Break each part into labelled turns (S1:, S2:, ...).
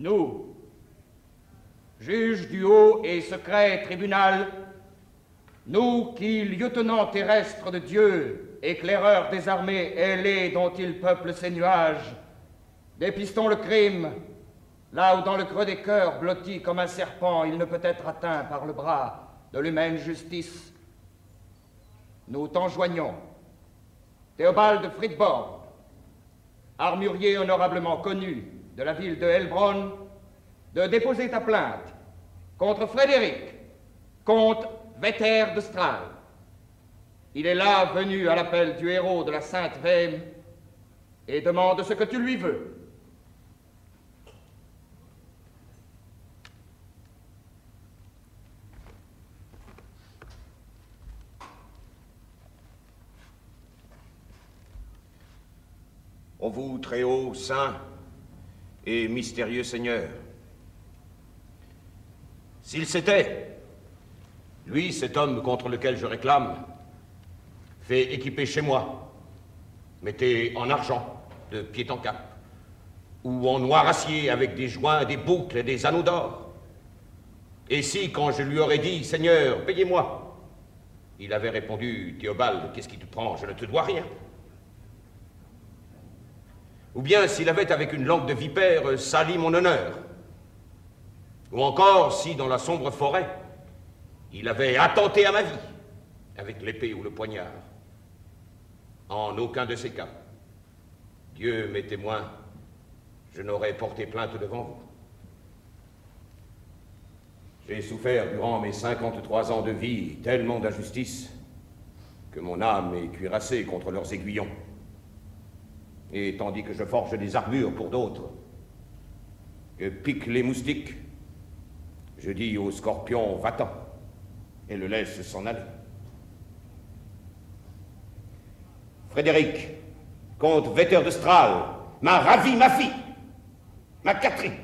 S1: Nous, juges du haut et secret tribunal, nous qui, lieutenants terrestres de Dieu, éclaireurs des armées ailées dont il peuple ses nuages, dépistons le crime, là où dans le creux des cœurs, blotti comme un serpent, il ne peut être atteint par le bras de l'humaine justice. Nous t'enjoignons, Théobald de Friedborn, armurier honorablement connu de la ville de Heilbronn, de déposer ta plainte contre Frédéric, comte Vetter de Strahl. Il est là, venu à l'appel du héros de la Sainte Vême, et demande ce que tu lui veux.
S2: Ô vous, très haut, saint et mystérieux Seigneur, s'il s'était, lui, cet homme contre lequel je réclame, fait équiper chez moi, mettez en argent, de pied en cap, ou en noir acier avec des joints, des boucles et des anneaux d'or, et si, quand je lui aurais dit, Seigneur, payez-moi, il avait répondu, Théobald, qu'est-ce qui te prend, je ne te dois rien. Ou bien s'il avait, avec une langue de vipère, sali mon honneur. Ou encore, si, dans la sombre forêt, il avait attenté à ma vie, avec l'épée ou le poignard. En aucun de ces cas, Dieu m'est témoin, je n'aurais porté plainte devant vous. J'ai souffert durant mes 53 ans de vie tellement d'injustice que mon âme est cuirassée contre leurs aiguillons. Et tandis que je forge des armures pour d'autres, que piquent les moustiques, je dis au scorpion, va-t'en, et le laisse s'en aller. Frédéric, comte Vetter de Strahl, m'a ravi ma fille, ma Catherine.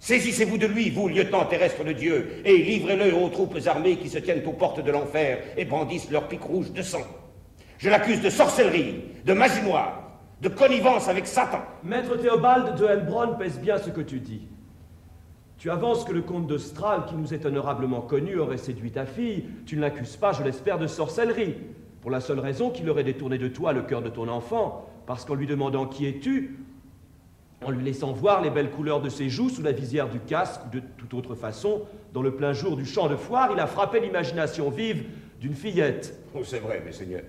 S2: Saisissez-vous de lui, vous, lieutenant terrestre de Dieu, et livrez-le aux troupes armées qui se tiennent aux portes de l'enfer et brandissent leurs piques rouges de sang. Je l'accuse de sorcellerie, de magie noire, de connivence avec Satan.
S3: Maître Théobald de Heilbronn pèse bien ce que tu dis. Tu avances que le comte de Strahl, qui nous est honorablement connu, aurait séduit ta fille. Tu ne l'accuses pas, je l'espère, de sorcellerie, pour la seule raison qu'il aurait détourné de toi le cœur de ton enfant, parce qu'en lui demandant qui es-tu, en lui laissant voir les belles couleurs de ses joues sous la visière du casque ou de toute autre façon, dans le plein jour du champ de foire, il a frappé l'imagination vive d'une fillette.
S2: Oh, c'est vrai, mes seigneurs.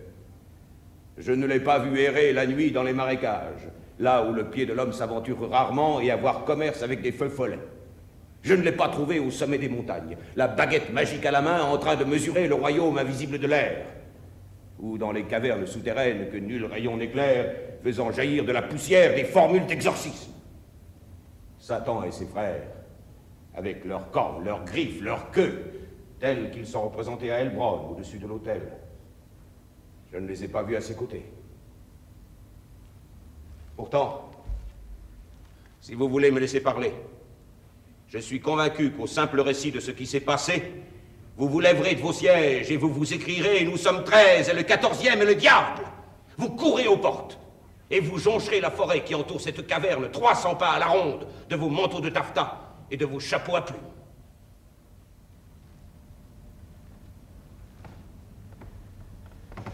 S2: Je ne l'ai pas vu errer la nuit dans les marécages, là où le pied de l'homme s'aventure rarement et avoir commerce avec des feux follets. Je ne l'ai pas trouvé au sommet des montagnes, la baguette magique à la main, en train de mesurer le royaume invisible de l'air, ou dans les cavernes souterraines que nul rayon n'éclaire, faisant jaillir de la poussière des formules d'exorcisme. Satan et ses frères, avec leurs cornes, leurs griffes, leurs queues, tels qu'ils sont représentés à Heilbronn, au-dessus de l'autel. Je ne les ai pas vus à ses côtés. Pourtant, si vous voulez me laisser parler, je suis convaincu qu'au simple récit de ce qui s'est passé, vous vous lèverez de vos sièges et vous vous écrierez « Nous sommes 13 et le 14e est le diable !» Vous courez aux portes et vous joncherez la forêt qui entoure cette caverne 300 pas à la ronde de vos manteaux de taffetas et de vos chapeaux à plumes.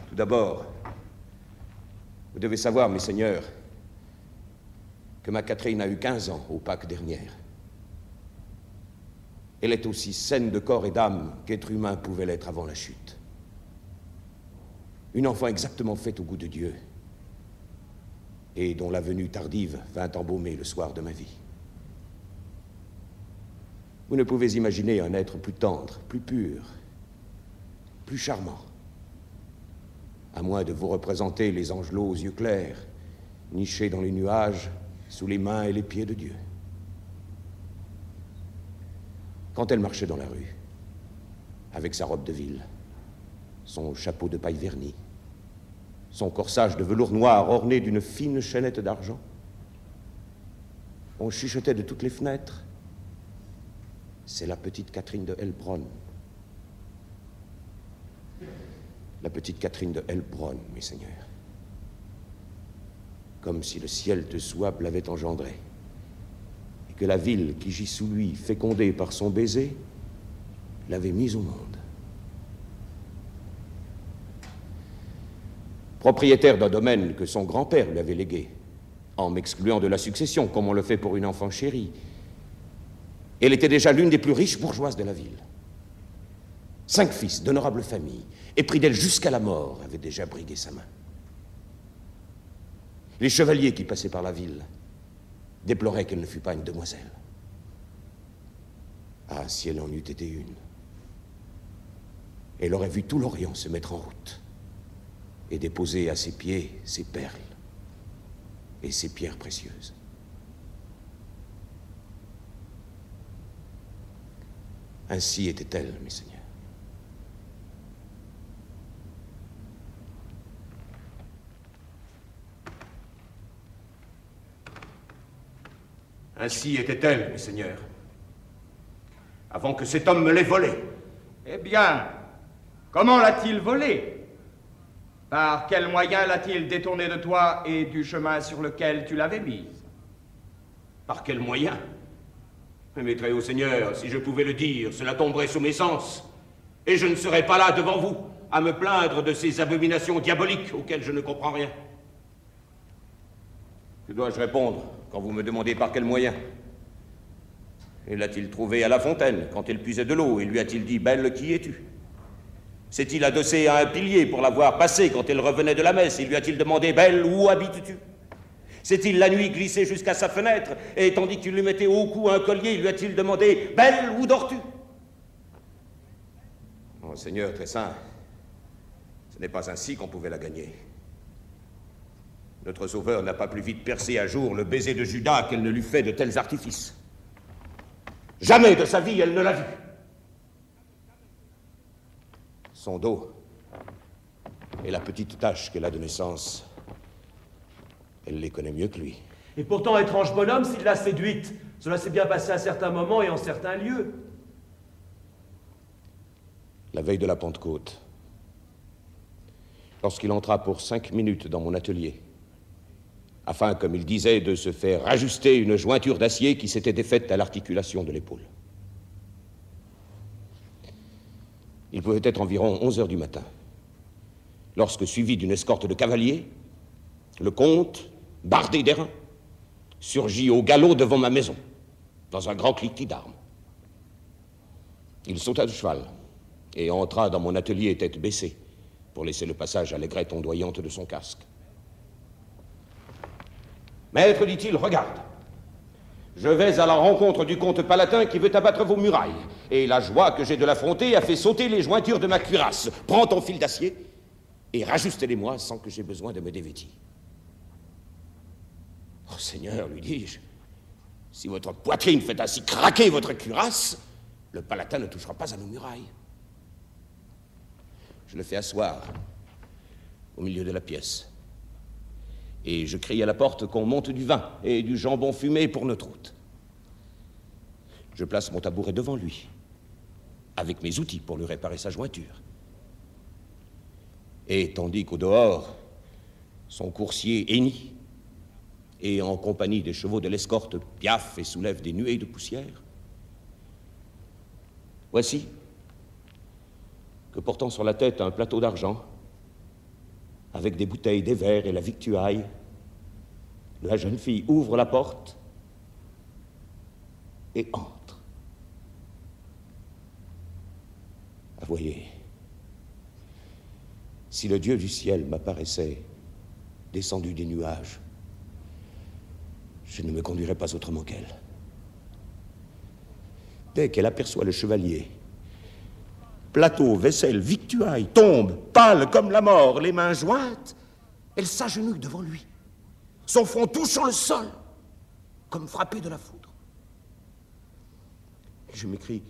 S2: Tout d'abord, vous devez savoir, mes seigneurs, que ma Catherine a eu 15 ans au Pâques dernière. Elle est aussi saine de corps et d'âme qu'être humain pouvait l'être avant la chute. Une enfant exactement faite au goût de Dieu et dont la venue tardive vint embaumer le soir de ma vie. Vous ne pouvez imaginer un être plus tendre, plus pur, plus charmant, à moins de vous représenter les angelots aux yeux clairs, nichés dans les nuages, sous les mains et les pieds de Dieu. Quand elle marchait dans la rue, avec sa robe de ville, son chapeau de paille vernie, son corsage de velours noir orné d'une fine chaînette d'argent, on chuchotait de toutes les fenêtres. C'est la petite Catherine de Heilbronn. La petite Catherine de Heilbronn, mes seigneurs. Comme si le ciel de Souabe l'avait engendrée. que la ville qui gît sous lui, fécondée par son baiser, l'avait mise au monde. Propriétaire d'un domaine que son grand-père lui avait légué, en m'excluant de la succession, comme on le fait pour une enfant chérie, elle était déjà l'une des plus riches bourgeoises de la ville. 5 fils d'honorable famille, épris d'elle jusqu'à la mort, avaient déjà brigué sa main. Les chevaliers qui passaient par la ville déploraient qu'elle ne fût pas une demoiselle. Ah, si elle en eût été une, elle aurait vu tout l'Orient se mettre en route et déposer à ses pieds ses perles et ses pierres précieuses. Ainsi était-elle, mes seigneurs. Ainsi était-elle, mes seigneurs, avant que cet homme me l'ait volée.
S1: Eh bien, comment l'a-t-il volée? Par quel moyen l'a-t-il détournée de toi et du chemin sur lequel tu l'avais mise?
S2: Par quel moyen? Mes très hauts seigneurs, si je pouvais le dire, cela tomberait sous mes sens, et je ne serais pas là devant vous à me plaindre de ces abominations diaboliques auxquelles je ne comprends rien. Que dois-je répondre quand vous me demandez par quel moyen? Et l'a-t-il trouvée à la fontaine quand elle puisait de l'eau et lui a-t-il dit « Belle, qui es-tu » S'est-il adossé à un pilier pour la voir passer quand elle revenait de la messe et lui a-t-il demandé « Belle, où habites-tu » S'est-il la nuit glissé jusqu'à sa fenêtre et tandis que tu lui mettais au cou un collier, lui a-t-il demandé « Belle, où dors-tu » Oh Seigneur très saint, ce n'est pas ainsi qu'on pouvait la gagner. Notre sauveur n'a pas plus vite percé à jour le baiser de Judas qu'elle ne l'eût fait de tels artifices. Jamais de sa vie elle ne l'a vu. Son dos et la petite tache qu'elle a de naissance, elle les connaît mieux que lui.
S3: Et pourtant, étrange bonhomme, s'il l'a séduite, cela s'est bien passé à certains moments et en certains lieux.
S2: La veille de la Pentecôte, lorsqu'il entra pour 5 minutes dans mon atelier, afin, comme il disait, de se faire ajuster une jointure d'acier qui s'était défaite à l'articulation de l'épaule. Il pouvait être environ 11 heures du matin, lorsque, suivi d'une escorte de cavaliers, le comte, bardé d'airain, surgit au galop devant ma maison, dans un grand cliquetis d'armes. Il sauta de cheval et entra dans mon atelier tête baissée, pour laisser le passage à l'aigrette ondoyante de son casque. « Maître, dit-il, regarde. Je vais à la rencontre du comte palatin qui veut abattre vos murailles, et la joie que j'ai de l'affronter a fait sauter les jointures de ma cuirasse. Prends ton fil d'acier et rajuste-les-moi sans que j'aie besoin de me dévêtir. » « Oh Seigneur, lui dis-je, si votre poitrine fait ainsi craquer votre cuirasse, le palatin ne touchera pas à nos murailles. » Je le fais asseoir au milieu de la pièce. Et je crie à la porte qu'on monte du vin et du jambon fumé pour notre hôte. Je place mon tabouret devant lui, avec mes outils pour lui réparer sa jointure. Et tandis qu'au dehors, son coursier hennit, et en compagnie des chevaux de l'escorte piaffe et soulève des nuées de poussière, voici que portant sur la tête un plateau d'argent, avec des bouteilles, des verres et la victuaille, la jeune fille ouvre la porte et entre. Ah, voyez, si le Dieu du ciel m'apparaissait descendu des nuages, je ne me conduirais pas autrement qu'elle. Dès qu'elle aperçoit le chevalier, plateau, vaisselle, victuailles, tombe, pâle comme la mort, les mains jointes, elle s'agenouille devant lui, son front touchant le sol, comme frappé de la foudre. Je m'écrie,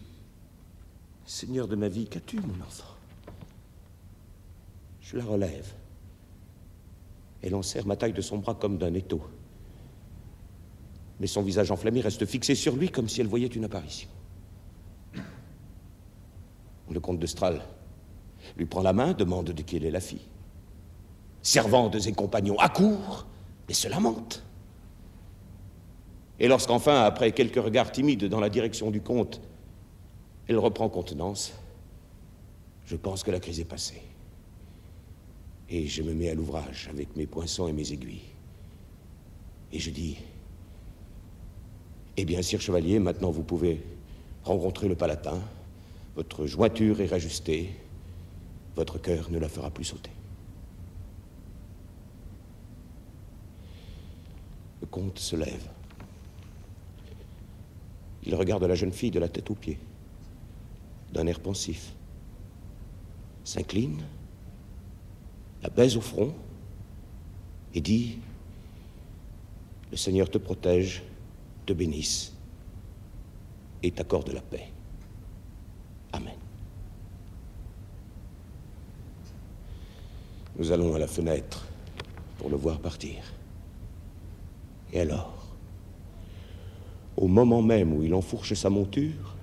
S2: « Seigneur de ma vie, qu'as-tu, mon enfant ?» Je la relève. Elle enserre ma taille de son bras comme d'un étau. Mais son visage enflammé reste fixé sur lui comme si elle voyait une apparition. Le comte de Strahles lui prend la main, demande de qui elle est la fille. Servantes et compagnons accourent et se lamentent. Et lorsqu'enfin, après quelques regards timides dans la direction du comte, elle reprend contenance, je pense que la crise est passée. Et je me mets à l'ouvrage avec mes poinçons et mes aiguilles. Et je dis, eh bien, sire chevalier, maintenant vous pouvez rencontrer le palatin, votre jointure est rajustée, votre cœur ne la fera plus sauter. Le comte se lève. Il regarde la jeune fille de la tête aux pieds, d'un air pensif, s'incline, la baise au front et dit « Le Seigneur te protège, te bénisse et t'accorde la paix. Amen. » Nous allons à la fenêtre pour le voir partir. Et alors, au moment même où il enfourche sa monture,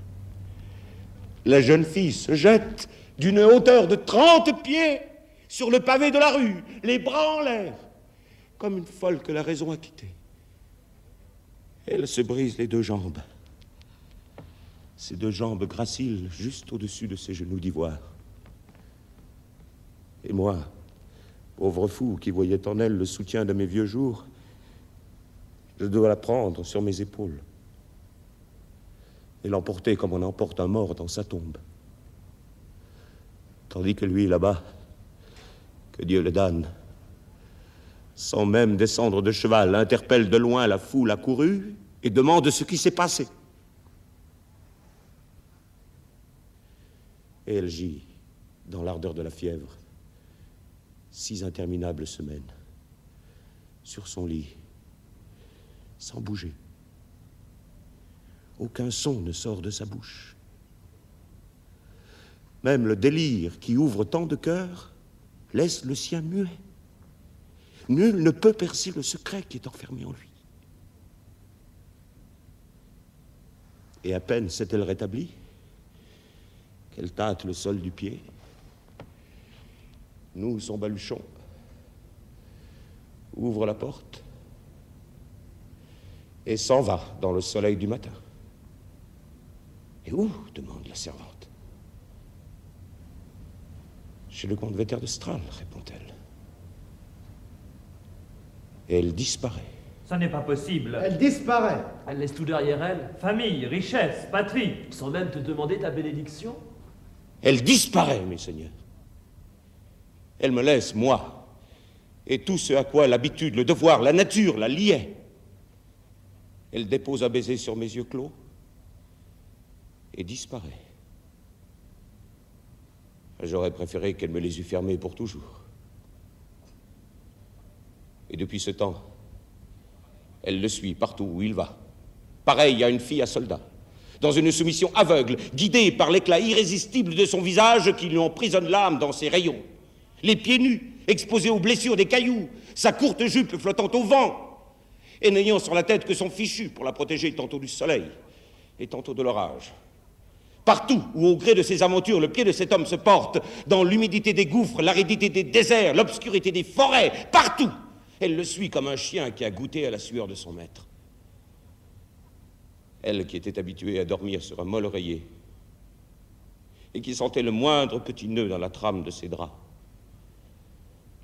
S2: la jeune fille se jette d'une hauteur de 30 pieds sur le pavé de la rue, les bras en l'air, comme une folle que la raison a quittée. Elle se brise les deux jambes. Ses deux jambes gracilent juste au-dessus de ses genoux d'ivoire. Et moi, pauvre fou qui voyait en elle le soutien de mes vieux jours, je dois la prendre sur mes épaules et l'emporter comme on emporte un mort dans sa tombe. Tandis que lui, là-bas, que Dieu le damne, sans même descendre de cheval, interpelle de loin la foule accourue et demande ce qui s'est passé. Et elle gît, dans l'ardeur de la fièvre, 6 interminables semaines, sur son lit, sans bouger. Aucun son ne sort de sa bouche. Même le délire qui ouvre tant de cœurs laisse le sien muet. Nul ne peut percer le secret qui est enfermé en lui. Et à peine s'est-elle rétablie qu'elle tâte le sol du pied. Nous, son baluchon, ouvre la porte et s'en va dans le soleil du matin. « Et où ?» demande la servante. « Chez le comte Vetter de Strahl, répond-elle. Et elle disparaît.
S4: Ça n'est pas possible.
S5: Elle disparaît.
S3: Elle laisse tout derrière elle,
S4: Famille, richesse, patrie.
S3: sans même te demander ta bénédiction.
S2: Elle disparaît, mes seigneurs. Elle me laisse, moi, et tout ce à quoi l'habitude, le devoir, la nature la liaient. Elle dépose un baiser sur mes yeux clos et disparaît. J'aurais préféré qu'elle me les eût fermés pour toujours. Et depuis ce temps, elle le suit partout où il va. Pareil à une fille à soldat, dans une soumission aveugle, guidée par l'éclat irrésistible de son visage qui lui emprisonne l'âme dans ses rayons. Les pieds nus, exposés aux blessures des cailloux, sa courte jupe flottant au vent, et n'ayant sur la tête que son fichu pour la protéger tantôt du soleil et tantôt de l'orage. Partout où, au gré de ses aventures, le pied de cet homme se porte, dans l'humidité des gouffres, l'aridité des déserts, l'obscurité des forêts, partout, elle le suit comme un chien qui a goûté à la sueur de son maître. Elle qui était habituée à dormir sur un molle oreiller et qui sentait le moindre petit nœud dans la trame de ses draps.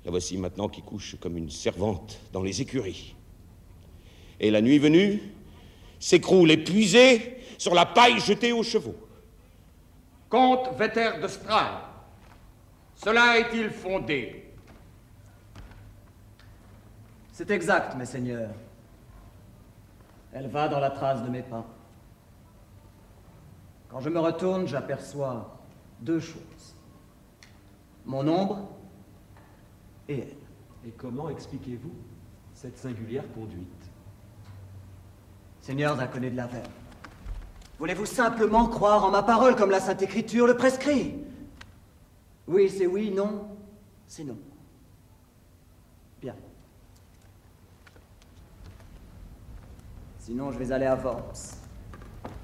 S2: La voici maintenant qui couche comme une servante dans les écuries. Et la nuit venue, s'écroule épuisée sur la paille jetée aux chevaux.
S1: Comte Vetter de Strahl, cela est-il fondé?
S5: C'est exact, mes seigneurs. Elle va dans la trace de mes pas. Quand je me retourne, j'aperçois 2 choses. Mon ombre et elle.
S3: Et comment expliquez-vous cette singulière conduite?
S5: Seigneurs inconnus de la verre, voulez-vous simplement croire en ma parole comme la Sainte Écriture le prescrit? Oui, c'est oui, non, c'est non. Bien. Sinon, je vais aller à Worms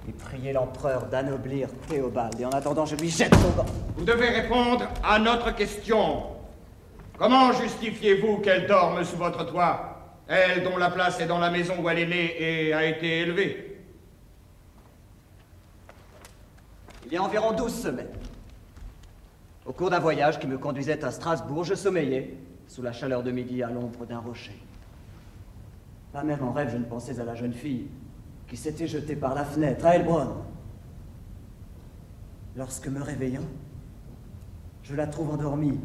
S5: et prier l'empereur d'anoblir Théobald. Et en attendant, je lui jette son gant.
S1: Vous devez répondre à notre question. Comment justifiez-vous qu'elle dorme sous votre toit? Elle dont la place est dans la maison où elle est née et a été élevée.
S5: Il y a environ 12 semaines. Au cours d'un voyage qui me conduisait à Strasbourg, je sommeillais, sous la chaleur de midi, à l'ombre d'un rocher. Pas même en rêve, je ne pensais à la jeune fille qui s'était jetée par la fenêtre à Heilbronn. Lorsque me réveillant, je la trouve endormie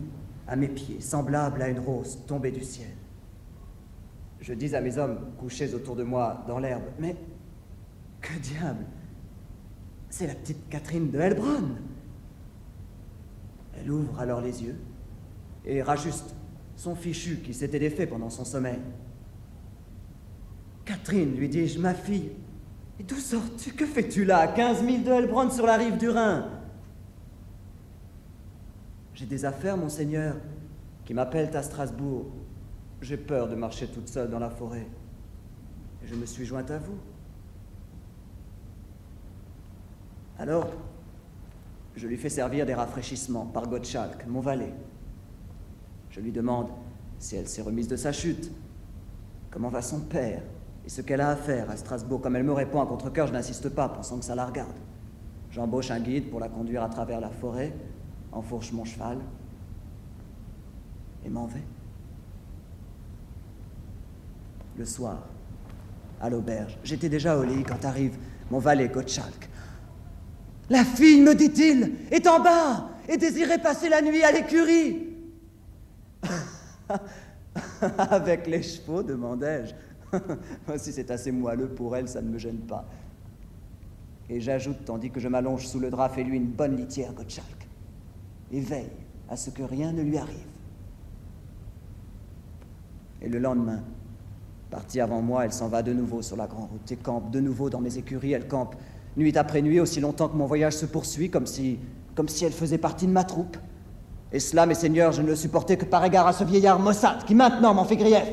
S5: à mes pieds, semblable à une rose tombée du ciel. Je dis à mes hommes couchés autour de moi dans l'herbe, mais que diable, c'est la petite Catherine de Heilbronn. Elle ouvre alors les yeux et rajuste son fichu qui s'était défait pendant son sommeil. Catherine, lui dis-je, ma fille, et d'où sors-tu? Que fais-tu là, à 15 000 de Heilbronn sur la rive du Rhin? J'ai des affaires, monseigneur, qui m'appellent à Strasbourg. J'ai peur de marcher toute seule dans la forêt. Et je me suis jointe à vous. Alors, je lui fais servir des rafraîchissements par Gottschalk, mon valet. Je lui demande si elle s'est remise de sa chute, comment va son père, et ce qu'elle a à faire à Strasbourg. Comme elle me répond à contre-cœur, je n'insiste pas, pensant que ça la regarde. J'embauche un guide pour la conduire à travers la forêt, enfourche mon cheval, et m'en vais. Le soir, à l'auberge, j'étais déjà au lit quand arrive mon valet Gottschalk. « La fille, me dit-il, est en bas et désirait passer la nuit à l'écurie. » Avec les chevaux, demandai-je. Si c'est assez moelleux pour elle, ça ne me gêne pas. Et j'ajoute, tandis que je m'allonge sous le drap, fais-lui une bonne litière, Gottschalk, et veille à ce que rien ne lui arrive. Et le lendemain, partie avant moi, elle s'en va de nouveau sur la grande route et campe de nouveau dans mes écuries. Elle campe nuit après nuit, aussi longtemps que mon voyage se poursuit, comme si elle faisait partie de ma troupe. Et cela, mes seigneurs, je ne le supportais que par égard à ce vieillard maussade qui maintenant m'en fait grief.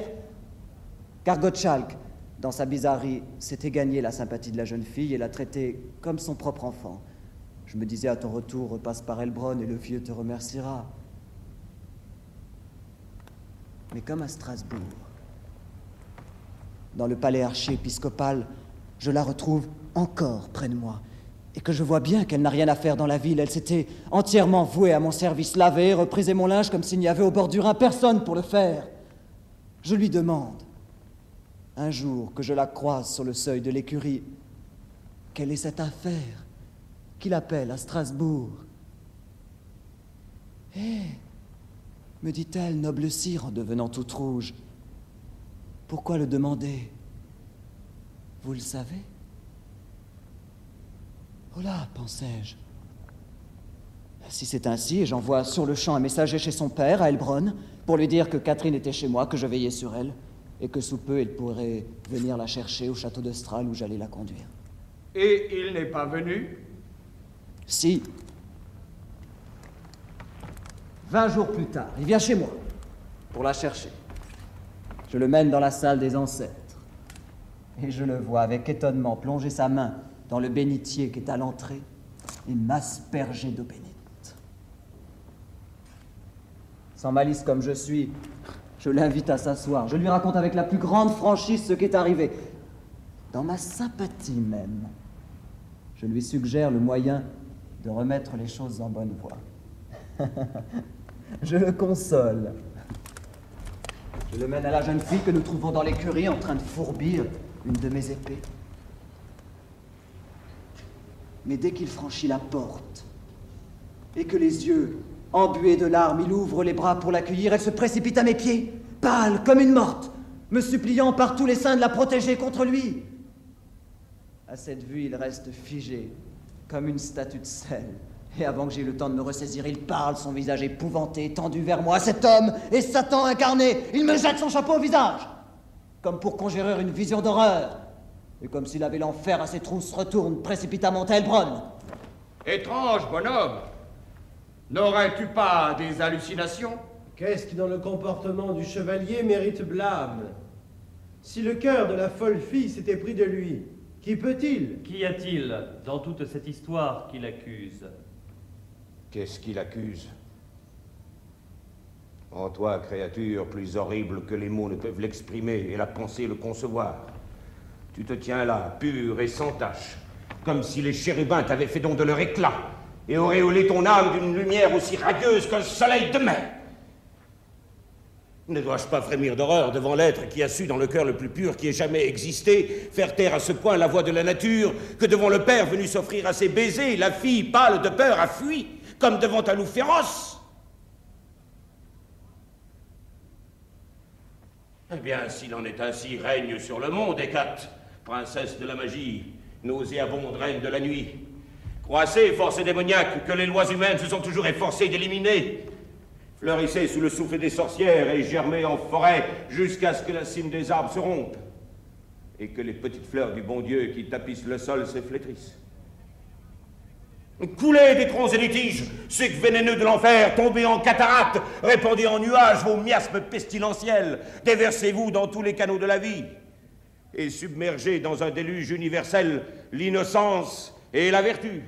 S5: Car Gottschalk, dans sa bizarrerie, s'était gagné la sympathie de la jeune fille et l'a traitée comme son propre enfant. Je me disais, à ton retour, repasse par Heilbronn et le vieux te remerciera. Mais comme à Strasbourg, dans le palais archiépiscopal, je la retrouve encore près de moi, et que je vois bien qu'elle n'a rien à faire dans la ville. Elle s'était entièrement vouée à mon service, lavée, reprisé mon linge comme s'il n'y avait au bord du Rhin personne pour le faire. Je lui demande, un jour que je la croise sur le seuil de l'écurie, quelle est cette affaire qui l'appelle à Strasbourg. « Eh, me dit-elle, noble sire, en devenant toute rouge, pourquoi le demander? Vous le savez? » Oh là, pensai-je. Si c'est ainsi, et j'envoie sur le champ un messager chez son père, à Heilbronn, pour lui dire que Catherine était chez moi, que je veillais sur elle, et que sous peu, il pourrait venir la chercher au château de Strahl où j'allais la conduire.
S1: Et il n'est pas venu?
S5: Si. 20 jours plus tard, il vient chez moi, pour la chercher. Je le mène dans la salle des ancêtres, et je le vois avec étonnement plonger sa main dans le bénitier qui est à l'entrée et m'asperger d'eau bénite. Sans malice comme je suis, je l'invite à s'asseoir. Je lui raconte avec la plus grande franchise ce qui est arrivé. Dans ma sympathie même, je lui suggère le moyen de remettre les choses en bonne voie. Je le console. Je le mène à la jeune fille que nous trouvons dans l'écurie en train de fourbir une de mes épées. Mais dès qu'il franchit la porte, et que les yeux, embués de larmes, il ouvre les bras pour l'accueillir, elle se précipite à mes pieds, pâle comme une morte, me suppliant par tous les saints de la protéger contre lui. À cette vue, il reste figé, comme une statue de sel. Et avant que j'aie le temps de me ressaisir, il parle, son visage épouvanté, tendu vers moi. Cet homme est Satan incarné. Il me jette son chapeau au visage, comme pour conjurer une vision d'horreur. Et comme s'il avait l'enfer à ses trousses, retourne précipitamment à Heilbronn.
S1: Étrange bonhomme. N'aurais-tu pas des hallucinations?
S6: Qu'est-ce qui, dans le comportement du chevalier, mérite blâme? Si le cœur de la folle fille s'était pris de lui, qui peut-il?
S4: Qu'y a-t-il dans toute cette histoire qui l'accuse?
S2: Qu'est-ce qu'il accuse? En toi, créature plus horrible que les mots ne peuvent l'exprimer et la pensée le concevoir. Tu te tiens là, pur et sans tache, comme si les chérubins t'avaient fait don de leur éclat et auréolé ton âme d'une lumière aussi radieuse qu'un soleil de mai. Ne dois-je pas frémir d'horreur devant l'être qui a su, dans le cœur le plus pur qui ait jamais existé, faire taire à ce point la voix de la nature, que devant le père venu s'offrir à ses baisers, la fille, pâle de peur, a fui, comme devant un loup féroce? Eh bien, s'il en est ainsi, règne sur le monde, Hécate, princesse de la magie, nauséabonde reine de la nuit. Croissez, forces démoniaques, que les lois humaines se sont toujours efforcées d'éliminer. Fleurissez sous le souffle des sorcières et germez en forêt jusqu'à ce que la cime des arbres se rompe et que les petites fleurs du bon Dieu qui tapissent le sol se flétrissent. Coulez des troncs et des tiges, sucs vénéneux de l'enfer, tombez en cataractes, répandez en nuages vos miasmes pestilentiels, déversez-vous dans tous les canaux de la vie, et submergez dans un déluge universel l'innocence et la vertu.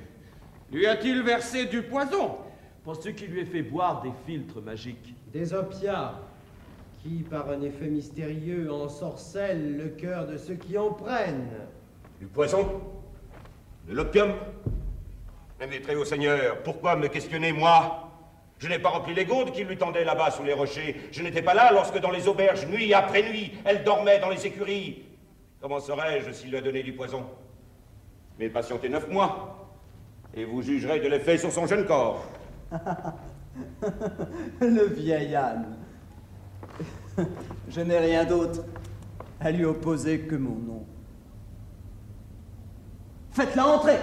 S1: Lui a-t-il versé du poison?
S3: Penses-tu qu'il lui ait fait boire des filtres magiques?
S6: Des opiats qui, par un effet mystérieux, ensorcellent le cœur de ceux qui en prennent.
S2: Du poison? De l'opium? Mais très haut Seigneur, pourquoi me questionner, moi? Je n'ai pas rempli les gourdes qui lui tendaient là-bas sous les rochers. Je n'étais pas là lorsque dans les auberges, nuit après nuit, elle dormait dans les écuries. Comment saurais-je s'il lui a donné du poison? Mais patientez 9 mois, et vous jugerez de l'effet sur son jeune corps.
S5: Le vieil âne. Je n'ai rien d'autre à lui opposer que mon nom. Faites-la entrer!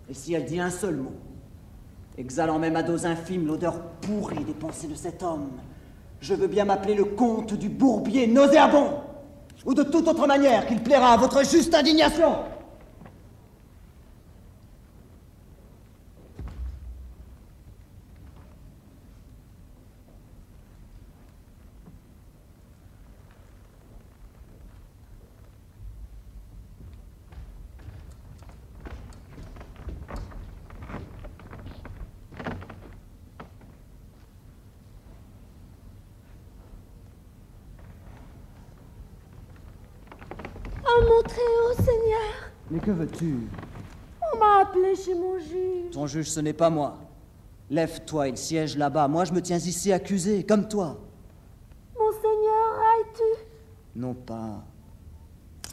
S5: Et si elle dit un seul mot, exhalant même à dose infime l'odeur pourrie des pensées de cet homme, je veux bien m'appeler le comte du bourbier nauséabond, ou de toute autre manière qu'il plaira à votre juste indignation.
S7: Oh mon très haut Seigneur,
S5: Mais que veux-tu?
S7: on m'a appelé chez mon juge.
S5: Ton juge, ce n'est pas moi. Lève-toi, il siège là-bas. Moi, je me tiens ici accusé, comme toi.
S7: Mon Seigneur, railles-tu?
S5: Non pas.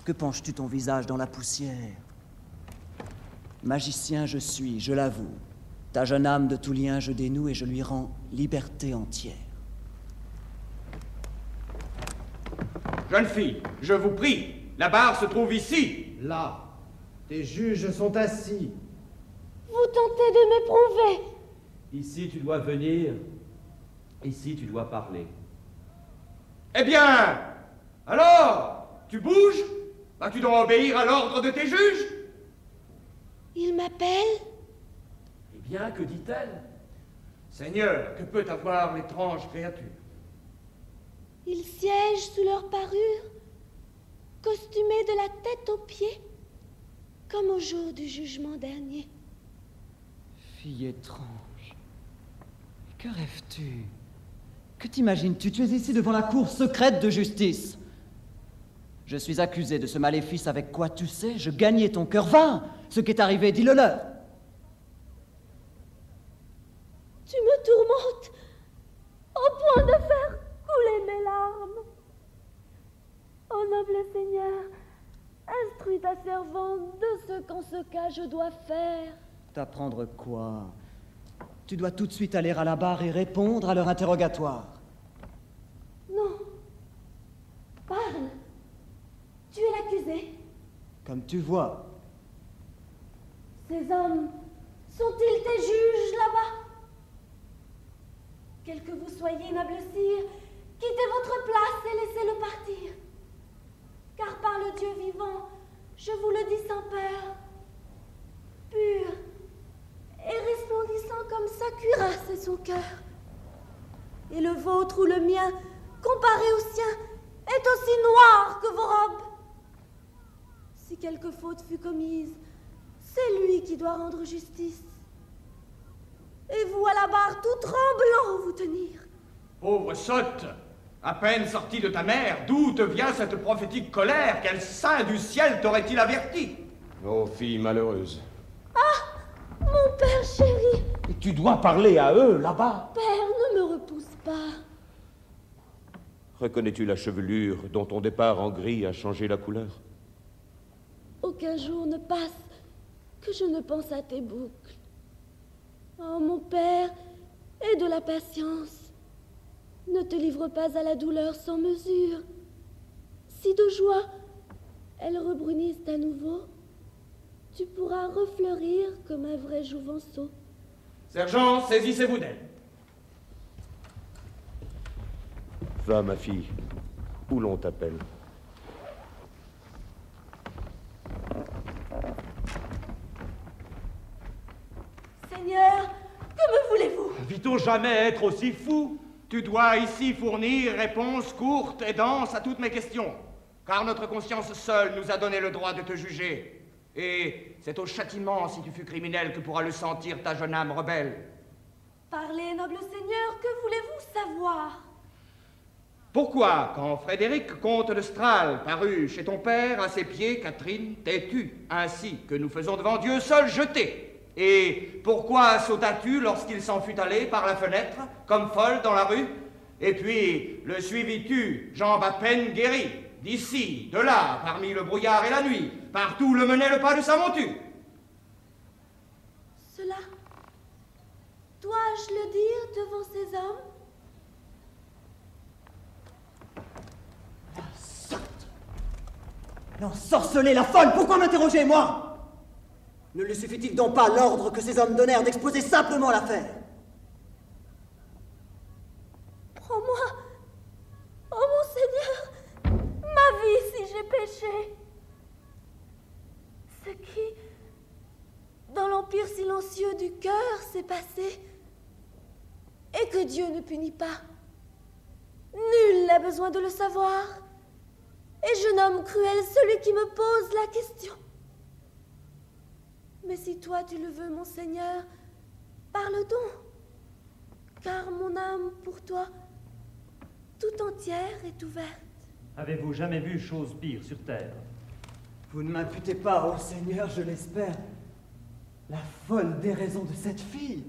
S5: Que penches-tu ton visage dans la poussière? Magicien je suis, je l'avoue. Ta jeune âme de tout lien je dénoue et je lui rends liberté entière.
S1: Jeune fille, je vous prie, la barre se trouve ici.
S6: Là, tes juges sont assis.
S7: Vous tentez de m'éprouver.
S3: Ici, tu dois venir. Ici, tu dois parler.
S1: Eh bien, alors, tu bouges? Bah, tu dois obéir à l'ordre de tes juges.
S7: Il m'appelle?
S3: Eh bien, que dit-elle?
S1: Seigneur, que peut avoir l'étrange créature?
S7: Ils siègent sous leur parure, costumés de la tête aux pieds, comme au jour du jugement dernier.
S5: Fille étrange, que rêves-tu? Que t'imagines-tu? Tu es ici devant la cour secrète de justice. Je suis accusé de ce maléfice avec quoi, tu sais, je gagnais ton cœur. Va! Ce qui est arrivé, dis-le-leur.
S7: Tu me tourmentes au point de faire couler mes larmes. Ô noble Seigneur, instruis ta servante de ce qu'en ce cas je dois faire.
S5: T'apprendre quoi? Tu dois tout de suite aller à la barre et répondre à leur interrogatoire.
S7: Non. Parle. Tu es l'accusé.
S5: Comme tu vois.
S7: Ces hommes sont-ils tes juges là-bas? Quel que vous soyez, noble sire, quittez votre place et laissez-le partir. Car par le Dieu vivant, je vous le dis sans peur, pur et resplendissant comme sa cuirasse et son cœur. Et le vôtre ou le mien, comparé au sien, est aussi noir que vos robes. Si quelque faute fut commise, c'est lui qui doit rendre justice. Et vous à la barre tout tremblant vous tenir.
S1: Pauvre sotte, à peine sortie de ta mère, d'où te vient cette prophétique colère? Quel saint du ciel t'aurait-il averti?
S2: Oh, fille malheureuse.
S7: Ah, mon père chéri.
S2: Et tu dois parler à eux, là-bas.
S7: Père, ne me repousse pas.
S2: Reconnais-tu la chevelure dont ton départ en gris a changé la couleur?
S7: Aucun jour ne passe que je ne pense à tes boucles. Oh, mon père, aie de la patience. Ne te livre pas à la douleur sans mesure. Si de joie, elles rebrunissent à nouveau, tu pourras refleurir comme un vrai jouvenceau.
S1: Sergent, saisissez-vous d'elle.
S2: Va, ma fille, où l'on t'appelle.
S7: Seigneur, que me voulez-vous?
S3: Vit-on jamais être aussi fou?
S1: Tu dois ici fournir réponses courtes et denses à toutes mes questions, car notre conscience seule nous a donné le droit de te juger. Et c'est au châtiment, si tu fus criminel, que pourra le sentir ta jeune âme rebelle.
S7: Parlez, noble Seigneur, que voulez-vous savoir?
S1: Pourquoi, quand Frédéric, comte de Strahle, parut chez ton père, à ses pieds, Catherine, t'es-tu, ainsi que nous faisons devant Dieu seul, jeté? Et pourquoi sautas-tu lorsqu'il s'en fut allé par la fenêtre, comme folle dans la rue? Et puis, le suivis-tu, jambes à peine guéries, d'ici, de là, parmi le brouillard et la nuit, partout le menait le pas de sa monture?
S7: Cela, dois-je le dire devant ces hommes?
S5: L'ensorceler, la folle, pourquoi m'interroger, moi? Ne lui suffit-il donc pas l'ordre que ces hommes donnèrent d'exposer simplement l'affaire?
S7: Prends-moi, oh mon Seigneur, ma vie si j'ai péché. Ce qui, dans l'empire silencieux du cœur, s'est passé, et que Dieu ne punit pas. Nul n'a besoin de le savoir. Et je nomme cruel celui qui me pose la question. Mais si toi tu le veux, mon Seigneur, parle donc, car mon âme pour toi, tout entière est ouverte.
S4: Avez-vous jamais vu chose pire sur terre?
S5: Vous ne m'imputez pas, ô Seigneur, je l'espère, la folle déraison de cette fille.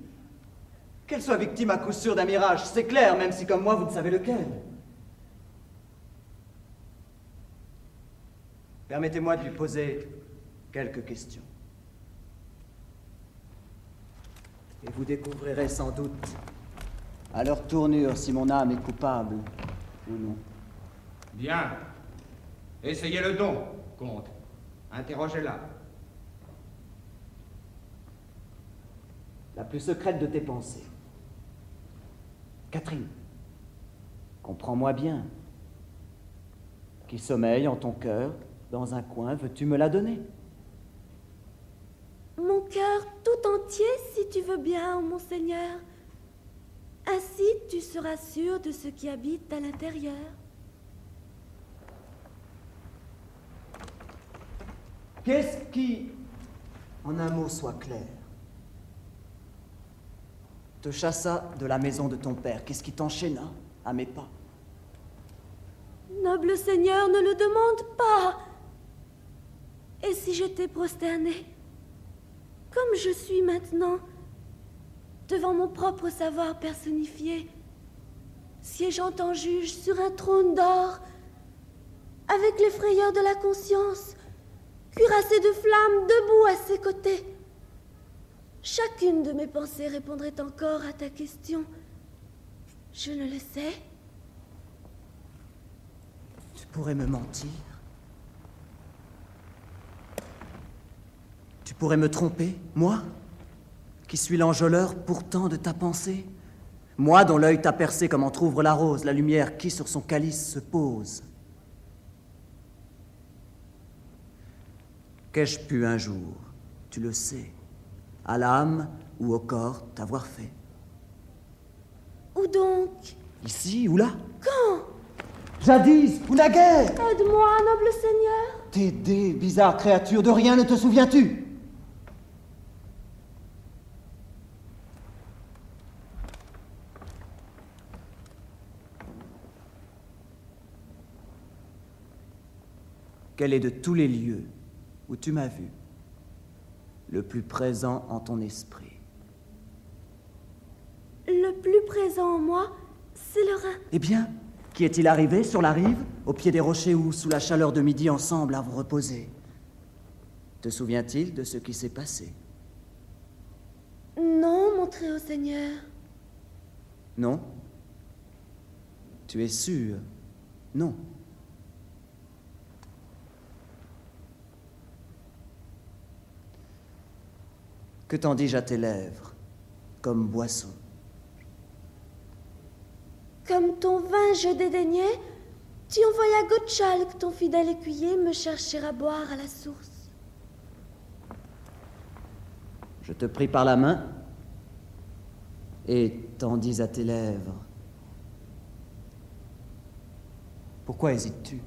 S5: Qu'elle soit victime à coup sûr d'un mirage, c'est clair, même si comme moi vous ne savez lequel. Permettez-moi de lui poser quelques questions. Et vous découvrirez sans doute, à leur tournure, si mon âme est coupable ou non.
S1: Bien. Essayez-le donc, comte. Interrogez-la.
S5: La plus secrète de tes pensées. Catherine, comprends-moi bien. Qui sommeille en ton cœur, dans un coin, veux-tu me la donner?
S7: Mon cœur tout entier, si tu veux bien, mon Seigneur. Ainsi, tu seras sûr de ce qui habite à l'intérieur.
S5: Qu'est-ce qui, en un mot, soit clair, te chassa de la maison de ton père? Qu'est-ce qui t'enchaîna à mes pas?
S7: Noble Seigneur, ne le demande pas. Et si j'étais prosternée, comme je suis maintenant, devant mon propre savoir personnifié, siégeant en juge sur un trône d'or, avec les frayeurs de la conscience, cuirassé de flammes debout à ses côtés, chacune de mes pensées répondrait encore à ta question. Je ne le sais.
S5: Tu pourrais me mentir. Tu pourrais me tromper, moi, qui suis l'enjôleur pourtant de ta pensée, moi dont l'œil t'a percé comme entr'ouvre la rose, la lumière qui sur son calice se pose. Qu'ai-je pu un jour, tu le sais, à l'âme ou au corps t'avoir fait?
S7: Où donc?
S5: Ici ou là?
S7: Quand?
S5: Jadis ou naguère?
S7: Aide-moi, noble Seigneur.
S5: T'aider, bizarre créature, de rien ne te souviens-tu? quel est de tous les lieux où tu m'as vu, le plus présent en ton esprit?
S7: Le plus présent en moi, c'est le Rhin.
S5: Eh bien, qu'y est-il arrivé sur la rive, au pied des rochers où, sous la chaleur de midi, ensemble avons reposé? Te souvient-il de ce qui s'est passé?
S7: Non, mon très haut Seigneur.
S5: Non? Tu es sûr? Non. Que t'en dis-je à tes lèvres, comme boisson?
S7: Comme ton vin je dédaignais, tu envoyas Gottschalk, ton fidèle écuyer, me chercher à boire à la source.
S5: Je te pris par la main et tendis à tes lèvres. Pourquoi hésites-tu?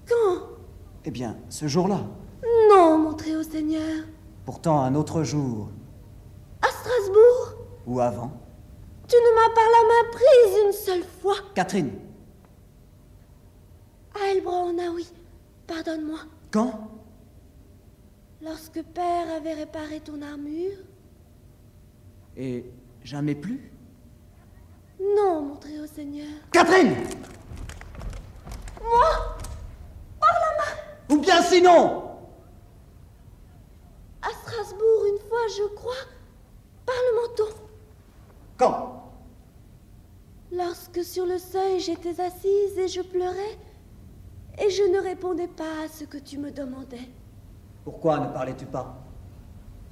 S7: Quand?
S5: Eh bien, ce jour-là.
S7: Non, mon très haut Seigneur.
S5: Pourtant, un autre jour.
S7: À Strasbourg?
S5: Ou avant.
S7: Tu ne m'as par la main prise une seule fois.
S5: Catherine.
S7: À Heilbronn, ah oui. Pardonne-moi.
S5: Quand?
S7: Lorsque Père avait réparé ton armure?
S5: Et jamais plus?
S7: Non, mon très haut Seigneur.
S5: Catherine!
S7: Moi? Par la main?
S5: Ou bien sinon?
S7: À Strasbourg, une fois, je crois, par le menton.
S5: Quand?
S7: Lorsque sur le seuil j'étais assise et je pleurais, et je ne répondais pas à ce que tu me demandais.
S5: Pourquoi ne parlais-tu pas?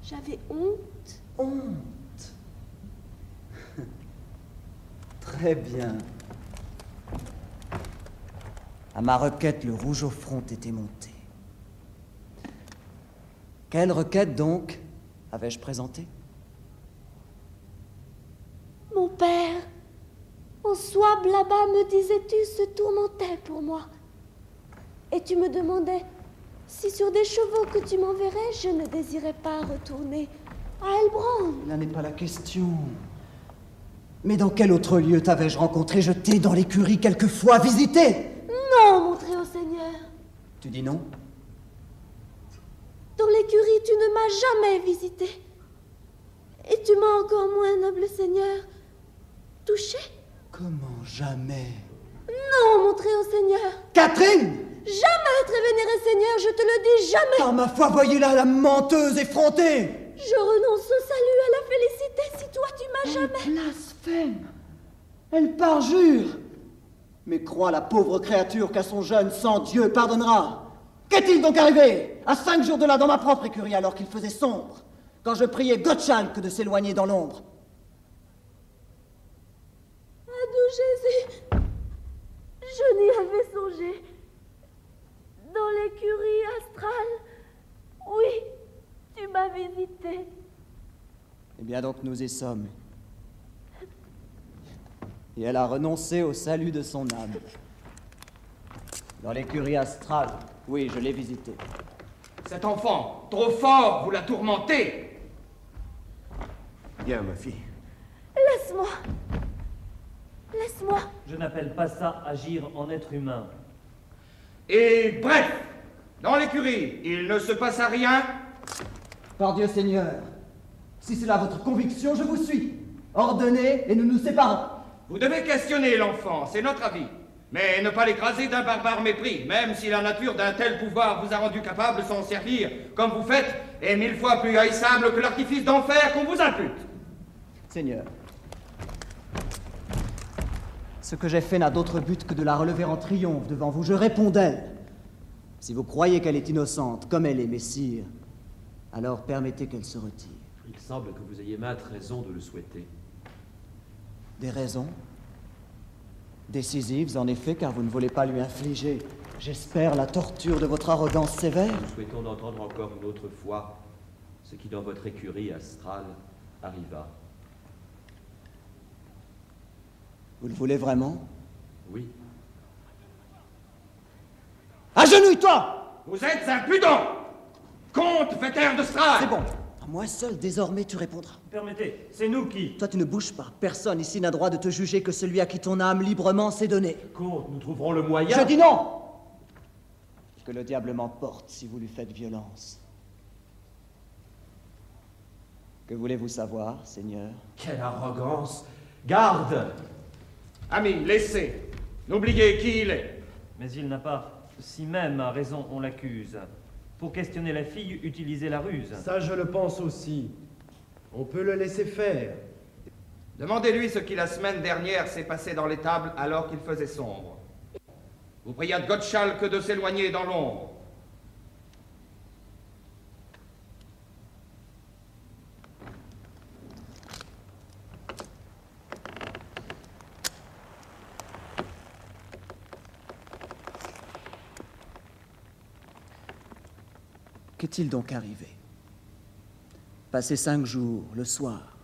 S7: J'avais honte.
S5: Honte. Très bien. À ma requête, le rouge au front était monté. Quelle requête, donc, avais-je présentée?
S7: Mon père, en Souabe là-bas, me disais-tu, se tourmentait pour moi. Et tu me demandais si sur des chevaux que tu m'enverrais, je ne désirais pas retourner à Heilbronn.
S5: Là n'est pas la question. Mais dans quel autre lieu t'avais-je rencontré, jeté dans l'écurie quelquefois, visité?
S7: Non, mon très haut Seigneur.
S5: Tu dis non?
S7: Dans l'écurie, tu ne m'as jamais visité. Et tu m'as encore moins, noble Seigneur, touché.
S5: Comment jamais?
S7: Non, mon très haut Seigneur.
S5: Catherine!
S7: Jamais, très vénéré Seigneur, je te le dis, jamais.
S5: Par ma foi, voyez-la, la menteuse effrontée!
S7: Je renonce au salut, à la félicité, si toi tu m'as jamais...
S5: Blasphème! Elle parjure! Mais crois la pauvre créature qu'à son jeune sang Dieu pardonnera. Qu'est-il donc arrivé? À 5 jours de là, dans ma propre écurie, alors qu'il faisait sombre, quand je priais Gottschalk de s'éloigner dans l'ombre.
S7: Adieu, Jésus. Je n'y avais songé. Dans l'écurie astrale, oui, tu m'as visité.
S5: Eh bien donc nous y sommes. Et elle a renoncé au salut de son âme. Dans l'écurie astrale, oui, je l'ai visitée.
S1: Cet enfant, trop fort, vous la tourmentez.
S2: Bien, ma fille.
S7: Laisse-moi. Laisse-moi.
S4: Je n'appelle pas ça agir en être humain.
S1: Et bref, dans l'écurie, il ne se passe rien.
S5: Par Dieu Seigneur, si c'est là votre conviction, je vous suis. Ordonnez et nous nous séparons.
S1: Vous devez questionner l'enfant, c'est notre avis. Mais ne pas l'écraser d'un barbare mépris, même si la nature d'un tel pouvoir vous a rendu capable de s'en servir, comme vous faites, est 1000 fois plus haïssable que l'artifice d'enfer qu'on vous impute.
S5: Seigneur, ce que j'ai fait n'a d'autre but que de la relever en triomphe devant vous. Je réponds d'elle. Si vous croyez qu'elle est innocente, comme elle est, messire, alors permettez qu'elle se retire.
S3: Il semble que vous ayez maintes raisons de le souhaiter.
S5: Des raisons décisives, en effet, car vous ne voulez pas lui infliger, j'espère, la torture de votre arrogance sévère.
S3: Nous souhaitons d'entendre encore une autre fois ce qui, dans votre écurie astrale, arriva.
S5: Vous le voulez vraiment?
S3: Oui.
S5: Agenouille-toi!
S1: Vous êtes impudent! Comte Vetter de Strahd!
S5: C'est bon. À moi seul, désormais, tu répondras.
S4: Permettez, c'est nous qui...
S5: Toi, tu ne bouges pas. Personne ici n'a droit de te juger que celui à qui ton âme librement s'est donnée.
S3: Comte, nous trouverons le moyen...
S5: Je dis non! Que le diable m'emporte si vous lui faites violence. Que voulez-vous savoir, Seigneur?
S3: Quelle arrogance! Garde!
S1: Amis, laissez. N'oubliez qui il est.
S4: Mais il n'a pas, si même à raison on l'accuse. Pour questionner la fille, utiliser la ruse.
S6: Ça, je le pense aussi. On peut le laisser faire.
S1: Demandez-lui ce qui la semaine dernière s'est passé dans l'étable alors qu'il faisait sombre. Vous priâtes Gottschalk de s'éloigner dans l'ombre.
S5: Qu'est-il donc arrivé? Passé 5 jours, le soir,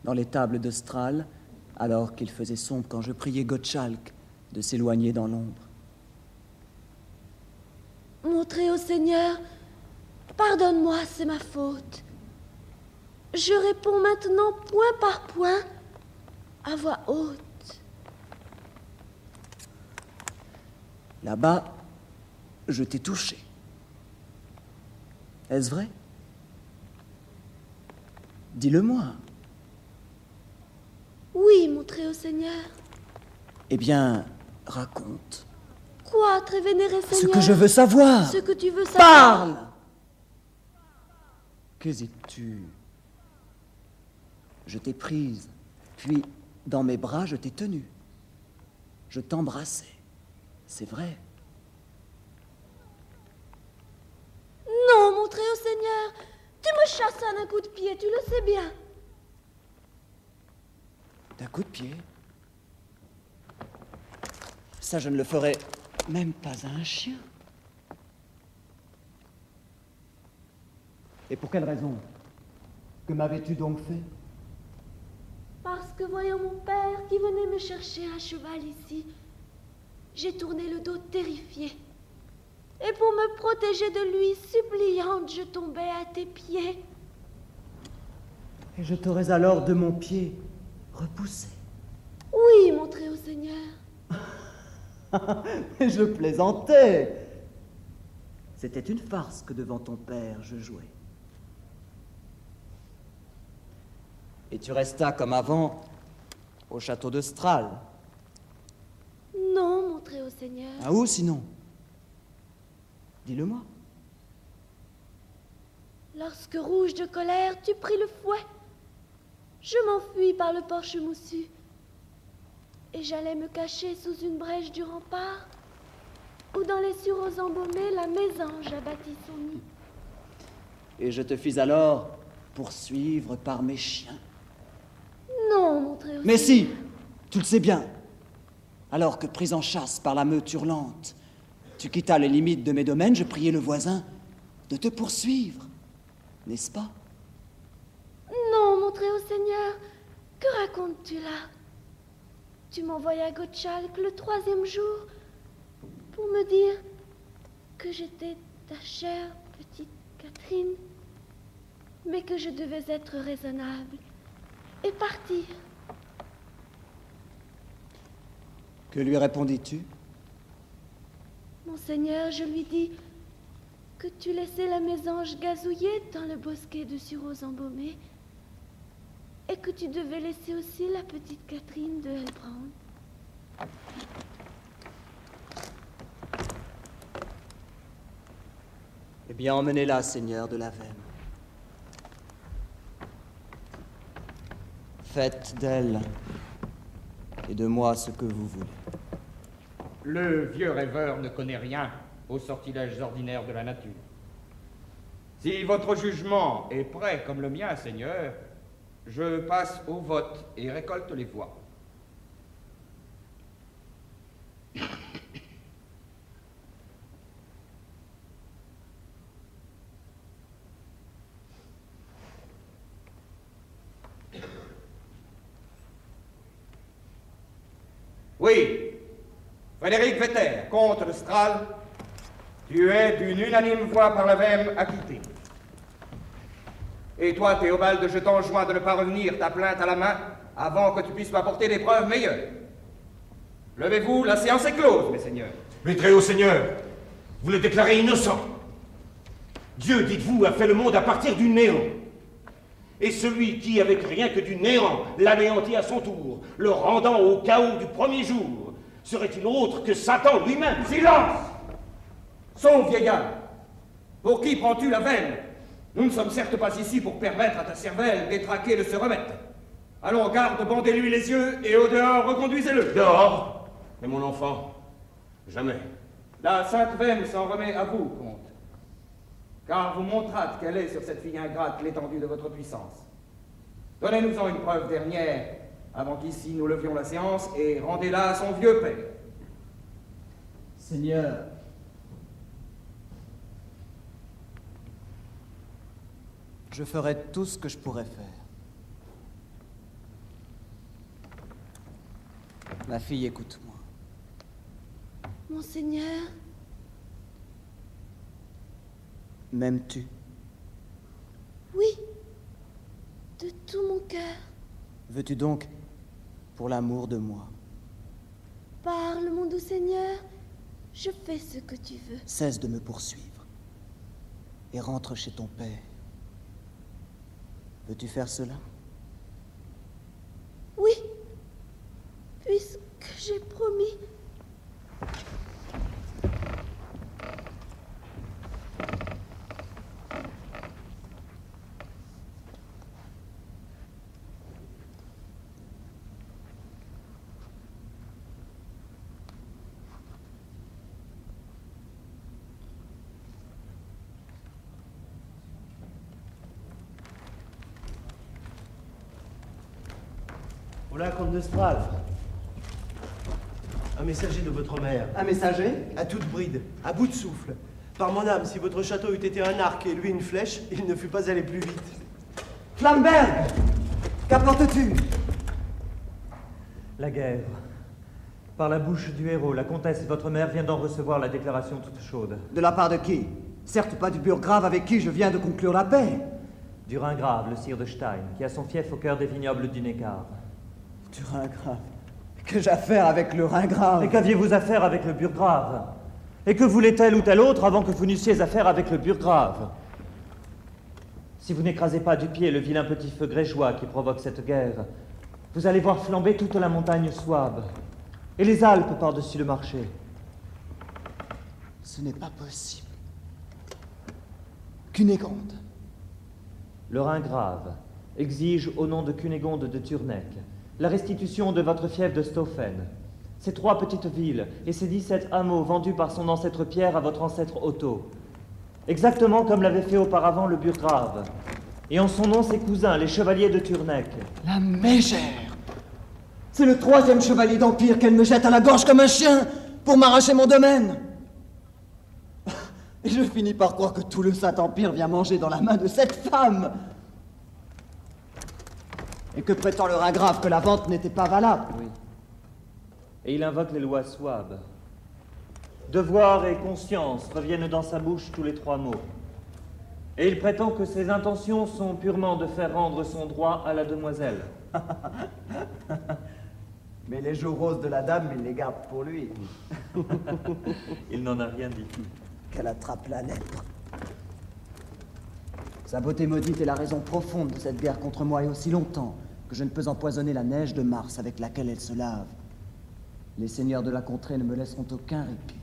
S5: dans l'étable de Strahll, alors qu'il faisait sombre quand je priais Gottschalk de s'éloigner dans l'ombre.
S7: Mon très haut Seigneur, pardonne-moi, c'est ma faute. Je réponds maintenant point par point, à voix haute.
S5: Là-bas, je t'ai touché. Est-ce vrai? Dis-le-moi.
S7: Oui, mon très haut Seigneur.
S5: Eh bien, raconte.
S7: Quoi, très vénéré Seigneur?
S5: Ce que je veux savoir.
S7: Ce que tu veux savoir.
S5: Parle! Que dis-tu? Je t'ai prise, puis dans mes bras je t'ai tenue. Je t'embrassais. C'est vrai.
S7: Non, mon très haut Seigneur, tu me chassas d'un coup de pied, tu le sais bien.
S5: D'un coup de pied? Ça, je ne le ferai même pas à un chien. Et pour quelle raison? Que m'avais-tu donc fait?
S7: Parce que voyant mon père qui venait me chercher à cheval ici, j'ai tourné le dos terrifié. Et pour me protéger de lui, suppliante, je tombais à tes pieds.
S5: Et je t'aurais alors de mon pied repoussé.
S7: Oui, mon très haut Seigneur.
S5: Mais je plaisantais. C'était une farce que devant ton père je jouais. Et tu restas comme avant au château de Strahll.
S7: Non, mon très haut Seigneur.
S5: Ah, où sinon? Dis-le-moi.
S7: Lorsque, rouge de colère, tu pris le fouet, je m'enfuis par le porche moussu et j'allais me cacher sous une brèche du rempart où dans les sureaux embaumés la mésange a bâti son nid.
S5: Et je te fis alors poursuivre par mes chiens.
S7: Non, mon très haut
S5: Mais
S7: Seigneur.
S5: si, tu le sais bien. Alors que pris en chasse par la meute hurlante, tu quittas les limites de mes domaines, je priai le voisin de te poursuivre, n'est-ce pas?
S7: Non, mon très haut Seigneur, que racontes-tu là? Tu m'envoyas Gottschalk le 3e jour pour me dire que j'étais ta chère petite Catherine, mais que je devais être raisonnable et partir.
S5: Que lui répondis-tu?
S7: Monseigneur, je lui dis que tu laissais la mésange gazouiller dans le bosquet de sureaux embaumés et que tu devais laisser aussi la petite Catherine de Helbrand.
S5: Eh bien, emmenez-la, Seigneur de la Vême. Faites d'elle et de moi ce que vous voulez.
S1: Le vieux rêveur ne connaît rien aux sortilèges ordinaires de la nature. Si votre jugement est prêt comme le mien, Seigneur, je passe au vote et récolte les voix. Oui, Frédéric Vetter, comte de Strahll, tu es d'une unanime voix par la Vême acquitté. Et toi, Théobald, je t'enjoins de ne pas revenir ta plainte à la main avant que tu puisses m'apporter des preuves meilleures. Levez-vous, la séance est close, mes seigneurs.
S2: Mais très haut seigneur, Vous le déclarez innocent. Dieu, dites-vous, a fait le monde à partir du néant. Et celui qui, avec rien que du néant, l'anéantit à son tour, le rendant au chaos du premier jour, serait-il autre que Satan lui-même?
S1: Silence! Sauve, vieillard! Pour qui prends-tu la veine? Nous ne sommes certes pas ici pour permettre à ta cervelle détraquée de se remettre. Allons, garde, bandez-lui les yeux et au dehors, reconduisez-le.
S2: Dehors? Mais mon enfant, jamais.
S1: La sainte veine s'en remet à vous, comte. Car vous montrâtes quelle est sur cette fille ingrate l'étendue de votre puissance. Donnez-nous-en une preuve dernière, avant qu'ici nous levions la séance, et rendez-la à son vieux père.
S5: Seigneur, je ferai tout ce que je pourrais faire. Ma fille, écoute-moi.
S7: Monseigneur,
S5: M'aimes-tu?
S7: oui, de tout mon cœur.
S5: Veux-tu donc, pour l'amour de moi,
S7: Parle, mon doux Seigneur, je fais ce que tu veux.
S5: cesse de me poursuivre et rentre chez ton père? Veux-tu faire cela?
S7: Oui, puisque j'ai promis.
S6: Voilà, comte de Stralf. Un messager de votre mère.
S5: Un messager?
S6: À toute bride, à bout de souffle. Par mon âme, si votre château eût été un arc et lui une flèche, il ne fût pas allé plus vite.
S5: Flamberg! Qu'apportes-tu?
S4: La guerre. Par la bouche du héros, la comtesse, votre mère, vient d'en recevoir la déclaration toute chaude.
S5: De la part de qui? Certes pas du burgrave avec qui je viens de conclure la paix.
S4: Du Ringrave, le sire de Stein, qui a son fief au cœur des vignobles du Neckar.
S5: Du Ringrave. Que-je affaire avec le Ringrave?
S4: Et qu'aviez-vous à faire avec le burgrave? Et que voulait tel ou tel autre avant que vous n'eussiez affaire avec le burgrave? Si vous n'écrasez pas du pied le vilain petit feu grégeois qui provoque cette guerre, vous allez voir flamber toute la montagne Souabe et les Alpes par-dessus le marché.
S5: Ce n'est pas possible. Cunégonde.
S4: Le Ringrave exige au nom de Cunégonde de Turnec la restitution de votre fief de Stauffen, ces 3 petites villes et ces 17 hameaux vendus par son ancêtre Pierre à votre ancêtre Otto, exactement comme l'avait fait auparavant le burgrave, et en son nom ses cousins, les chevaliers de Turnec.
S5: La mégère! C'est le 3e chevalier d'Empire qu'elle me jette à la gorge comme un chien pour m'arracher mon domaine. Et je finis par croire que tout le Saint-Empire vient manger dans la main de cette femme. Et que prétend le Ringrave que la vente n'était pas valable?
S4: Oui. Et il invoque les lois Souabe. Devoir et conscience reviennent dans sa bouche tous les 3 mots. Et il prétend que ses intentions sont purement de faire rendre son droit à la demoiselle.
S5: Mais les joues roses de la dame, il les garde pour lui.
S4: Il n'en a rien dit.
S5: Qu'elle attrape la lèpre. Sa beauté maudite est la raison profonde de cette guerre contre moi, et aussi longtemps que je ne peux empoisonner la neige de Mars avec laquelle elle se lave. Les seigneurs de la contrée ne me laisseront aucun répit.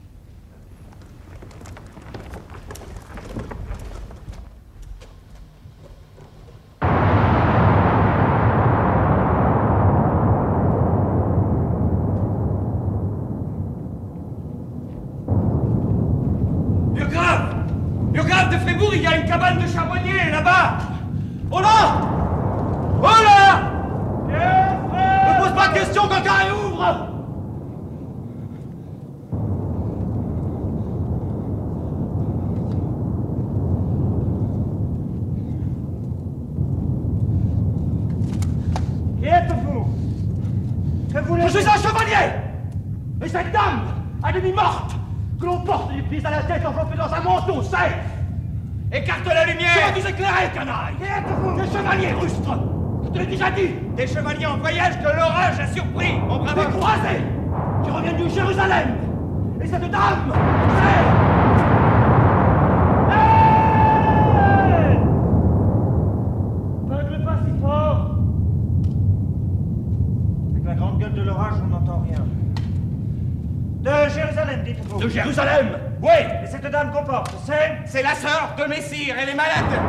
S1: Burgrave de Frébourg, il y a une cabane de charbonnier là-bas. Oh là! Oh là! Ne pose pas de questions quand Carré ouvre! Qui êtes-vous? Que voulez-vous? Je suis un chevalier! Et cette dame, à demi morte, que l'on porte du pied à la tête enveloppée dans un manteau, c'est... Écarte la lumière! Je vais vous éclairer, canaille! Qui êtes-vous? Des chevaliers rustres! Je te l'ai déjà dit! Des chevaliers en voyage que l'orage a surpris, mon brave! Des croisés qui reviennent du Jérusalem! Et cette dame, c'est...
S8: la grande gueule de l'orage, on n'entend rien. De Jérusalem, dites-vous.
S1: De
S3: Jérusalem!
S1: Oui,
S8: Et cette dame qu'on porte,
S1: c'est la sœur de Messire, elle est malade.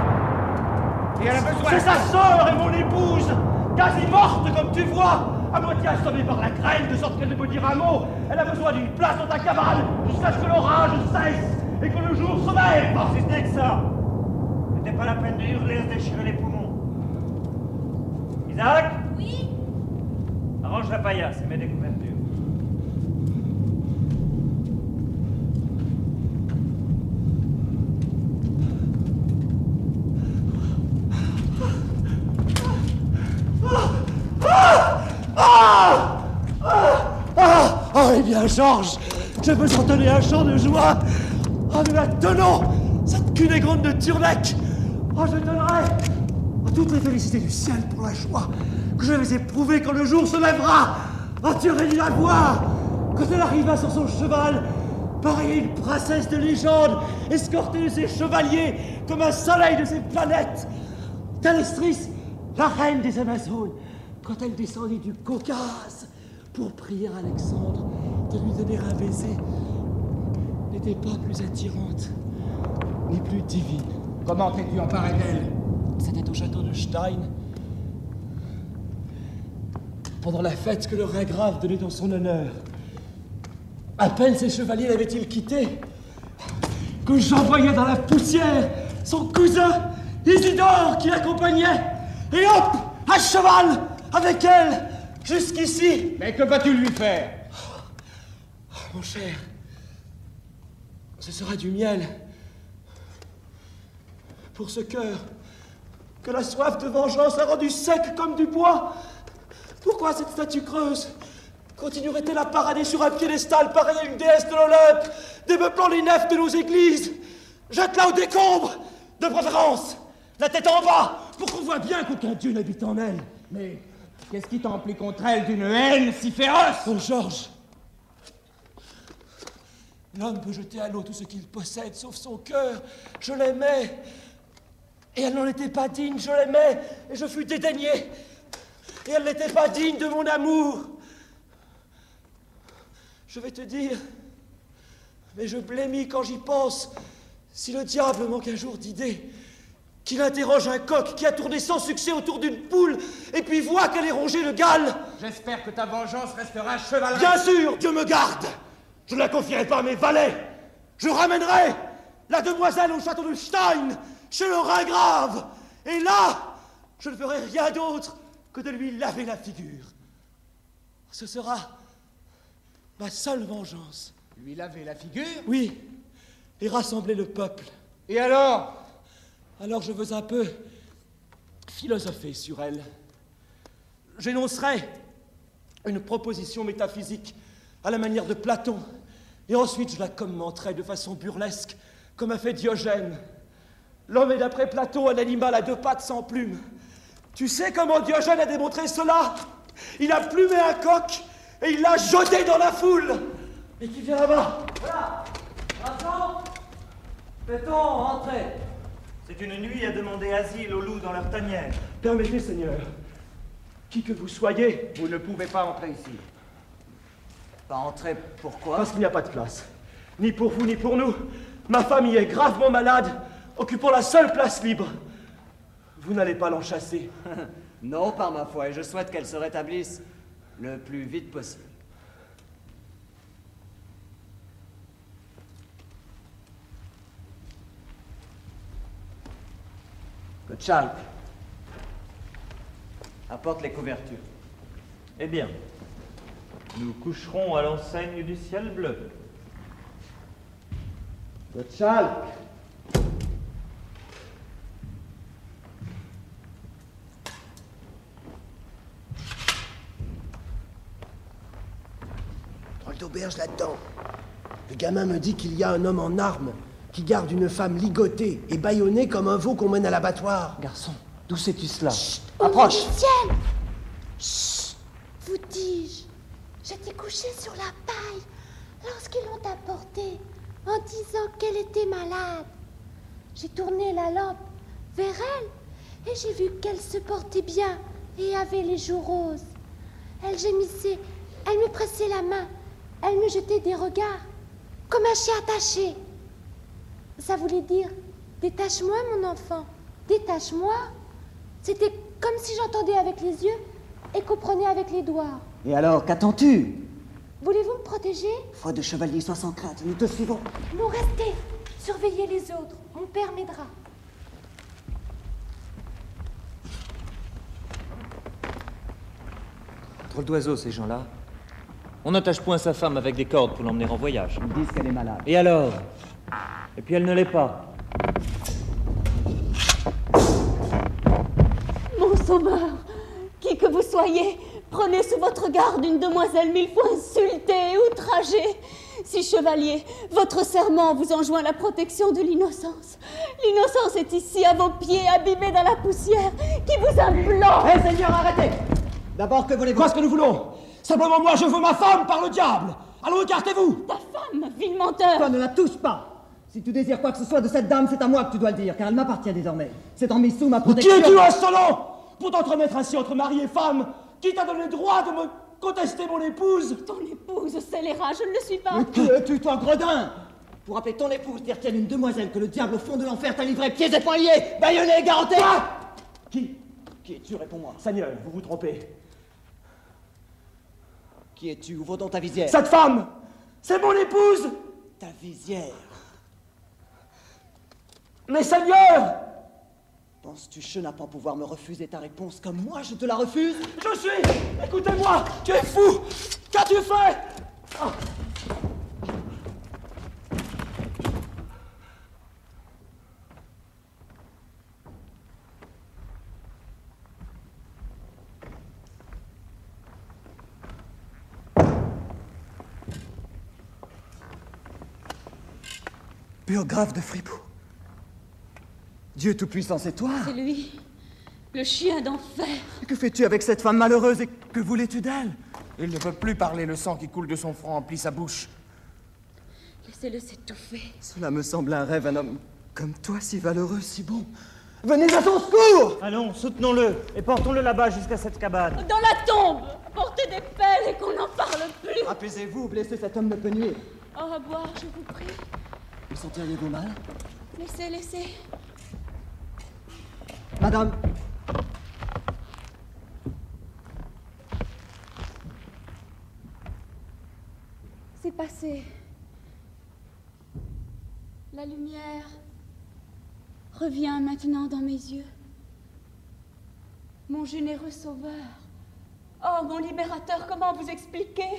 S1: Et elle a besoin...
S3: C'est sa sœur et mon épouse, quasi morte comme tu vois, à moitié assommée par la grêle, de sorte qu'elle ne peut dire un mot. Elle a besoin d'une place dans ta cabane, jusqu'à ce que l'orage cesse et que le jour se lève.
S8: si ce n'est que ça. C'était pas la peine de hurler, de déchirer les poumons. Isaac,
S7: Oui?
S8: arrange la paillasse et mets des couvertures.
S3: Oh, eh bien, Georges, je peux entonner un chant de joie. Oh, nous la tenons, cette Cunégonde de Turnec. Oh, je donnerai toutes les félicités du ciel pour la joie que je vais éprouver quand le jour se lèvera. Oh, tu aurais dû la voir quand elle arriva sur son cheval, pareille à une princesse de légende, escortée de ses chevaliers comme un soleil de ses planètes. Thalestris, la reine des Amazones, quand elle descendit du Caucase pour prier à Alexandre de lui donner un baiser, n'était pas plus attirante, ni plus divine.
S1: Comment t'es-tu emparé d'elle?
S3: C'était au château de Stein, pendant la fête que le Rhingrave donnait en son honneur. À peine ces chevaliers l'avaient-ils quitté, que j'envoyais dans la poussière son cousin Isidore qui l'accompagnait, et hop, à cheval, avec elle, jusqu'ici.
S1: Mais que vas-tu lui faire?
S3: Mon cher, ce sera du miel pour ce cœur que la soif de vengeance a rendu sec comme du bois. Pourquoi cette statue creuse continuerait-elle à parader sur un piédestal pareil à une déesse de l'Olympe, dépeuplant les nefs de nos églises? Jette-la au décombre, de préférence, la tête en bas, pour qu'on voit bien qu'aucun dieu n'habite en elle.
S1: Mais qu'est-ce qui t'emplit contre elle d'une haine si féroce?
S3: Oh, Georges, l'homme peut jeter à l'eau tout ce qu'il possède, sauf son cœur. Je l'aimais. Et elle n'en était pas digne, je l'aimais, et je fus dédaigné. Et elle n'était pas digne de mon amour. Je vais te dire, mais je blêmis quand j'y pense, si le diable manque un jour d'idée, qu'il interroge un coq qui a tourné sans succès autour d'une poule, et puis voit qu'elle est rongée de gale.
S1: J'espère que ta vengeance restera chevaleresque.
S3: Bien sûr, Dieu me garde. Je ne la confierai pas à mes valets. Je ramènerai la demoiselle au château de Stein, chez le Rhingrave. Et là, je ne ferai rien d'autre que de lui laver la figure. Ce sera ma seule vengeance.
S1: Lui laver la figure?
S3: Oui, et rassembler le peuple.
S1: Et alors?
S3: Alors je veux un peu philosopher sur elle. J'énoncerai une proposition métaphysique à la manière de Platon, et ensuite je la commenterai de façon burlesque, comme a fait Diogène. L'homme est d'après Platon un animal à deux pattes sans plumes. Tu sais comment Diogène a démontré cela? Il a plumé un coq et il l'a jeté dans la foule. Et qui vient là-bas?
S8: Voilà. Vincent, fait-on entrer? C'est une nuit à demander asile aux loups dans leur tanière.
S3: Permettez, Seigneur, qui que vous soyez,
S1: Vous ne pouvez pas entrer ici.
S5: Pas entrer, pourquoi?
S3: parce qu'il n'y a pas de place, ni pour vous ni pour nous. Ma femme y est gravement malade, occupant la seule place libre. Vous n'allez pas l'en chasser.
S5: Non, par ma foi, et je souhaite qu'elle se rétablisse le plus vite possible. Gottschalk, apporte les couvertures.
S8: Eh bien, nous coucherons à l'enseigne du ciel bleu.
S5: Gottschalk!
S9: Drôle d'auberge là-dedans. Le gamin me dit qu'il y a un homme en armes qui garde une femme ligotée et bâillonnée comme un veau qu'on mène à l'abattoir.
S5: Garçon, d'où sais-tu cela?
S7: Approche. Ciel. Chut. Vous dis-je, j'étais couchée sur la paille lorsqu'ils l'ont apportée en disant qu'elle était malade. J'ai tourné la lampe vers elle et j'ai vu qu'elle se portait bien et avait les joues roses. Elle gémissait, elle me pressait la main, elle me jetait des regards, comme un chien attaché. Ça voulait dire, détache-moi mon enfant, détache-moi. C'était comme si j'entendais avec les yeux et comprenais avec les doigts.
S5: Et alors, qu'attends-tu?
S7: Voulez-vous me protéger?
S5: Foi de chevalier, sois sans crainte, nous te suivons.
S7: Non, restez, surveillez les autres, mon père m'aidera.
S4: Drôle d'oiseau, ces gens-là. On n'attache point sa femme avec des cordes pour l'emmener en voyage.
S5: Ils disent qu'elle est malade.
S4: Et alors? Et puis elle ne l'est pas.
S10: Mon sauveur, qui que vous soyez, prenez sous votre garde une demoiselle 1000 fois insultée et outragée. Si, chevalier, votre serment vous enjoint la protection de l'innocence. L'innocence est ici, à vos pieds, abîmée dans la poussière, qui vous implore.
S5: Hé, Seigneur, arrêtez! D'abord, que voulez-vous?
S3: Quoi ce que nous voulons? Simplement, moi, je veux ma femme par le diable. Alors écartez-vous.
S10: Ta femme, vil menteur.
S5: Toi, ne la touche pas! Si tu désires quoi que ce soit de cette dame, c'est à moi que tu dois le dire, car elle m'appartient désormais. C'est en mise sous ma
S3: Qui
S5: protection.
S3: es-tu, insolent, pour t'entremettre ainsi entre mari et femme? Qui t'a donné le droit de me contester mon épouse?
S10: Ton épouse scélérate, je ne le suis pas.
S5: Mais qui es-tu, toi, gredin? Pour appeler ton épouse, dire-t-elle une demoiselle que le diable au fond de l'enfer t'a livré pieds et poings liés, bâillonné, garrotté? Qui es-tu, réponds-moi.
S3: Seigneur, vous vous trompez.
S5: Qui es-tu? Ouvre donc ta visière.
S3: Cette femme, c'est mon épouse.
S5: Ta visière.
S3: Mais Seigneur,
S5: Penses-tu, chenapan, pouvoir me refuser ta réponse comme moi je te la refuse?
S3: je suis... Écoutez-moi, tu es fou. Qu'as-tu fait? Ah.
S5: Burgrave de Fribourg. Dieu Tout-Puissant, c'est toi?
S10: C'est lui, le chien d'enfer.
S5: Que fais-tu avec cette femme malheureuse et que voulais-tu d'elle?
S11: Il ne peut plus parler, le sang qui coule de son front emplit sa bouche.
S10: Laissez-le s'étouffer.
S5: Cela me semble un rêve, un homme comme toi, si valeureux, si bon. Venez à son secours!
S4: Allons, soutenons-le et portons-le là-bas jusqu'à cette cabane.
S10: Dans la tombe, portez des pelles et qu'on n'en parle plus.
S5: Apaisez-vous, blessé, cet homme me peut nuire.
S10: Oh, à boire, je vous prie.
S5: Vous sentiriez-vous mal?
S10: Laissez, laissez.
S5: Madame,
S10: C'est passé. La lumière revient maintenant dans mes yeux. Mon généreux sauveur. Oh, mon libérateur, comment vous expliquer?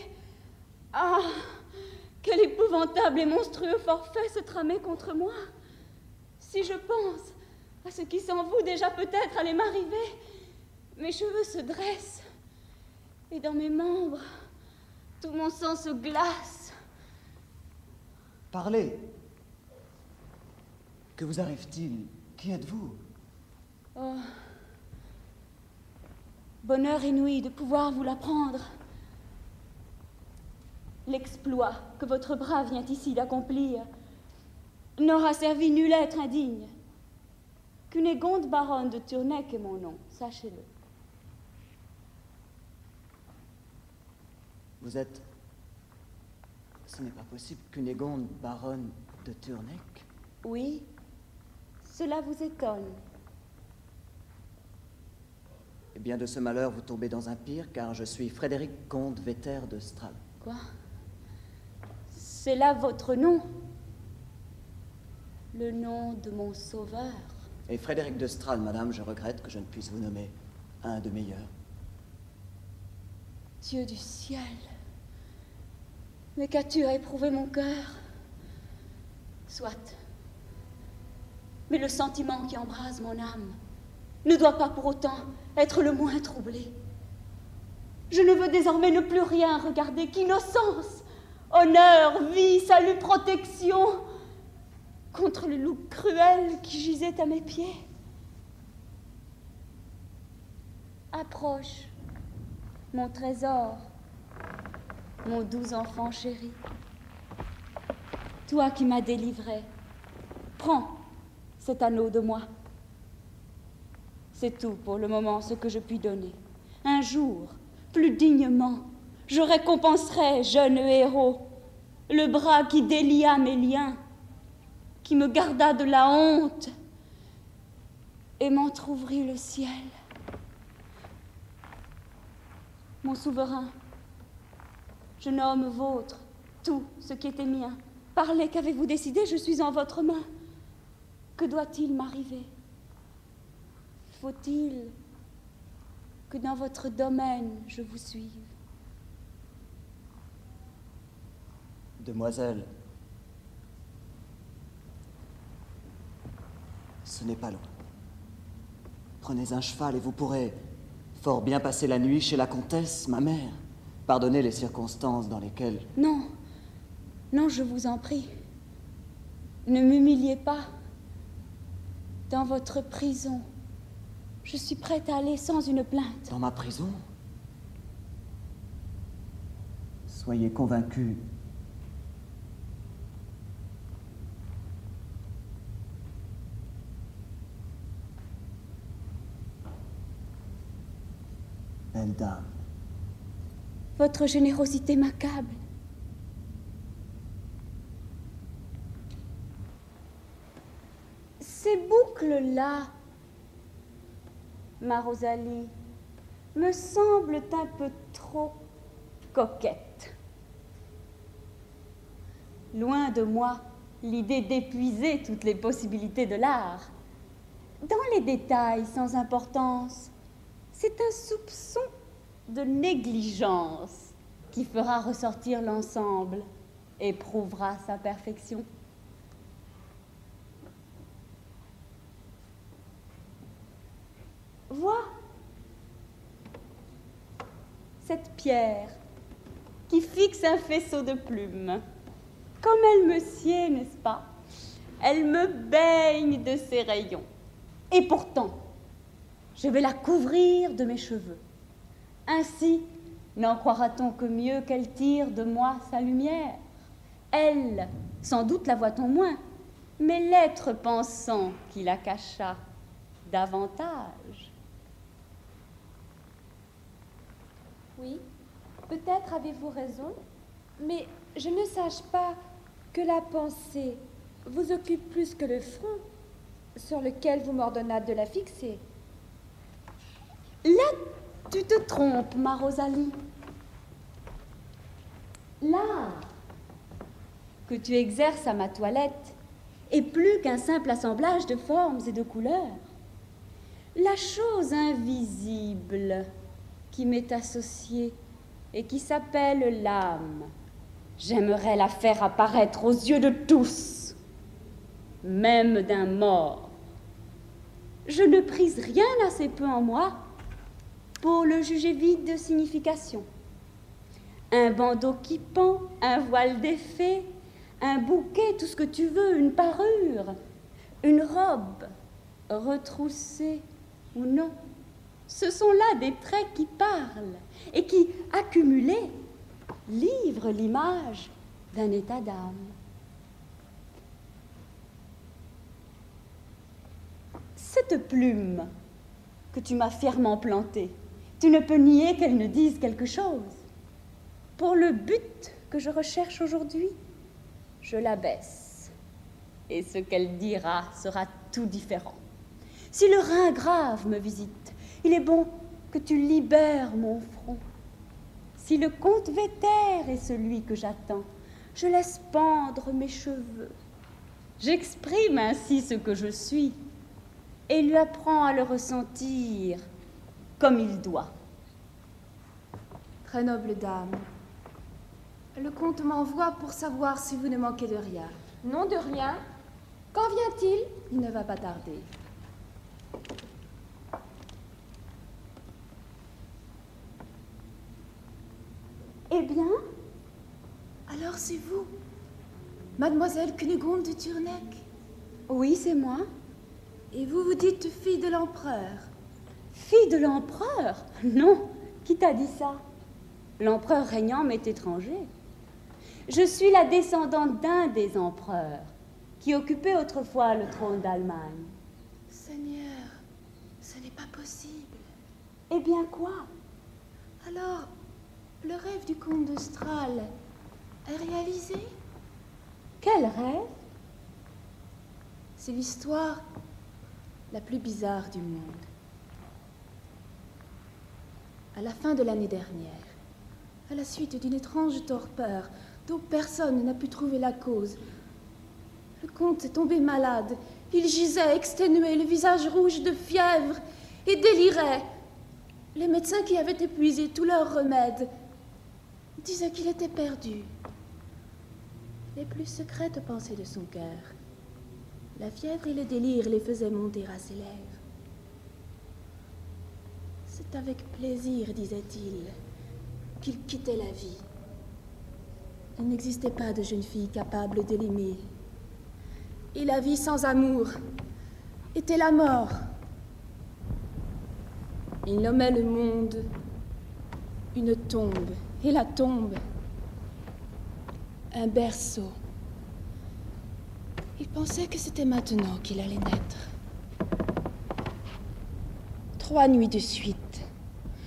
S10: Ah, quel épouvantable et monstrueux forfait se tramait contre moi. Si je pense à ce qui sans vous déjà peut-être allait m'arriver, mes cheveux se dressent et dans mes membres, tout mon sang se glace.
S5: parlez. Que vous arrive-t-il? Qui êtes-vous?
S10: Oh, bonheur inouï de pouvoir vous l'apprendre. L'exploit que votre bras vient ici d'accomplir n'aura servi nul être indigne. Cunégonde baronne de Turnec est mon nom, sachez-le.
S5: Vous êtes... Ce n'est pas possible, Cunégonde, baronne de Turnec?
S10: Oui, cela vous étonne.
S5: Eh bien, de ce malheur, vous tombez dans un pire, car je suis Frédéric, comte Véter de Stral.
S10: Quoi? C'est là votre nom? Le nom de mon sauveur?
S5: Et Frédéric de Stral, madame, je regrette que je ne puisse vous nommer un de meilleurs.
S10: Dieu du ciel, mais qu'as-tu à éprouver mon cœur? Soit. Mais le sentiment qui embrase mon âme ne doit pas pour autant être le moins troublé. Je ne veux désormais ne plus rien regarder qu'innocence, honneur, vie, salut, protection contre le loup cruel qui gisait à mes pieds. Approche, mon trésor, mon doux enfant chéri. Toi qui m'as délivré, prends cet anneau de moi. C'est tout pour le moment ce que je puis donner. Un jour, plus dignement, je récompenserai, jeune héros, le bras qui délia mes liens, qui me garda de la honte et m'entr'ouvrit le ciel. Mon souverain, jeune homme vôtre, tout ce qui était mien, parlez, qu'avez-vous décidé? Je suis en votre main. Que doit-il m'arriver? Faut-il que dans votre domaine je vous suive?
S5: Demoiselle, ce n'est pas loin. Prenez un cheval et vous pourrez fort bien passer la nuit chez la comtesse, ma mère. Pardonnez les circonstances dans lesquelles...
S10: Non, non, je vous en prie. Ne m'humiliez pas. Dans votre prison, je suis prête à aller sans une plainte.
S5: Dans ma prison? Soyez convaincus. Belle dame.
S10: Votre générosité m'accable. Ces boucles-là, ma Rosalie, me semblent un peu trop coquettes. Loin de moi l'idée d'épuiser toutes les possibilités de l'art. Dans les détails sans importance, c'est un soupçon de négligence qui fera ressortir l'ensemble et prouvera sa perfection. Vois cette pierre qui fixe un faisceau de plumes. Comme elle me sied, n'est-ce pas? Elle me baigne de ses rayons. Et pourtant, je vais la couvrir de mes cheveux. Ainsi, n'en croira-t-on que mieux qu'elle tire de moi sa lumière? Elle, sans doute la voit-on moins, mais l'être pensant qui la cacha davantage.
S12: Oui, peut-être avez-vous raison, mais je ne sache pas que la pensée vous occupe plus que le front sur lequel vous m'ordonnâtes de la fixer.
S10: Là, tu te trompes, ma Rosalie. L'art que tu exerces à ma toilette est plus qu'un simple assemblage de formes et de couleurs. La chose invisible qui m'est associée et qui s'appelle l'âme, j'aimerais la faire apparaître aux yeux de tous, même d'un mort. Je ne prise rien assez peu en moi pour le juger vide de signification. Un bandeau qui pend, un voile défait, un bouquet, tout ce que tu veux, une parure, une robe, retroussée ou non. Ce sont là des traits qui parlent et qui, accumulés, livrent l'image d'un état d'âme. Cette plume que tu m'as fièrement plantée, tu ne peux nier qu'elle ne dise quelque chose. Pour le but que je recherche aujourd'hui, je la baisse. Et ce qu'elle dira sera tout différent. Si le rein grave me visite, il est bon que tu libères mon front. Si le comte Vétère est celui que j'attends, je laisse pendre mes cheveux. J'exprime ainsi ce que je suis et lui apprends à le ressentir comme il doit.
S12: Très noble dame, le comte m'envoie pour savoir si vous ne manquez de rien. Non, de rien. Quand vient-il? Il ne va pas tarder.
S10: Eh bien?
S12: Alors c'est vous, mademoiselle Cunégonde de Turnec?
S10: Oui, c'est moi.
S12: Et vous vous dites fille de l'empereur?
S10: Fille de l'empereur? Non, qui t'a dit ça? L'empereur régnant m'est étranger. Je suis la descendante d'un des empereurs qui occupait autrefois le trône d'Allemagne.
S12: Seigneur, ce n'est pas possible.
S10: Eh bien quoi? Alors, le rêve du comte de Stral est réalisé?
S12: Quel rêve?
S10: C'est l'histoire la plus bizarre du monde. À la fin de l'année dernière, à la suite d'une étrange torpeur dont personne n'a pu trouver la cause, le comte est tombé malade. Il gisait exténué, le visage rouge de fièvre, et délirait. Les médecins qui avaient épuisé tous leurs remèdes disaient qu'il était perdu. Les plus secrètes pensées de son cœur, la fièvre et le délire les faisaient monter à ses lèvres. C'est avec plaisir, disait-il, qu'il quittait la vie. Il n'existait pas de jeune fille capable de l'aimer. Et la vie sans amour était la mort. Il nommait le monde une tombe, et la tombe un berceau. Il pensait que c'était maintenant qu'il allait naître. 3 nuits de suite,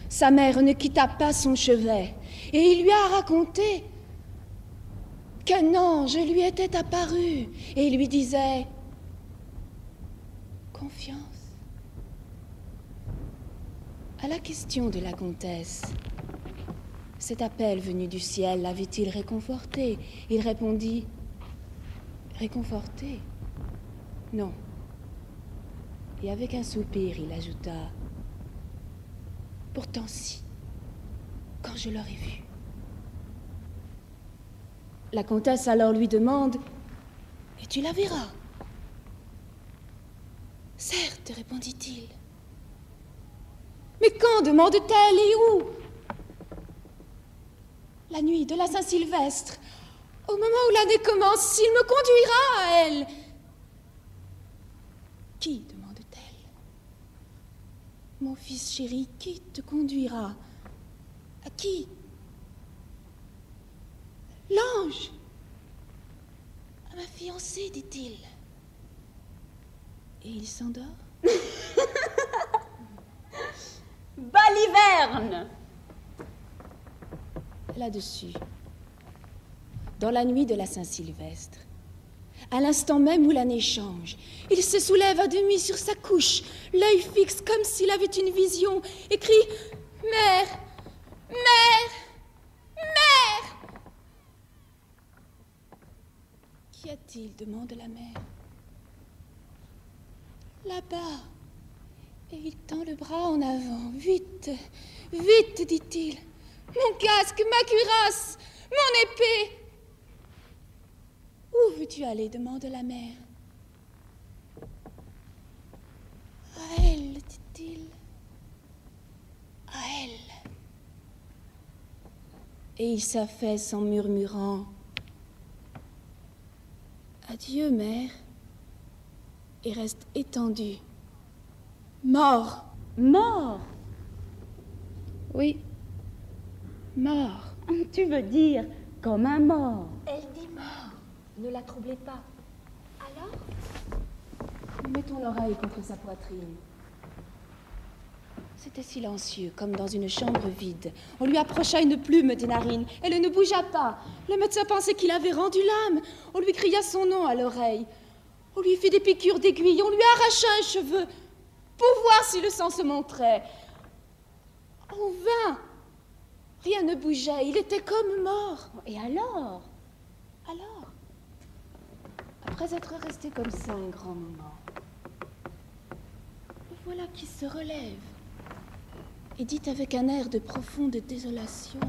S10: sa mère ne quitta pas son chevet, et il lui a raconté qu'un ange lui était apparu et lui disait « Confiance ». À la question de la comtesse, cet appel venu du ciel l'avait-il réconforté? Il répondit « Réconforté? Non. » Et avec un soupir, il ajouta « Pourtant si, quand je l'aurai vue. » La comtesse alors lui demande « Et tu la verras ?»« Certes, répondit-il. »« Mais quand demande-t-elle et où ?»« La nuit de la Saint-Sylvestre, au moment où l'année commence, s'il me conduira à elle. »« Qui ?» demande-t-elle. « Mon fils chéri, qui te conduira? À qui? » L'ange! À ma fiancée, dit-il. Et il s'endort. Baliverne! Là-dessus, dans la nuit de la Saint-Sylvestre, à l'instant même où l'année change, il se soulève à demi sur sa couche, l'œil fixe comme s'il avait une vision, et crie « Mère! Mère! Mère !» Qu'y a-t-il? Demande la mère. Là-bas. Et il tend le bras en avant. Vite, vite, dit-il. Mon casque, ma cuirasse, mon épée. Où veux-tu aller? Demande la mère. À elle, dit-il. À elle. Et il s'affaisse en murmurant. Adieu, mère, et reste étendu. Mort.
S12: Mort?
S10: Oui, mort.
S12: Tu veux dire comme un mort?
S7: Elle dit mort. Ne la troublez pas. Alors?
S10: Mettons l'oreille contre sa poitrine. C'était silencieux, comme dans une chambre vide. On lui approcha une plume des narines. Elle ne bougea pas. Le médecin pensait qu'il avait rendu l'âme. On lui cria son nom à l'oreille. On lui fit des piqûres d'aiguilles. On lui arracha un cheveu pour voir si le sang se montrait. En vain. Rien ne bougeait. Il était comme mort.
S12: Et alors?
S10: Alors, après être resté comme ça un grand moment, le voilà qui se relève et dit avec un air de profonde désolation: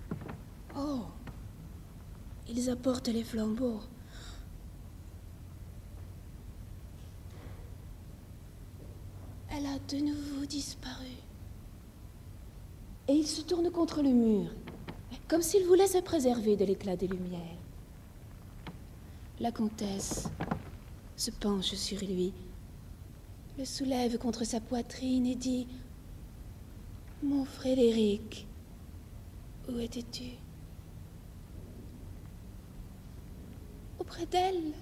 S10: « Oh, ils apportent les flambeaux. » Elle a de nouveau disparu. Et il se tourne contre le mur, comme s'il voulait se préserver de l'éclat des lumières. La comtesse se penche sur lui, le soulève contre sa poitrine et dit: « Mon Frédéric, où étais-tu? » Auprès d'elle,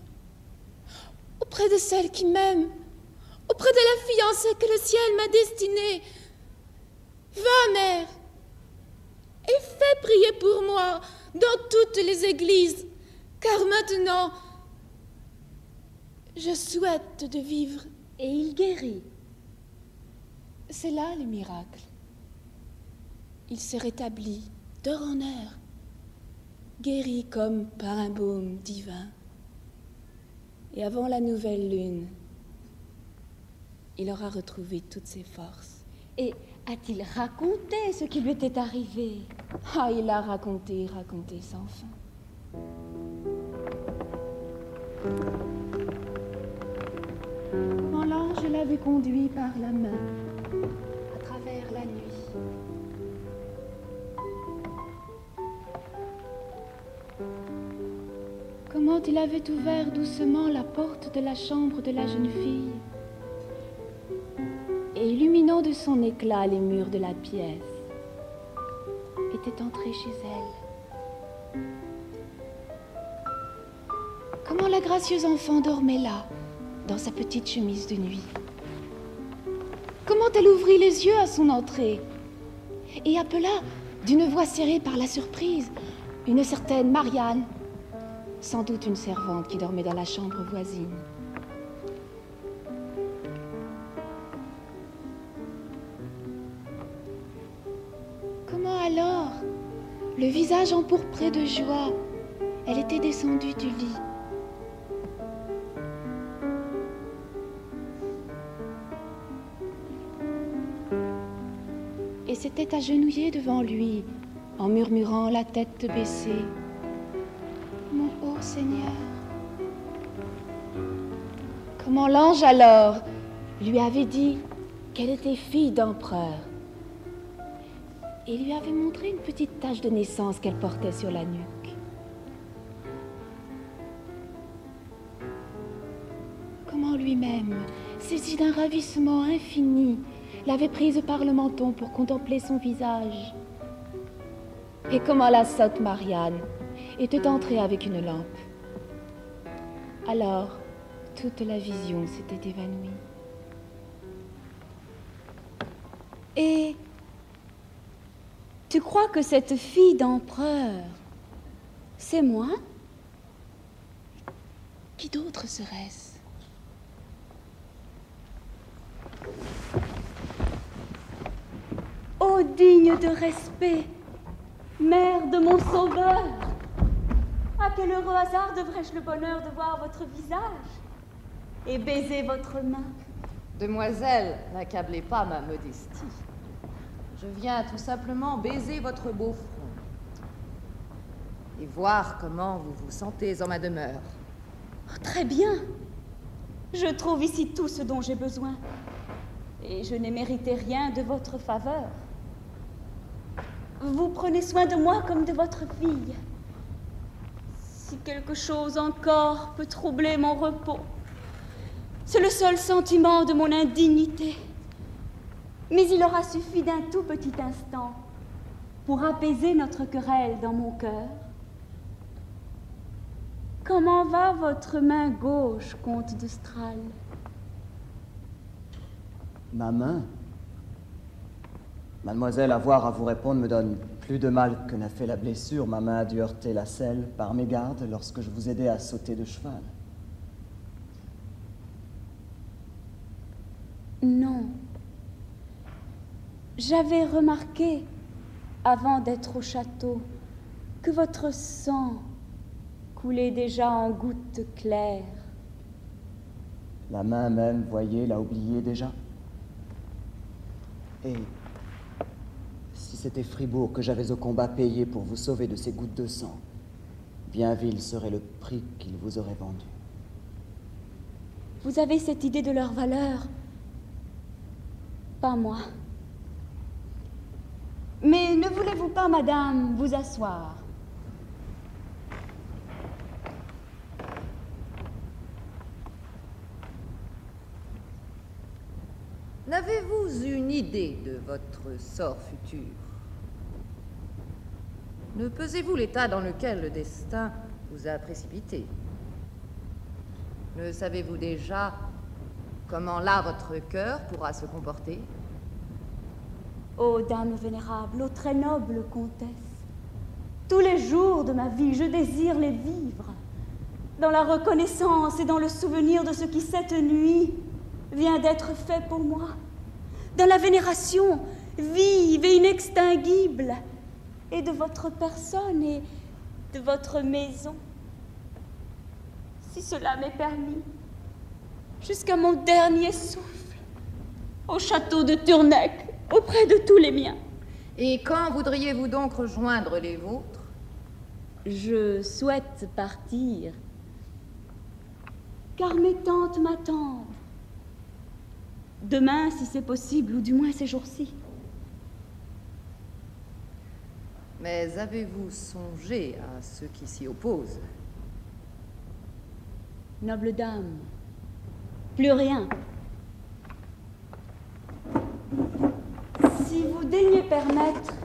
S10: auprès de celle qui m'aime, auprès de la fiancée que le ciel m'a destinée. Va, mère, priez pour moi dans toutes les églises, car maintenant, je souhaite de vivre.
S12: Et il guérit.
S10: C'est là le miracle. Il se rétablit d'heure en heure, guéri comme par un baume divin. Et avant la nouvelle lune, il aura retrouvé toutes ses forces.
S12: Et a-t-il raconté ce qui lui était arrivé?
S10: Ah, il a raconté sans fin. Quand l'ange l'avait conduit par la main à travers la nuit, comment il avait ouvert doucement la porte de la chambre de la jeune fille et illuminant de son éclat les murs de la pièce, était entré chez elle. Comment la gracieuse enfant dormait là, dans sa petite chemise de nuit. Comment elle ouvrit les yeux à son entrée et appela d'une voix serrée par la surprise une certaine Marianne, sans doute une servante qui dormait dans la chambre voisine. Comment alors, le visage empourpré de joie, elle était descendue du lit. Et s'était agenouillée devant lui, en murmurant la tête baissée. Mon haut Seigneur. Comment l'ange alors lui avait dit qu'elle était fille d'empereur et lui avait montré une petite tache de naissance qu'elle portait sur la nuque. Comment lui-même, saisi d'un ravissement infini, l'avait prise par le menton pour contempler son visage. Et comment la sotte Marianne était entrée avec une lampe. Alors, toute la vision s'était évanouie.
S12: Et tu crois que cette fille d'empereur, c'est moi?
S10: Qui d'autre serait-ce?
S12: Ô digne de respect, mère de mon sauveur! À quel heureux hasard devrais-je le bonheur de voir votre visage et baiser votre main?
S13: Demoiselle, n'accablez pas ma modestie. Je viens tout simplement baiser votre beau front et voir comment vous vous sentez en ma demeure.
S12: Oh, très bien. Je trouve ici tout ce dont j'ai besoin et je n'ai mérité rien de votre faveur. Vous prenez soin de moi comme de votre fille. Si quelque chose encore peut troubler mon repos, c'est le seul sentiment de mon indignité. Mais il aura suffi d'un tout petit instant pour apaiser notre querelle dans mon cœur. Comment va votre main gauche, comte de Stral?
S5: Ma main? Mademoiselle, avoir à vous répondre me donne plus de mal que n'a fait la blessure. Ma main a dû heurter la selle par mégarde lorsque je vous aidais à sauter de cheval.
S12: Non. J'avais remarqué, avant d'être au château, que votre sang coulait déjà en gouttes claires.
S5: La main même, voyez, l'a oublié déjà. Et si c'était Fribourg que j'avais au combat payé pour vous sauver de ces gouttes de sang, bien vil serait le prix qu'il vous aurait vendu.
S12: Vous avez cette idée de leur valeur? Pas moi. Mais ne voulez-vous pas, madame, vous asseoir?
S13: N'avez-vous une idée de votre sort futur? Ne pesez-vous l'état dans lequel le destin vous a précipité? Ne savez-vous déjà comment là votre cœur pourra se comporter?
S12: Ô dame vénérable, ô très noble comtesse,
S10: Tous les jours de ma vie, je désire les vivre, dans la reconnaissance et dans le souvenir de ce qui, cette nuit, vient d'être fait pour moi, dans la vénération vive et inextinguible, et de votre personne et de votre maison. Si cela m'est permis, jusqu'à mon dernier souffle, au château de Turnec, auprès de tous les miens.
S13: Et quand voudriez-vous donc rejoindre les vôtres?
S10: Je souhaite partir, car mes tantes m'attendent. Demain, si c'est possible, ou du moins ces jours-ci.
S13: Mais avez-vous songé à ceux qui s'y opposent?
S10: Noble dame, plus rien. Si vous daignez permettre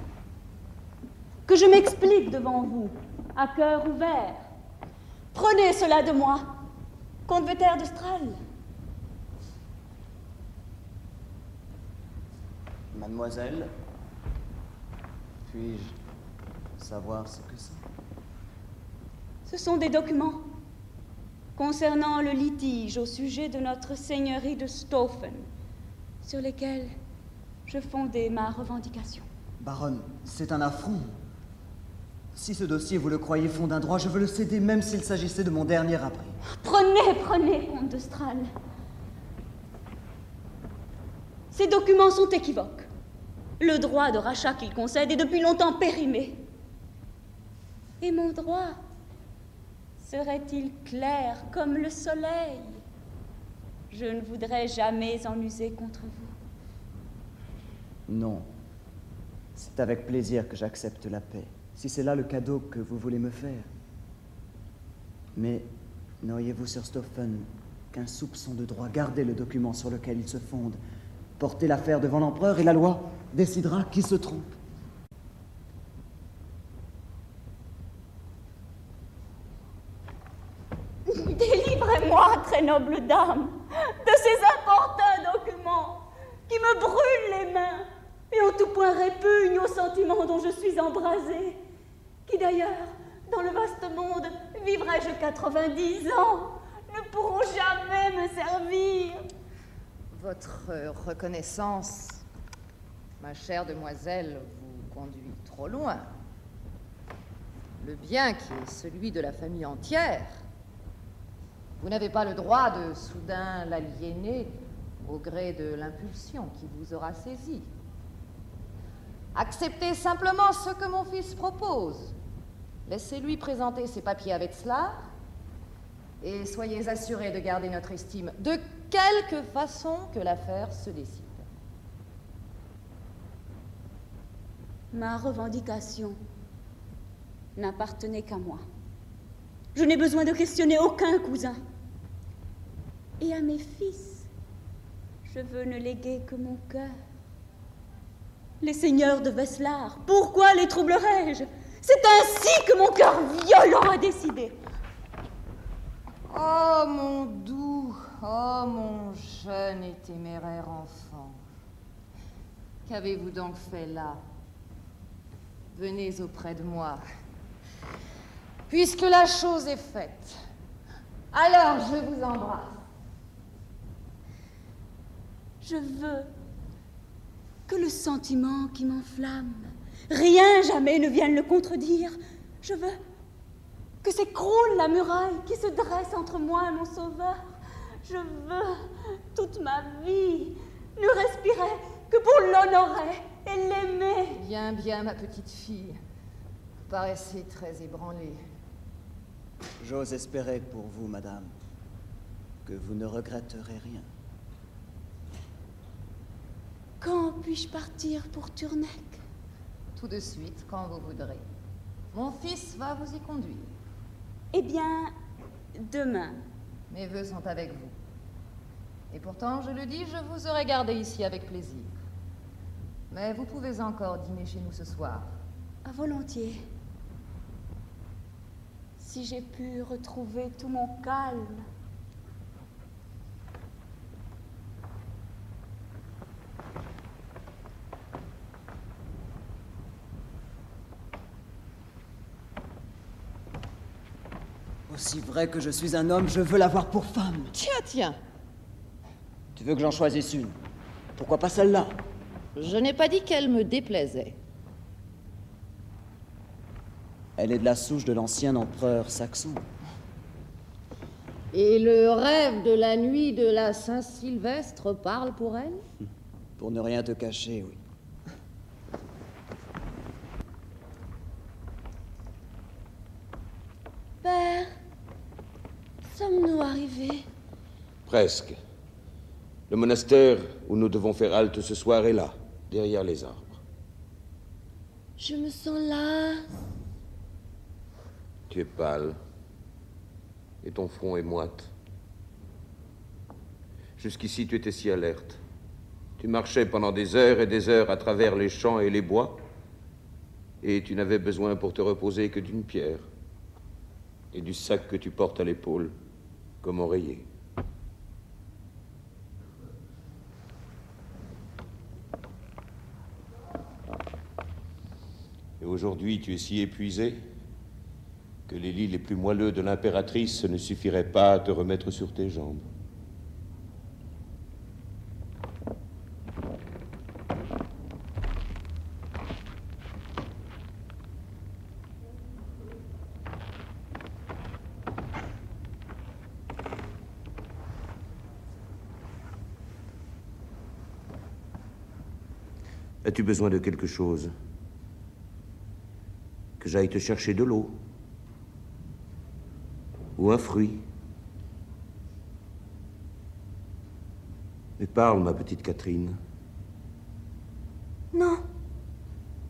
S10: que je m'explique devant vous, à cœur ouvert, prenez cela de moi, comte Véter de Strahll.
S5: Mademoiselle, puis-je savoir ce que c'est?
S10: Ce sont des documents concernant le litige au sujet de notre seigneurie de Stauffen, sur lesquels je fondais ma revendication.
S5: Baronne, c'est un affront. Si ce dossier, vous le croyez fond d'un droit, je veux le céder même s'il s'agissait de mon dernier abri.
S10: Prenez, comte de Strahll. Ces documents sont équivoques. Le droit de rachat qu'ils concèdent est depuis longtemps périmé. Et mon droit serait-il clair comme le soleil? Je ne voudrais jamais en user contre vous.
S5: Non. C'est avec plaisir que j'accepte la paix, si c'est là le cadeau que vous voulez me faire. Mais n'auriez-vous sur Stauffen qu'un soupçon de droit? Gardez le document sur lequel il se fonde. Portez l'affaire devant l'empereur et la loi décidera qui se trompe.
S10: Délivrez-moi, très noble dame, de ces importuns documents qui me brûlent les mains et en tout point répugnent aux sentiments dont je suis embrasée, qui d'ailleurs, dans le vaste monde, vivrai-je 90 ans, ne pourront jamais me servir.
S13: Votre reconnaissance, ma chère demoiselle, vous conduit trop loin. Le bien qui est celui de la famille entière, vous n'avez pas le droit de soudain l'aliéner au gré de l'impulsion qui vous aura saisi. Acceptez simplement ce que mon fils propose. Laissez-lui présenter ses papiers à Wetzlar et soyez assurés de garder notre estime, de quelque façon que l'affaire se décide.
S10: Ma revendication n'appartenait qu'à moi. Je n'ai besoin de questionner aucun cousin. Et à mes fils, je veux ne léguer que mon cœur. Les seigneurs de Wetzlar, pourquoi les troublerais-je? C'est ainsi que mon cœur violent a décidé.
S13: Oh mon doux, oh mon jeune et téméraire enfant, qu'avez-vous donc fait là? Venez auprès de moi. Puisque la chose est faite, alors je vous embrasse.
S10: Je veux que le sentiment qui m'enflamme, rien jamais ne vienne le contredire. Je veux que s'écroule la muraille qui se dresse entre moi et mon sauveur. Je veux toute ma vie ne respirer que pour l'honorer et l'aimer.
S13: Bien, bien, ma petite fille. Vous paraissez très ébranlée.
S5: J'ose espérer pour vous, madame, que vous ne regretterez rien.
S10: Quand puis-je partir pour Turnec?
S13: Tout de suite, quand vous voudrez. Mon fils va vous y conduire.
S10: Eh bien, demain.
S13: Mes vœux sont avec vous. Et pourtant, je le dis, je vous aurais gardé ici avec plaisir. Mais vous pouvez encore dîner chez nous ce soir.
S10: À volontiers. Si j'ai pu retrouver tout mon calme.
S5: Aussi vrai que je suis un homme, je veux l'avoir pour femme.
S13: Tiens, tiens.
S5: Tu veux que j'en choisisse une? Pourquoi pas celle-là?
S13: Je n'ai pas dit qu'elle me déplaisait.
S5: Elle est de la souche de l'ancien empereur saxon.
S13: Et le rêve de la nuit de la Saint-Sylvestre parle pour elle?
S5: Pour ne rien te cacher, oui.
S7: Père, sommes-nous arrivés?
S2: Presque. Le monastère où nous devons faire halte ce soir est là, derrière les arbres.
S7: Je me sens lasse.
S2: Tu es pâle. Et ton front est moite. Jusqu'ici, tu étais si alerte. Tu marchais pendant des heures et des heures à travers les champs et les bois, et tu n'avais besoin pour te reposer que d'une pierre et du sac que tu portes à l'épaule, comme oreiller. Et aujourd'hui, tu es si épuisé que les lits les plus moelleux de l'impératrice ne suffiraient pas à te remettre sur tes jambes. As-tu besoin de quelque chose? Que j'aille te chercher de l'eau? Ou un fruit? Mais parle, ma petite Catherine.
S7: Non.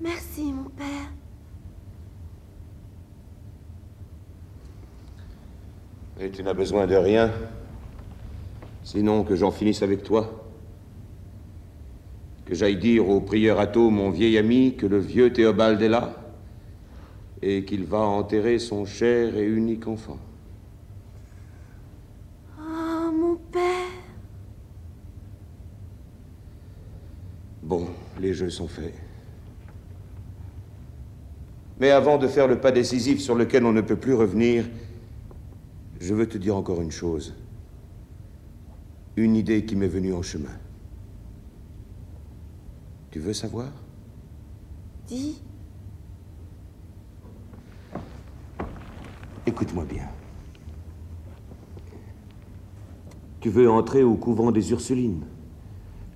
S7: Merci, mon père.
S2: Et tu n'as besoin de rien, sinon que j'en finisse avec toi. Que j'aille dire au prieur Atto, mon vieil ami, que le vieux Théobald est là, et qu'il va enterrer son cher et unique enfant.
S7: Oh, mon père.
S2: Bon, les jeux sont faits. Mais avant de faire le pas décisif sur lequel on ne peut plus revenir, je veux te dire encore une chose. Une idée qui m'est venue en chemin. Tu veux savoir?
S7: Dis.
S2: Écoute-moi bien. Tu veux entrer au couvent des Ursulines,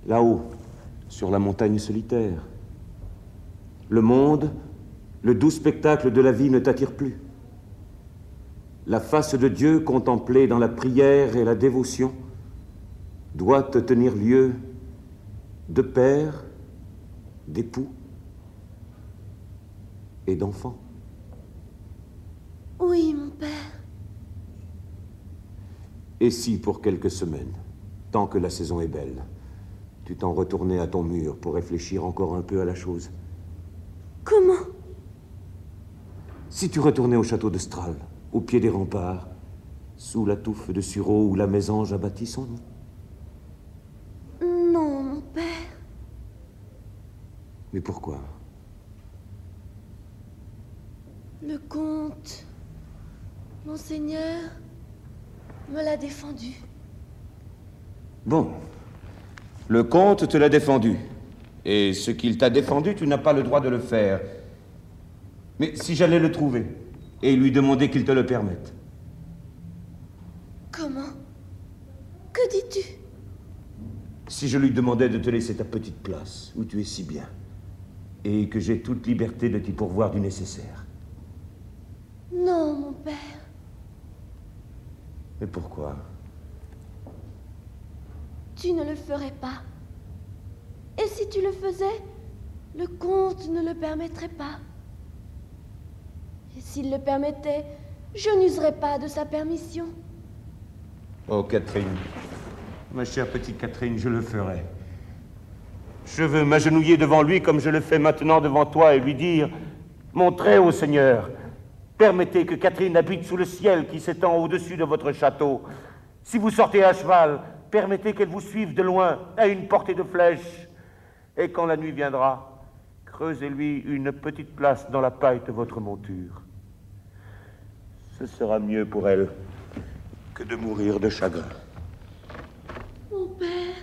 S2: là-haut, sur la montagne solitaire. Le monde, le doux spectacle de la vie ne t'attire plus. La face de Dieu contemplée dans la prière et la dévotion doit te tenir lieu de père, d'époux et d'enfant.
S7: Oui, mon père.
S2: Et si, pour quelques semaines, tant que la saison est belle, tu t'en retournais à ton mur pour réfléchir encore un peu à la chose?
S7: Comment?
S2: Si tu retournais au château de Stral, au pied des remparts, sous la touffe de sureau où la mésange a bâti son nid?
S7: Non, mon père.
S2: Mais pourquoi?
S7: Le comte, monseigneur, me l'a défendu.
S2: Bon. Le comte te l'a défendu. Et ce qu'il t'a défendu, tu n'as pas le droit de le faire. Mais si j'allais le trouver et lui demander qu'il te le permette?
S7: Comment? Que dis-tu?
S2: Si je lui demandais de te laisser ta petite place, où tu es si bien, et que j'ai toute liberté de t'y pourvoir du nécessaire.
S7: Non, mon père.
S2: Mais pourquoi?
S7: Tu ne le ferais pas. Et si tu le faisais, le comte ne le permettrait pas. Et s'il le permettait, je n'userais pas de sa permission.
S2: Oh, Catherine, ma chère petite Catherine, je le ferai. Je veux m'agenouiller devant lui comme je le fais maintenant devant toi et lui dire: mon très haut Seigneur, permettez que Catherine habite sous le ciel qui s'étend au-dessus de votre château. Si vous sortez à cheval, permettez qu'elle vous suive de loin, à une portée de flèche. Et quand la nuit viendra, creusez-lui une petite place dans la paille de votre monture. Ce sera mieux pour elle que de mourir de chagrin.
S7: Mon père,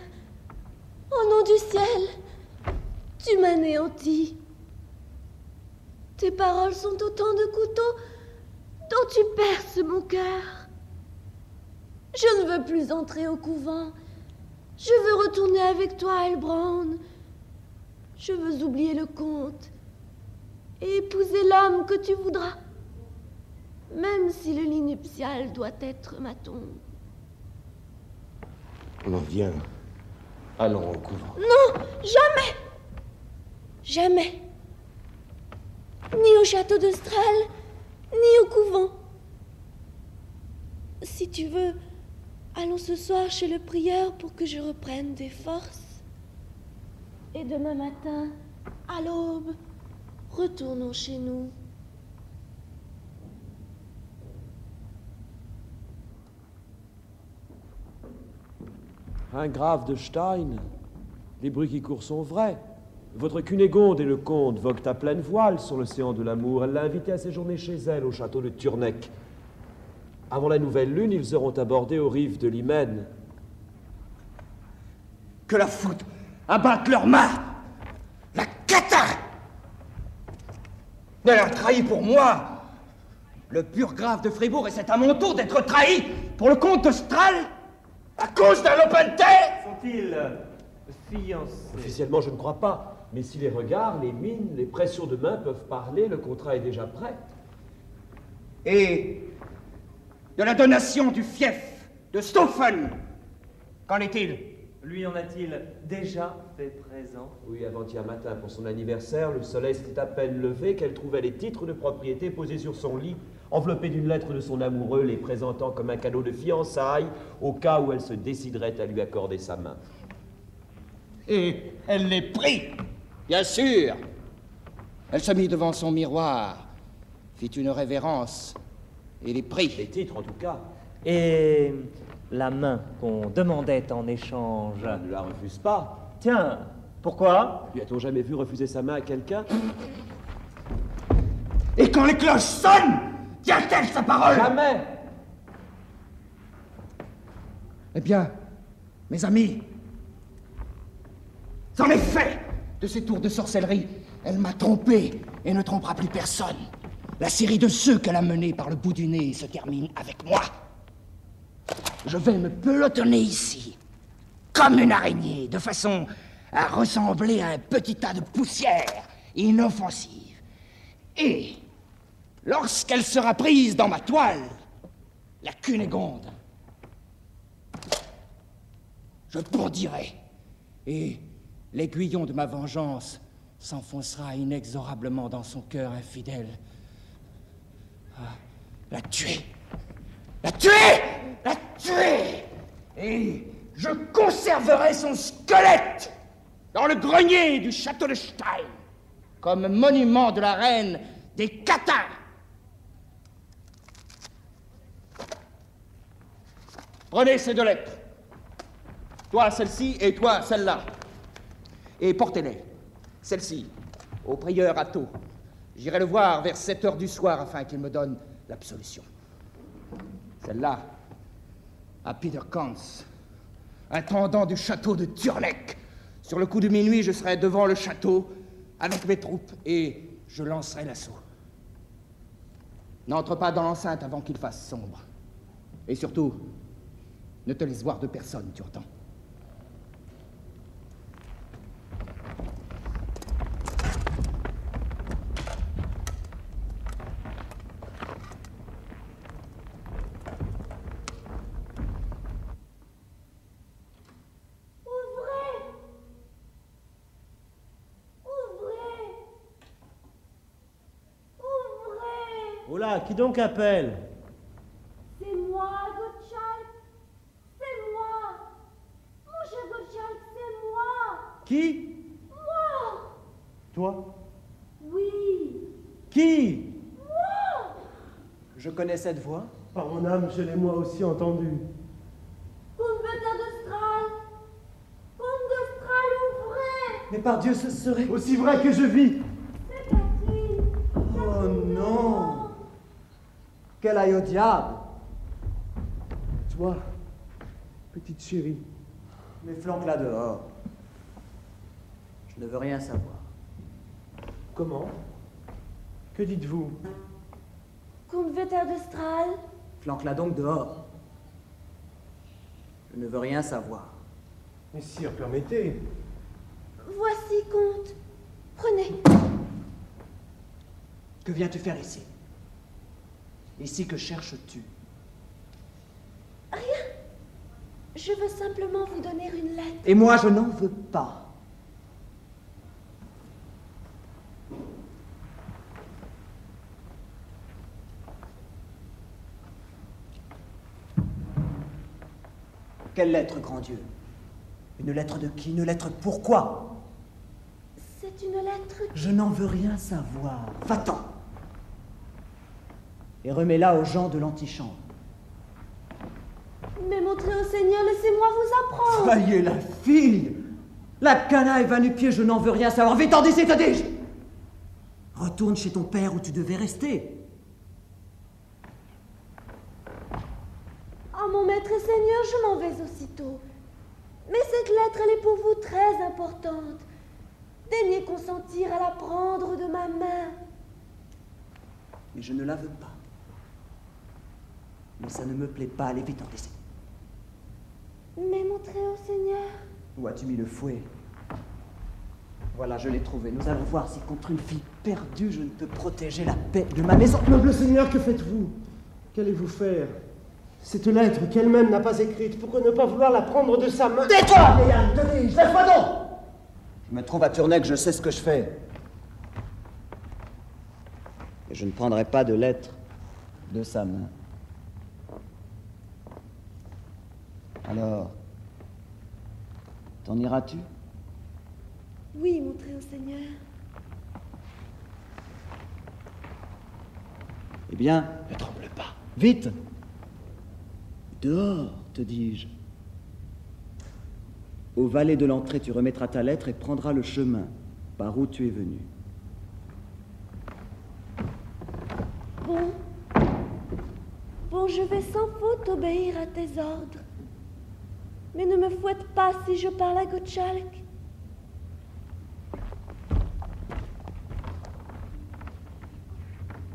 S7: au nom du ciel, tu m'anéantis. Tes paroles sont autant de couteaux dont tu perces mon cœur. Je ne veux plus entrer au couvent. Je veux retourner avec toi, Heilbronn. Je veux oublier le comte et épouser l'homme que tu voudras, même si le lit nuptial doit être ma tombe.
S2: On en vient. Allons au couvent.
S7: Non, jamais. Jamais. Ni au château de Stral, ni au couvent. Si tu veux, allons ce soir chez le prieur pour que je reprenne des forces. Et demain matin, à l'aube, retournons chez nous.
S3: Un grave de Stein. Les bruits qui courent sont vrais. Votre Cunégonde et le comte voguent à pleine voile sur l'océan de l'amour. Elle l'a invité à séjourner chez elle, au château de Turneck. Avant la nouvelle lune, ils auront abordé aux rives de l'Hymen.
S1: Que la foudre abatte leurs mains. La cata. Elle a trahi pour moi le burgrave de Fribourg, et c'est à mon tour d'être trahi pour le comte de Stral à cause d'un lopin-de-terre.
S4: Sont-ils fiancés?
S3: Officiellement, je ne crois pas. Mais si les regards, les mines, les pressions de main peuvent parler, le contrat est déjà prêt.
S1: Et de la donation du fief de Stauffen, qu'en est-il?
S4: Lui en a-t-il déjà fait présent?
S3: Oui, avant-hier matin, pour son anniversaire, le soleil s'était à peine levé qu'elle trouvait les titres de propriété posés sur son lit, enveloppés d'une lettre de son amoureux, les présentant comme un cadeau de fiançailles, au cas où elle se déciderait à lui accorder sa main.
S1: Et elle les prit, bien sûr. Elle se mit devant son miroir, fit une révérence et les prit.
S3: Les titres, en tout cas.
S4: Et la main qu'on demandait en échange?
S3: Je ne la refuse pas.
S4: Tiens, pourquoi?
S3: Lui a-t-on jamais vu refuser sa main à quelqu'un?
S1: Et quand les cloches sonnent, tient-elle sa parole?
S3: Jamais!
S1: Eh bien, mes amis, c'en est fait de ces tours de sorcellerie. Elle m'a trompé et ne trompera plus personne. La série de ceux qu'elle a menés par le bout du nez se termine avec moi. Je vais me pelotonner ici, comme une araignée, de façon à ressembler à un petit tas de poussière inoffensive. Et lorsqu'elle sera prise dans ma toile, la Cunégonde, je bondirai, et l'aiguillon de ma vengeance s'enfoncera inexorablement dans son cœur infidèle. Ah, la tuer! La tuer! La tuer! Et je conserverai son squelette dans le grenier du château de Stein, comme monument de la reine des Catins. Prenez ces deux lettres. Toi, celle-ci, et toi, celle-là. Et portez-les. Celle-ci, au prieur Atto. J'irai le voir vers 7 heures du soir afin qu'il me donne l'absolution. Celle-là, à Peter Kans, intendant du château de Turneck. Sur le coup de minuit, je serai devant le château avec mes troupes et je lancerai l'assaut. N'entre pas dans l'enceinte avant qu'il fasse sombre. Et surtout, ne te laisse voir de personne, tu entends?
S6: Oula, qui donc appelle?
S7: C'est moi, Gottschalk. C'est moi. Mon cher Gottschalk, c'est moi.
S6: Qui?
S7: Moi.
S6: Toi?
S7: Oui.
S6: Qui?
S7: Moi.
S5: Je connais cette voix.
S6: Par mon âme, je l'ai moi aussi entendue.
S7: Comte de Stral. Comte de Stral, ouvrez.
S5: Mais par Dieu, ce serait...
S6: Aussi vrai que je vis!
S7: C'est Catherine.
S6: Oh non!
S5: Qu'elle aille au diable.
S9: Toi, petite chérie.
S5: Mais flanque-la dehors. Je ne veux rien savoir.
S9: Comment? Que dites-vous?
S7: Comte Vetter de Strahl,
S5: Flanque-la donc dehors. Je ne veux rien savoir.
S9: Mais sire, permettez.
S7: voici, comte. Prenez.
S5: Que viens-tu faire ici? Ici, que cherches-tu?
S7: Rien. Je veux simplement vous donner une lettre.
S5: Et moi, je n'en veux pas. Quelle lettre, grand Dieu? Une lettre de qui? Une lettre pourquoi?
S7: C'est une lettre...
S5: Je n'en veux rien savoir. Va-t'en. Et remets-la aux gens de l'antichambre.
S7: Mais mon très haut Seigneur, laissez-moi vous apprendre.
S5: Voyez la fille! La canaille va nu-pied, je n'en veux rien savoir. Va-t'en d'ici, te dis-je! Retourne chez ton père où tu devais rester.
S7: Ah, mon maître et Seigneur, je m'en vais aussitôt. Mais cette lettre, elle est pour vous très importante. Daignez consentir à la prendre de ma main.
S5: Mais je ne la veux pas. Mais ça ne me plaît pas, allez vite en d'ici.
S7: Mais mon très haut Seigneur...
S5: Où as-tu mis le fouet? Voilà, je l'ai trouvé. Nous allons voir si contre une fille perdue, je ne peux protéger la paix de ma maison.
S9: Noble Seigneur, que faites-vous? Qu'allez-vous faire? Cette lettre qu'elle-même n'a pas écrite, pourquoi ne pas vouloir la prendre de sa main?
S5: Tais-toi, vieillard, te dis-je, laisse-moi donc! Je me trouve à Tournai, je sais ce que je fais. Et je ne prendrai pas de lettre de sa main. Alors, t'en iras-tu?
S7: Oui, mon très haut Seigneur.
S5: Eh bien, ne tremble pas. Vite! Dehors, te dis-je. Au valet de l'entrée, tu remettras ta lettre et prendras le chemin par où tu es venu.
S7: Bon. Bon, je vais sans faute obéir à tes ordres. Mais ne me fouette pas si je parle à Gottschalk.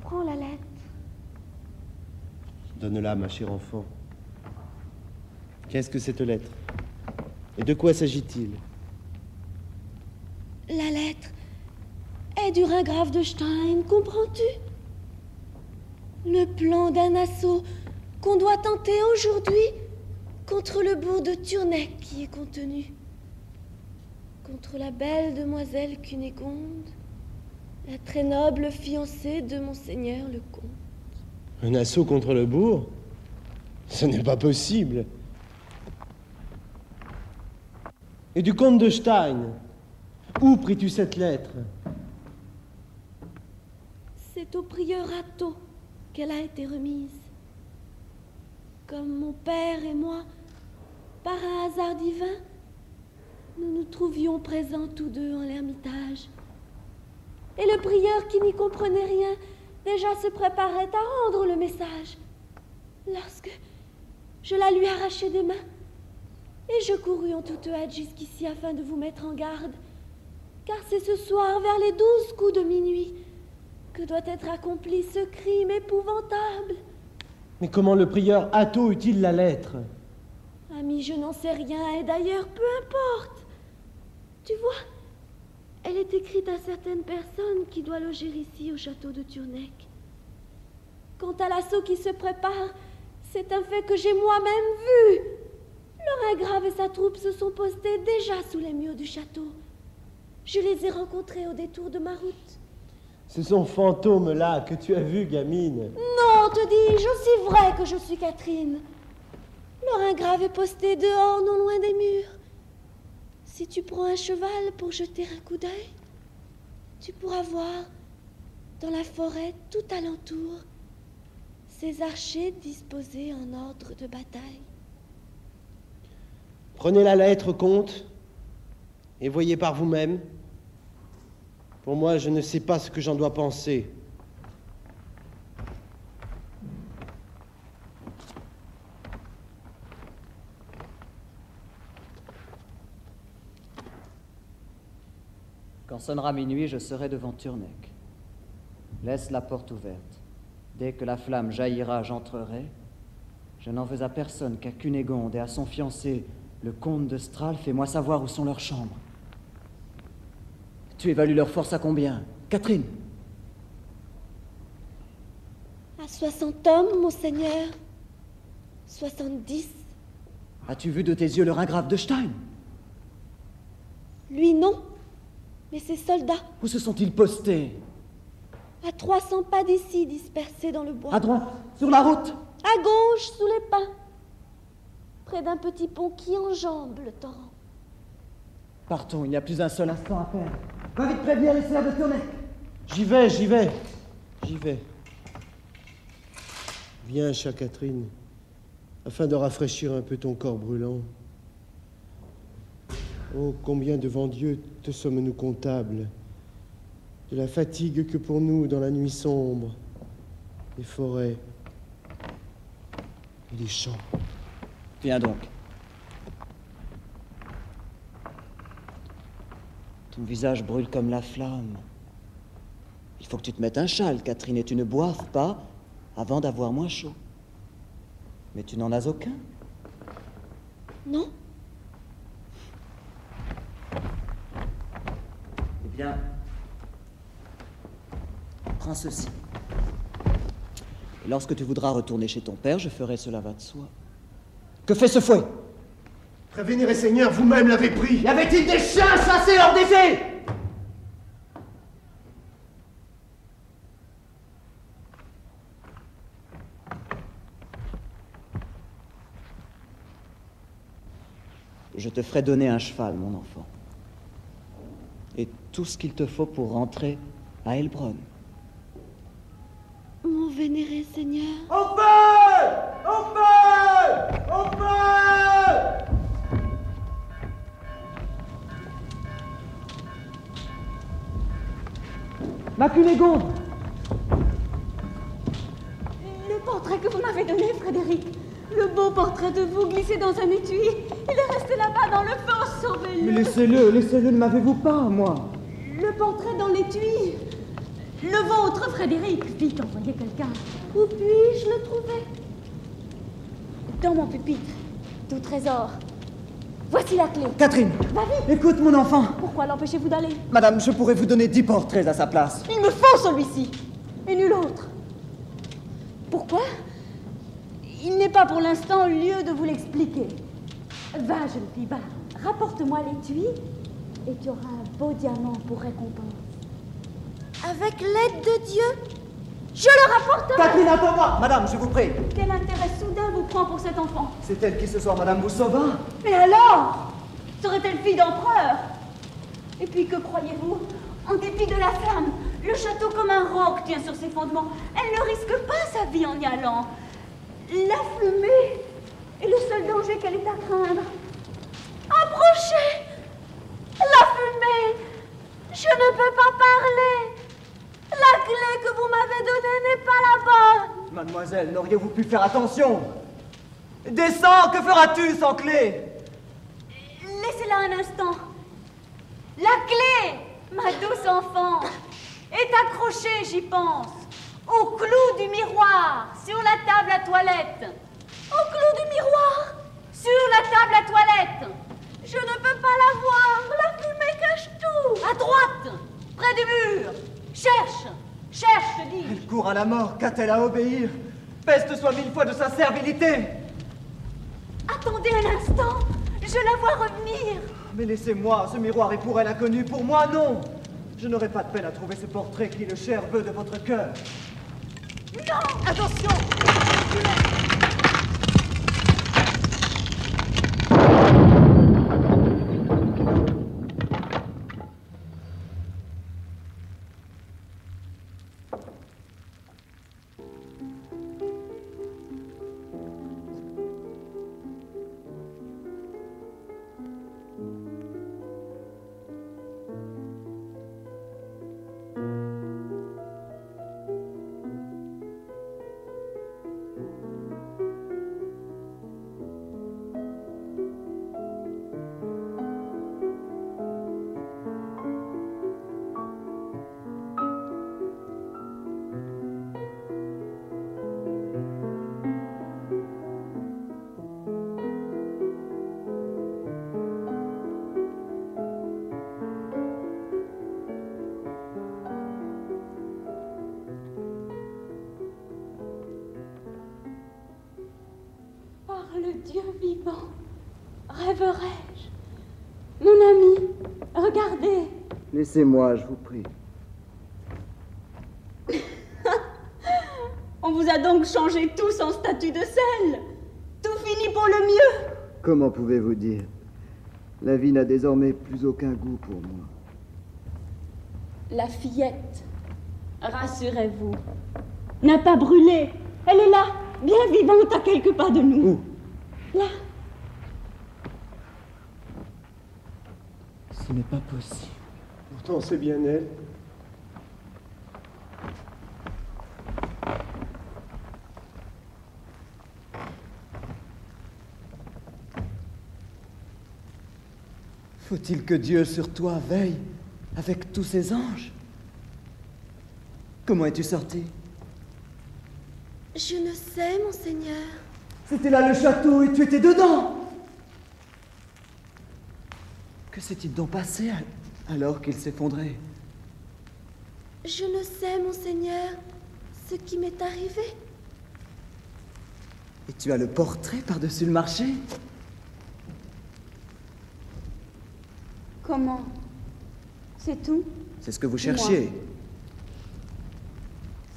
S7: Prends la lettre.
S9: Donne-la, ma chère enfant. Qu'est-ce que cette lettre? Et de quoi s'agit-il?
S7: La lettre est du Ringgrave de Stein, comprends-tu? Le plan d'un assaut qu'on doit tenter aujourd'hui contre le bourg de Tournai qui est contenu. Contre la belle demoiselle Cunégonde, la très noble fiancée de monseigneur le comte.
S9: Un assaut contre le bourg? Ce n'est pas possible. Et du comte de Stein? Où pris-tu cette lettre?
S7: C'est au prieur Atto qu'elle a été remise. Comme mon père et moi, par un hasard divin, nous nous trouvions présents tous deux en l'ermitage. Et le prieur, qui n'y comprenait rien, déjà se préparait à rendre le message, lorsque je la lui arrachai des mains, et je courus en toute hâte jusqu'ici afin de vous mettre en garde, car c'est ce soir, vers les 12 coups de minuit, que doit être accompli ce crime épouvantable.
S9: Mais comment le prieur Atto eut-il la lettre?
S7: Ami, je n'en sais rien, et d'ailleurs, peu importe. Tu vois, elle est écrite à certaines personnes qui doivent loger ici au château de Tournai. Quant à l'assaut qui se prépare, c'est un fait que j'ai moi-même vu. Le Ringgrave et sa troupe se sont postés déjà sous les murs du château. Je les ai rencontrés au détour de ma route.
S9: Ce sont fantômes-là que tu as vus, gamine.
S7: Non, te dis-je, aussi vrai que je suis Catherine. Le Ringgrave est posté dehors, non loin des murs. Si tu prends un cheval pour jeter un coup d'œil, tu pourras voir, dans la forêt tout alentour, ces archers disposés en ordre de bataille.
S9: Prenez la lettre, comte, et voyez par vous-même. Pour moi, je ne sais pas ce que j'en dois penser.
S14: Quand sonnera minuit, je serai devant Turnec. Laisse la porte ouverte. Dès que la flamme jaillira, j'entrerai. Je n'en veux à personne qu'à Cunégonde et à son fiancé, le comte de Strahll. Fais-moi savoir où sont leurs chambres. Tu évalues leur force à combien, Catherine?
S7: À 60 hommes, monseigneur. 70.
S14: As-tu vu de tes yeux le ringgrave de Stein?
S7: Lui, non. Mais ses soldats,
S14: Où se sont-ils postés?
S7: à 300 pas d'ici, dispersés dans le bois.
S14: À droite, sur la route.
S7: À gauche, sous les pins. Près d'un petit pont qui enjambe le torrent.
S14: Partons, il n'y a plus un seul instant à perdre. Va vite prévenir les sœurs de Turnec.
S6: J'y vais, j'y vais. J'y vais. Viens, chère Catherine, afin de rafraîchir un peu ton corps brûlant. Oh, combien devant Dieu te sommes-nous comptables de la fatigue que pour nous, dans la nuit sombre, les forêts et les champs.
S14: Viens donc. Ton visage brûle comme la flamme. Il faut que tu te mettes un châle, Catherine, et tu ne boives pas avant d'avoir moins chaud. Mais tu n'en as aucun.
S7: Non?
S14: Eh bien, prends ceci. Et lorsque tu voudras retourner chez ton père, je ferai cela va de soi. Que fait ce fouet?
S9: Très vénéré Seigneur, vous-même l'avez pris.
S14: Y avait-il des chiens chassés hors d'effet? Je te ferai donner un cheval, mon enfant. Et tout ce qu'il te faut pour rentrer à Heilbronn.
S7: Mon vénéré Seigneur.
S8: Au feu! Au feu! Au feu!
S14: Ma Cunégonde!
S10: Le portrait que vous m'avez donné, Frédéric. Le beau portrait de vous glissé dans un étui. Il est resté là-bas dans le feu, sauvez-le.
S14: Mais laissez-le, ne m'avez-vous pas, moi?
S10: Le portrait dans l'étui. Le vôtre, Frédéric. Vite, envoyez quelqu'un.
S7: Où puis-je le trouver?
S10: Dans mon pupitre. Tout trésor. Voici la clé.
S14: Catherine!
S10: Va vite.
S14: Écoute, mon enfant!
S10: Pourquoi l'empêchez-vous d'aller?
S14: Madame, je pourrais vous donner 10 portraits à sa place.
S10: Il me faut celui-ci. Et nul autre. Pourquoi? Il n'est pas pour l'instant lieu de vous l'expliquer. Va, jeune fille, va. Rapporte-moi l'étui et tu auras un beau diamant pour récompense.
S7: Avec l'aide de Dieu, je le rapporterai.
S14: Catherine, attends-moi! Madame, je vous prie.
S10: Quel intérêt soudain vous prend pour cet enfant?
S14: C'est elle qui ce soir, madame, vous sauva.
S10: Mais alors? Serait-elle fille d'empereur? Et puis que croyez-vous? En dépit de la flamme, le château comme un roc tient sur ses fondements. Elle ne risque pas sa vie en y allant. La fumée est le seul danger qu'elle est à craindre.
S7: Approchez! La fumée! Je ne peux pas parler! La clé que vous m'avez donnée n'est pas la bonne!
S14: Mademoiselle, n'auriez-vous pu faire attention? Descends, que feras-tu sans clé?
S10: Laissez-la un instant. La clé, ma douce enfant, est accrochée, j'y pense, au clou du miroir, sur la table à toilette.
S7: Au clou du miroir!
S10: Sur la table à toilette.
S7: Je ne peux pas la voir! La fumée cache tout!
S10: À droite, près du mur. Cherche, je te dis.
S14: Elle court à la mort, qu'a-t-elle à obéir? Peste soit 1000 fois de sa servilité!
S10: Attendez un instant, je la vois revenir.
S14: Mais laissez-moi, ce miroir est pour elle inconnu, pour moi non! Je n'aurai pas de peine à trouver ce portrait qui est le cher vœu de votre cœur.
S10: Non!
S14: Attention!
S10: Dieu vivant, rêverais-je? Mon ami, regardez.
S14: Laissez-moi, je vous prie.
S10: On vous a donc changé tous en statue de sel. Tout finit pour le mieux.
S14: Comment pouvez-vous dire? La vie n'a désormais plus aucun goût pour moi.
S10: La fillette, rassurez-vous, n'a pas brûlé. Elle est là, bien vivante à quelques pas de nous.
S14: Où?
S10: Là.
S14: Ce n'est pas possible.
S6: Pourtant, c'est bien elle.
S5: Faut-il que Dieu sur toi veille avec tous ses anges? Comment es-tu sorti?
S7: Je ne sais, monseigneur.
S5: C'était là le château et tu étais dedans. Que s'est-il donc passé alors qu'il s'effondrait?
S7: Je ne sais, monseigneur, ce qui m'est arrivé.
S5: Et tu as le portrait par-dessus le marché?
S10: Comment? C'est tout?
S5: C'est ce que vous
S10: Dis-moi.
S5: cherchiez.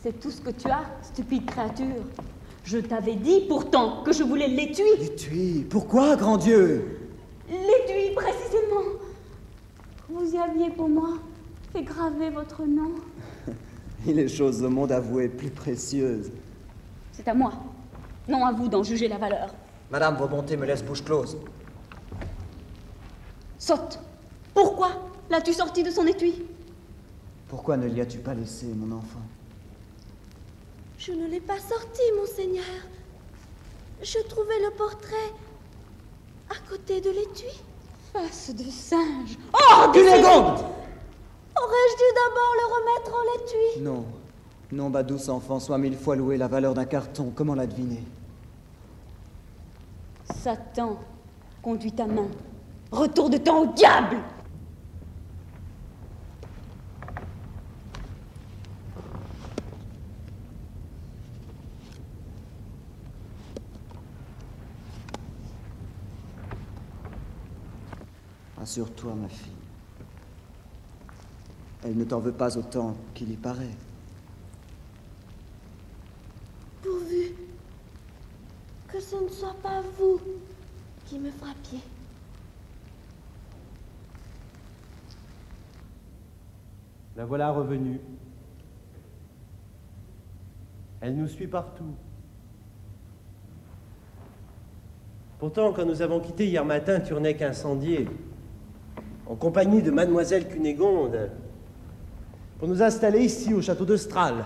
S10: C'est tout ce que tu as, stupide créature. Je t'avais dit pourtant que je voulais l'étui.
S5: L'étui? Pourquoi, grand Dieu?
S10: L'étui, précisément. Vous y aviez pour moi fait graver votre nom.
S5: Il est chose au monde avouée plus précieuse.
S10: C'est à moi, non à vous d'en juger la valeur.
S5: Madame, vos bontés me laissent bouche close.
S10: Sotte. Pourquoi l'as-tu sorti de son étui?
S5: Pourquoi ne l'y as-tu pas laissé, mon enfant?
S7: Je ne l'ai pas sorti, monseigneur. Je trouvais le portrait à côté de l'étui.
S10: Face de singe. Oh,
S5: Cunégonde!
S7: Aurais-je dû d'abord le remettre en l'étui?
S5: Non. Non, ma douce enfant, soit 1000 fois louée la valeur d'un carton. Comment la deviner?
S10: Satan, conduis ta main. Retourne-t'en au diable!
S5: Rassure-toi, ma fille. Elle ne t'en veut pas autant qu'il y paraît.
S7: Pourvu que ce ne soit pas vous qui me frappiez.
S6: La voilà revenue. Elle nous suit partout. Pourtant, quand nous avons quitté hier matin Turnec incendié, en compagnie de mademoiselle Cunégonde, pour nous installer ici au château de Stral,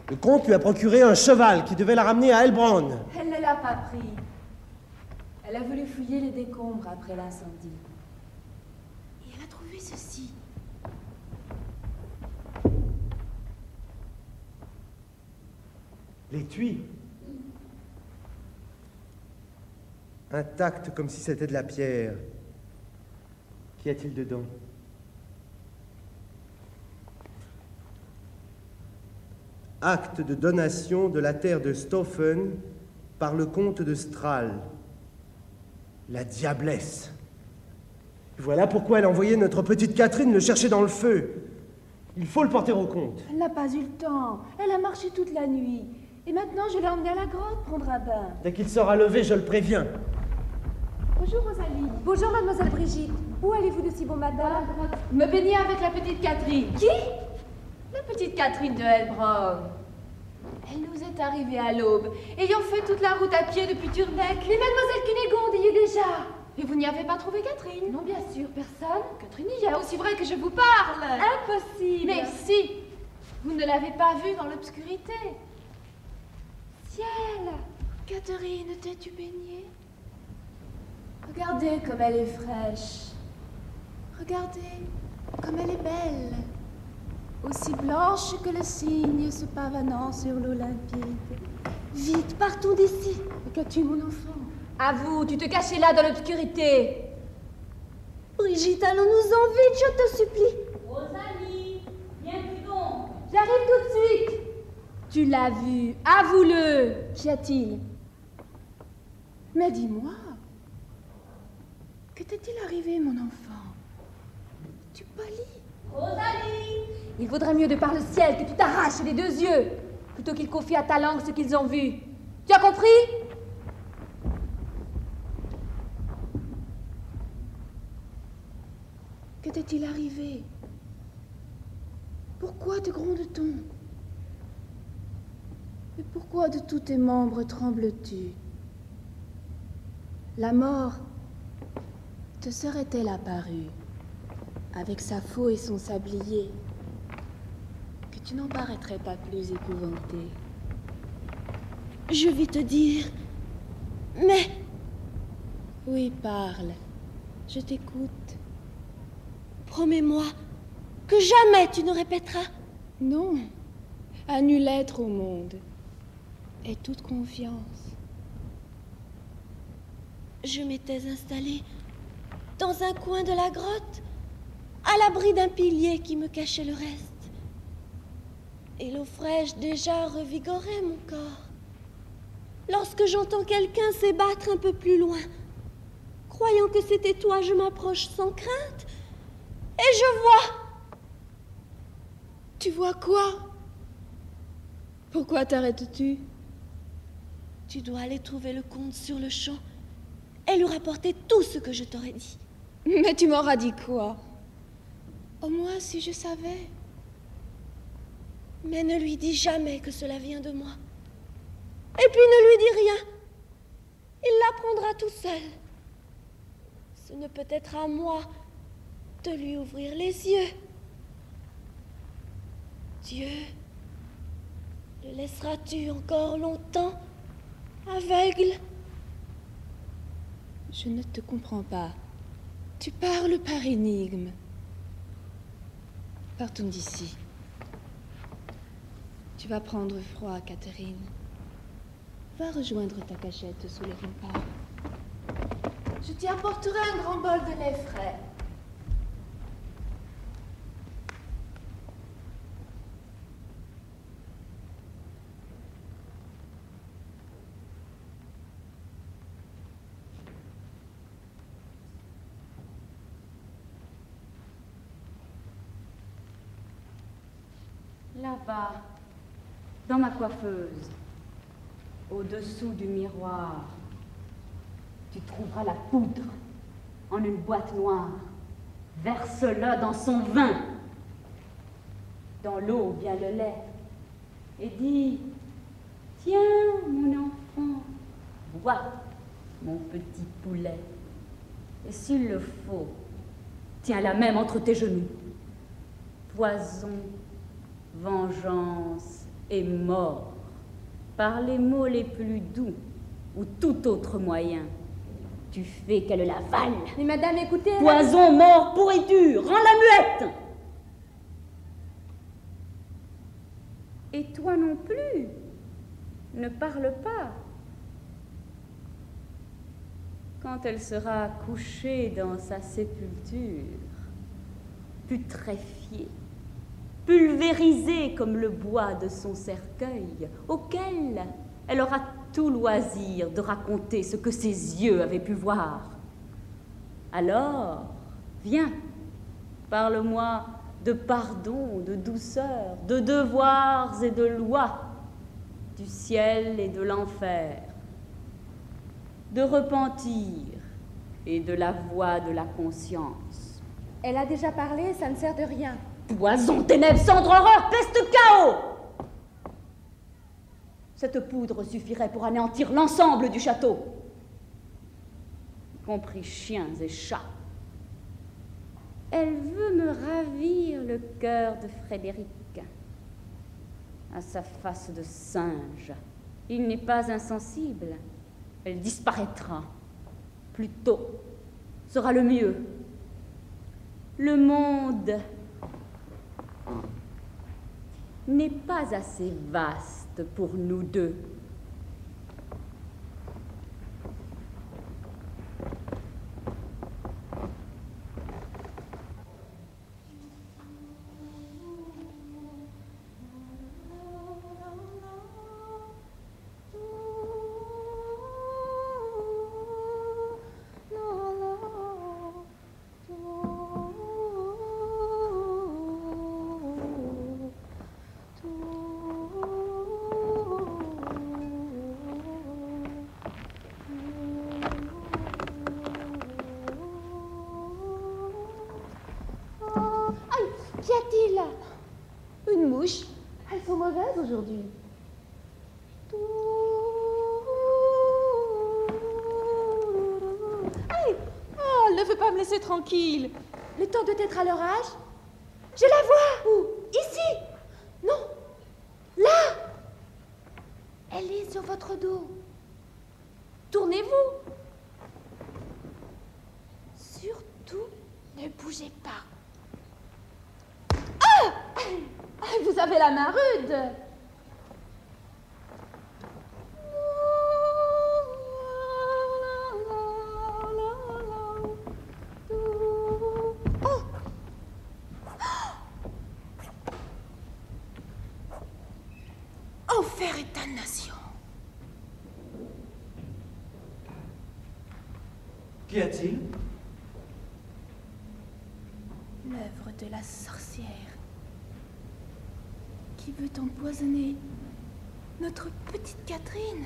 S6: le comte lui a procuré un cheval qui devait la ramener à Heilbronn.
S12: Elle ne l'a pas pris. Elle a voulu fouiller les décombres après l'incendie.
S7: Et elle a trouvé ceci.
S6: L'étui. Intact comme si c'était de la pierre. Qu'y a-t-il dedans? Acte de donation de la terre de Stauffen par le comte de Stral. La diablesse. Voilà pourquoi elle a envoyé notre petite Catherine le chercher dans le feu. Il faut le porter au comte.
S12: Elle n'a pas eu le temps. Elle a marché toute la nuit. Et maintenant, je l'ai emmenée à la grotte prendre un bain.
S6: Dès qu'il sera levé, je le préviens.
S12: Bonjour, Rosalie. Bonjour, mademoiselle Brigitte. Où allez-vous de si bon matin? Me baigner avec la petite Catherine. Qui? La petite Catherine de Heilbronn. Elle nous est arrivée à l'aube, ayant fait toute la route à pied depuis Turnec. Mais mademoiselle Cunégonde y est déjà. Et vous n'y avez pas trouvé Catherine? Non, bien sûr, personne. Catherine y est, aussi vrai que je vous parle. Impossible. Mais si, vous ne l'avez pas vue dans l'obscurité. Ciel,
S7: Catherine, t'es-tu baignée?
S12: regardez comme elle est fraîche.
S7: Regardez, comme elle est belle. Aussi blanche que le cygne se pavanant sur l'eau limpide. Vite, partons d'ici.
S12: Qu'as-tu, mon enfant? À vous, tu te cachais là dans l'obscurité.
S7: Brigitte, allons-nous-en vite, je te supplie.
S10: Rosalie, viens-tu donc?
S12: J'arrive tout de suite. Tu l'as vu, avoue-le. Qu'y a-t-il?
S10: Mais dis-moi, que t'est-il arrivé, mon enfant? Tu pâlis.
S12: Rosalie! Il vaudrait mieux de par le ciel que tu t'arraches les 2 yeux, plutôt qu'ils confient à ta langue ce qu'ils ont vu. Tu as compris?
S10: Que t'est-il arrivé? Pourquoi te gronde-t-on? Et pourquoi de tous tes membres trembles-tu? La mort te serait-elle apparue, avec sa faux et son sablier, que tu n'en paraîtrais pas plus épouvanté?
S7: Je vais te dire. Mais
S10: Oui, parle. Je t'écoute.
S7: promets-moi que jamais tu ne répéteras.
S10: Non, à nul être au monde. Aie toute confiance.
S7: Je m'étais installée dans un coin de la grotte, à l'abri d'un pilier qui me cachait le reste. Et l'eau fraîche déjà revigorait mon corps. Lorsque j'entends quelqu'un s'ébattre un peu plus loin, croyant que c'était toi, je m'approche sans crainte, et je vois.
S10: Tu vois quoi? Pourquoi t'arrêtes-tu?
S7: Tu dois aller trouver le comte sur le champ et lui rapporter tout ce que je t'aurais dit.
S10: Mais tu m'auras dit quoi? Au moins si je savais.
S7: Mais ne lui dis jamais que cela vient de moi. Et puis ne lui dis rien. Il l'apprendra tout seul. Ce ne peut être à moi de lui ouvrir les yeux. Dieu, le laisseras-tu encore longtemps aveugle?
S10: Je ne te comprends pas. Tu parles par énigme. Partons d'ici. Tu vas prendre froid, Catherine. Va rejoindre ta cachette sous les remparts.
S7: Je t'y apporterai un grand bol de lait frais.
S10: Là-bas, dans ma coiffeuse, au-dessous du miroir, tu trouveras la poudre en une boîte noire. Verse-la dans son vin, dans l'eau bien le lait, et dis, tiens, mon enfant, bois, mon petit poulet, et s'il le faut, tiens-la même entre tes genoux. Poison, vengeance et mort, par les mots les plus doux ou tout autre moyen, tu fais qu'elle l'avale.
S12: Mais madame, écoutez...
S10: Poison, mort, pourriture, rends-la muette. Et toi non plus, ne parle pas. Quand elle sera couchée dans sa sépulture, putréfiée, pulvérisée comme le bois de son cercueil, auquel elle aura tout loisir de raconter ce que ses yeux avaient pu voir. Alors, viens, parle-moi de pardon, de douceur, de devoirs et de lois, du ciel et de l'enfer, de repentir et de la voix de la conscience.
S12: Elle a déjà parlé, ça ne sert de rien.
S10: Poison, ténèbres, cendre, horreur, peste, chaos! Cette poudre suffirait pour anéantir l'ensemble du château, y compris chiens et chats. Elle veut me ravir le cœur de Frédéric. À sa face de singe, il n'est pas insensible. Elle disparaîtra. Plus tôt sera le mieux. Le monde n'est pas assez vaste pour nous deux. pas me laisser tranquille.
S12: Le temps doit être à leur âge. Je la vois. Où? Ici. Non. Là. Elle est sur votre dos. Tournez-vous. Surtout, ne bougez pas. Ah! Vous avez la main rude.
S7: Enfer et damnation.
S5: Qu'y a-t-il?
S7: L'œuvre de la sorcière qui veut empoisonner notre petite Catherine.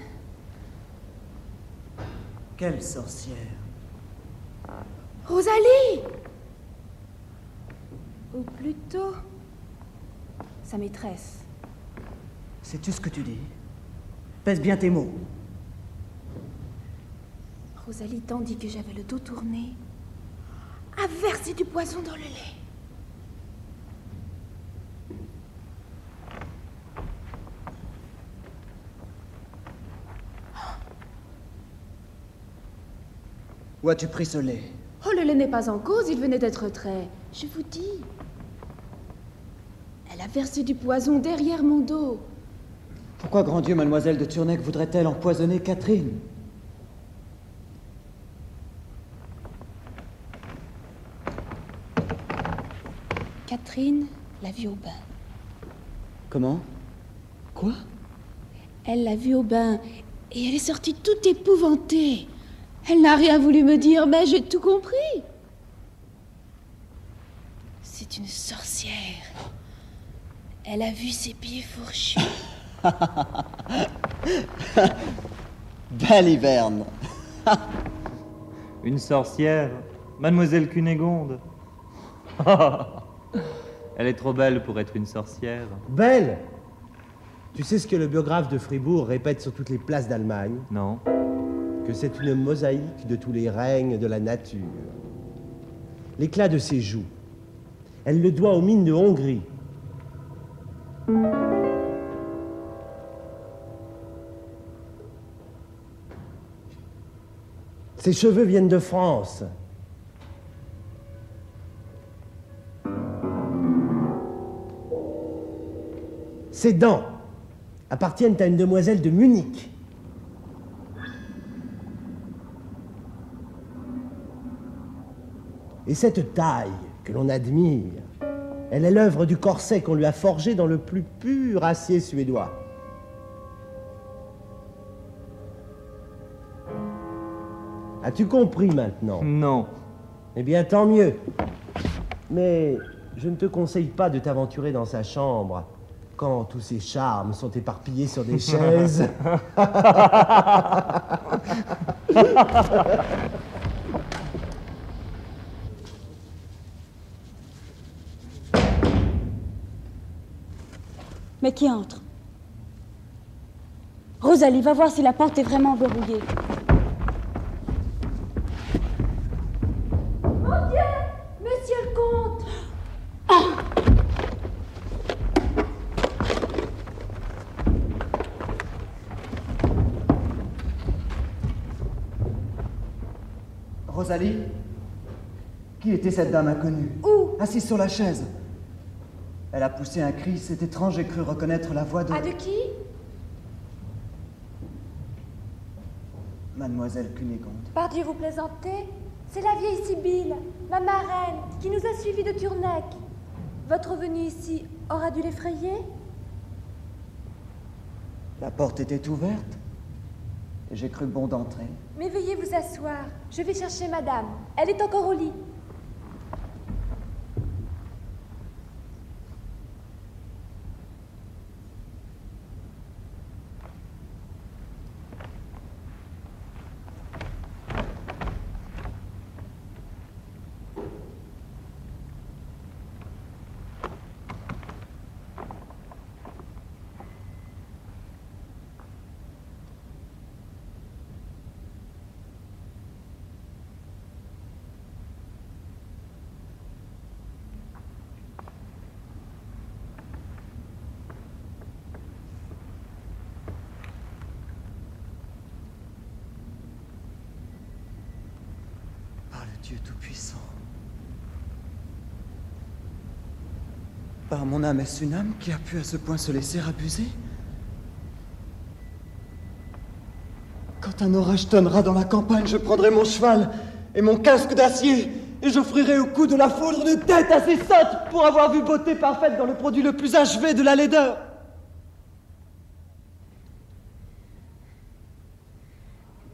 S5: Quelle sorcière?
S7: Rosalie! Ou plutôt, sa maîtresse.
S5: Sais-tu ce que tu dis? Pèse bien tes mots.
S7: Rosalie, tandis que j'avais le dos tourné, a versé du poison dans le lait.
S5: Où as-tu pris ce lait?
S7: Oh, le lait n'est pas en cause, il venait d'être trait. Je vous dis. Elle a versé du poison derrière mon dos.
S5: Pourquoi, grand Dieu, mademoiselle de Turnec voudrait-elle empoisonner Catherine?
S7: Catherine l'a vue au bain.
S5: Comment? Quoi?
S7: Elle l'a vue au bain et elle est sortie toute épouvantée. Elle n'a rien voulu me dire, mais j'ai tout compris. C'est une sorcière. Elle a vu ses pieds fourchus.
S5: Belle hiverne.
S4: Une sorcière, Mademoiselle Cunégonde. Elle est trop belle pour être une sorcière.
S6: Belle! Tu sais ce que le biographe de Fribourg répète sur toutes les places d'Allemagne?
S4: Non.
S6: Que c'est une mosaïque de tous les règnes de la nature. L'éclat de ses joues, elle le doit aux mines de Hongrie. Ses cheveux viennent de France. Ses dents appartiennent à une demoiselle de Munich. Et cette taille que l'on admire, elle est l'œuvre du corset qu'on lui a forgé dans le plus pur acier suédois. As-tu compris maintenant?
S4: Non.
S6: Eh bien, tant mieux. Mais je ne te conseille pas de t'aventurer dans sa chambre quand tous ses charmes sont éparpillés sur des chaises.
S10: Mais qui entre? Rosalie, va voir si la porte est vraiment verrouillée.
S12: Mon Dieu! Monsieur le comte!
S5: Rosalie? Qui était cette dame inconnue?
S12: Où?
S5: Assise sur la chaise. Elle a poussé un cri, c'est étrange, j'ai cru reconnaître la voix de...
S12: Ah, de qui?
S5: Mademoiselle Cunégonde.
S12: Par Dieu, vous plaisantez? C'est la vieille Sibylle, ma marraine, qui nous a suivis de Turnec. Votre venue ici aura dû l'effrayer?
S5: La porte était ouverte et j'ai cru bon d'entrer.
S12: Mais veuillez vous asseoir. Je vais chercher madame. Elle est encore au lit.
S5: Dieu Tout-Puissant. Par mon âme, est-ce une âme qui a pu à ce point se laisser abuser? Quand un orage tonnera dans la campagne, je prendrai mon cheval et mon casque d'acier, et j'offrirai au cou de la foudre de tête à ces sottes pour avoir vu beauté parfaite dans le produit le plus achevé de la laideur.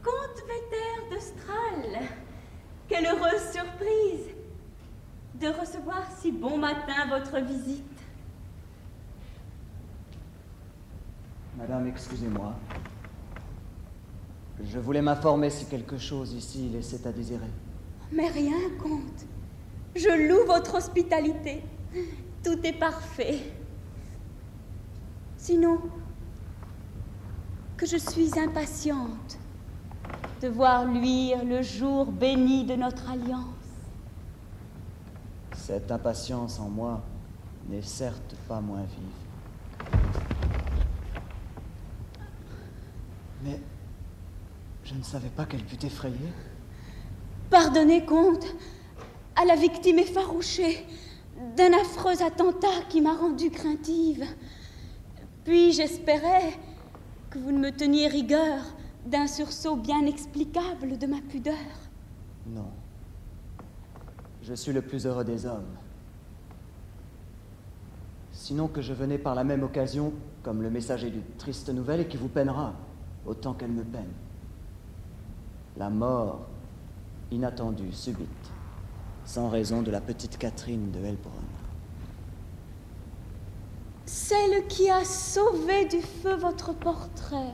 S10: Comte Véter de Stral, quelle heureuse surprise de recevoir si bon matin votre visite.
S14: Madame, excusez-moi. Je voulais m'informer si quelque chose ici laissait à désirer.
S10: Mais rien, comte. Je loue votre hospitalité. Tout est parfait. Sinon, que je suis impatiente de voir luire le jour béni de notre alliance.
S14: Cette impatience en moi n'est certes pas moins vive. Mais je ne savais pas qu'elle pût effrayer.
S10: Pardonnez, comte, à la victime effarouchée d'un affreux attentat qui m'a rendue craintive. Puis j'espérais que vous ne me teniez rigueur d'un sursaut bien explicable de ma pudeur.
S14: Non. Je suis le plus heureux des hommes. Sinon que je venais par la même occasion comme le messager d'une triste nouvelle et qui vous peinera autant qu'elle me peine. La mort inattendue, subite, sans raison de la petite Catherine de Helbronn.
S10: Celle qui a sauvé du feu votre portrait.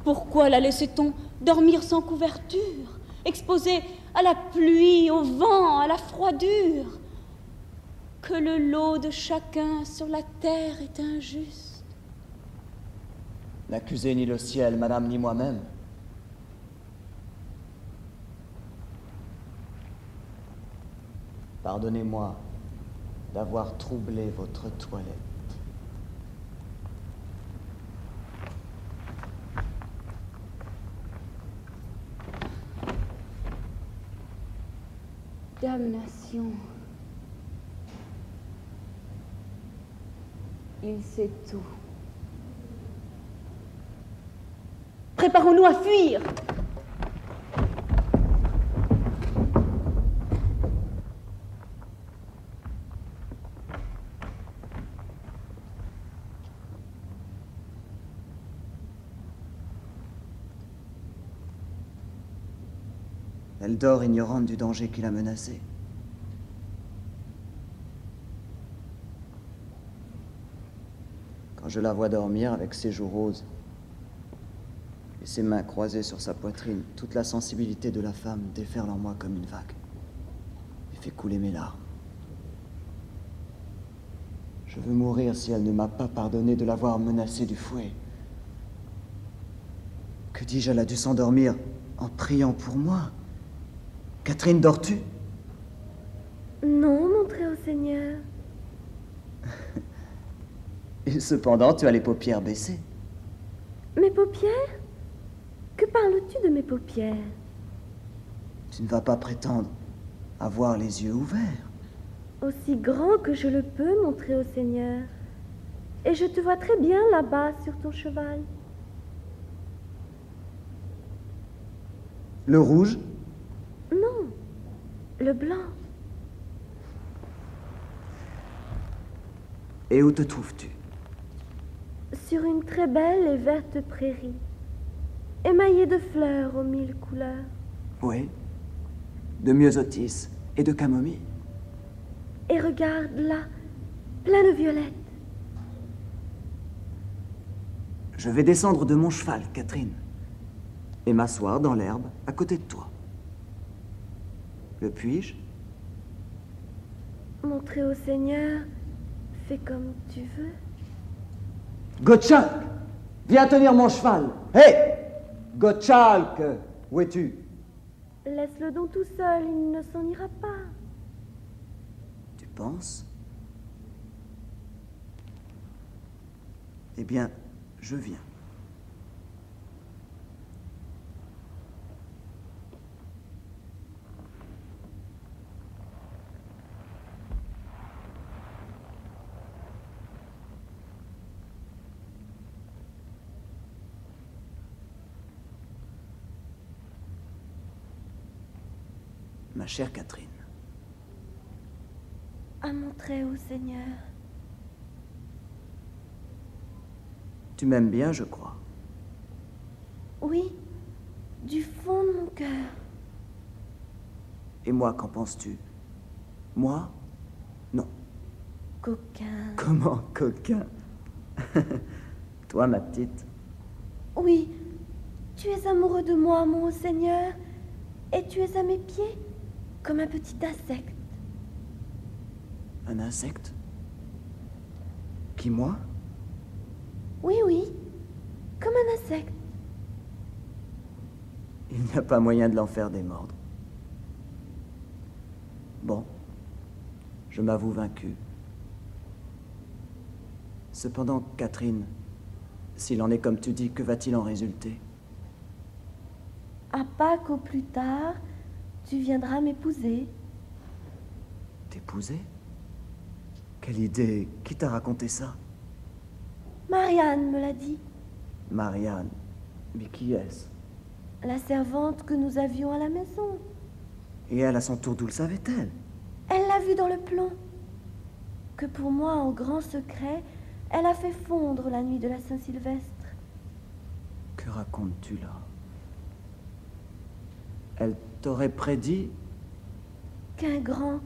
S10: Pourquoi la laissait-on dormir sans couverture, exposée à la pluie, au vent, à la froidure? Que le lot de chacun sur la terre est injuste.
S14: N'accusez ni le ciel, madame, ni moi-même. Pardonnez-moi d'avoir troublé votre toilette.
S10: Damnation. Il sait tout. Préparons-nous à fuir.
S14: Elle dort ignorante du danger qui la menaçait. Quand je la vois dormir avec ses joues roses et ses mains croisées sur sa poitrine, toute la sensibilité de la femme déferle en moi comme une vague et fait couler mes larmes. Je veux mourir si elle ne m'a pas pardonné de l'avoir menacée du fouet. Que dis-je, elle a dû s'endormir en priant pour moi. Catherine, dors-tu?
S7: Non, mon très haut Seigneur.
S14: Et cependant, tu as les paupières baissées.
S7: Mes paupières? Que parles-tu de mes paupières?
S14: Tu ne vas pas prétendre avoir les yeux ouverts.
S7: Aussi grand que je le peux, mon très haut Seigneur. Et je te vois très bien là-bas sur ton cheval.
S14: Le rouge?
S7: Non, le blanc.
S14: Et où te trouves-tu?
S7: Sur une très belle et verte prairie, émaillée de fleurs aux mille couleurs.
S14: Oui, de myosotis et de camomille.
S7: Et regarde là, plein de violettes.
S14: Je vais descendre de mon cheval, Catherine, et m'asseoir dans l'herbe à côté de toi. Le puis-je?
S7: Mon très haut Seigneur, fais comme tu veux.
S14: Gottschalk, viens tenir mon cheval. Hé, Gottschalk, où es-tu?
S7: Laisse-le donc tout seul, il ne s'en ira pas.
S14: Tu penses? Eh bien, je viens.
S9: ma chère Catherine.
S7: À mon très haut Seigneur.
S9: Tu m'aimes bien, je crois.
S7: Oui, du fond de mon cœur.
S9: Et moi, qu'en penses-tu? Moi? Non.
S7: Coquin.
S9: Comment, coquin? Toi, ma petite.
S7: Oui, tu es amoureux de moi, mon haut Seigneur, et tu es à mes pieds comme un petit insecte.
S9: Un insecte? Qui, moi?
S7: Oui, oui, comme un insecte.
S9: Il n'y a pas moyen de l'en faire démordre. Bon, je m'avoue vaincu. Cependant, Catherine, s'il en est comme tu dis, que va-t-il en résulter?
S7: À Pâques au plus tard, tu viendras m'épouser.
S9: T'épouser? Quelle idée! Qui t'a raconté ça?
S7: Marianne me l'a dit.
S9: Marianne. Mais qui est-ce?
S7: La servante que nous avions à la maison.
S9: Et elle, à son tour, d'où le savait-elle?
S7: Elle l'a vu dans le plomb. Que pour moi, en grand secret, elle a fait fondre la nuit de la Saint-Sylvestre.
S9: Que racontes-tu là? Elle t'aurait prédit?
S7: Qu'un grand,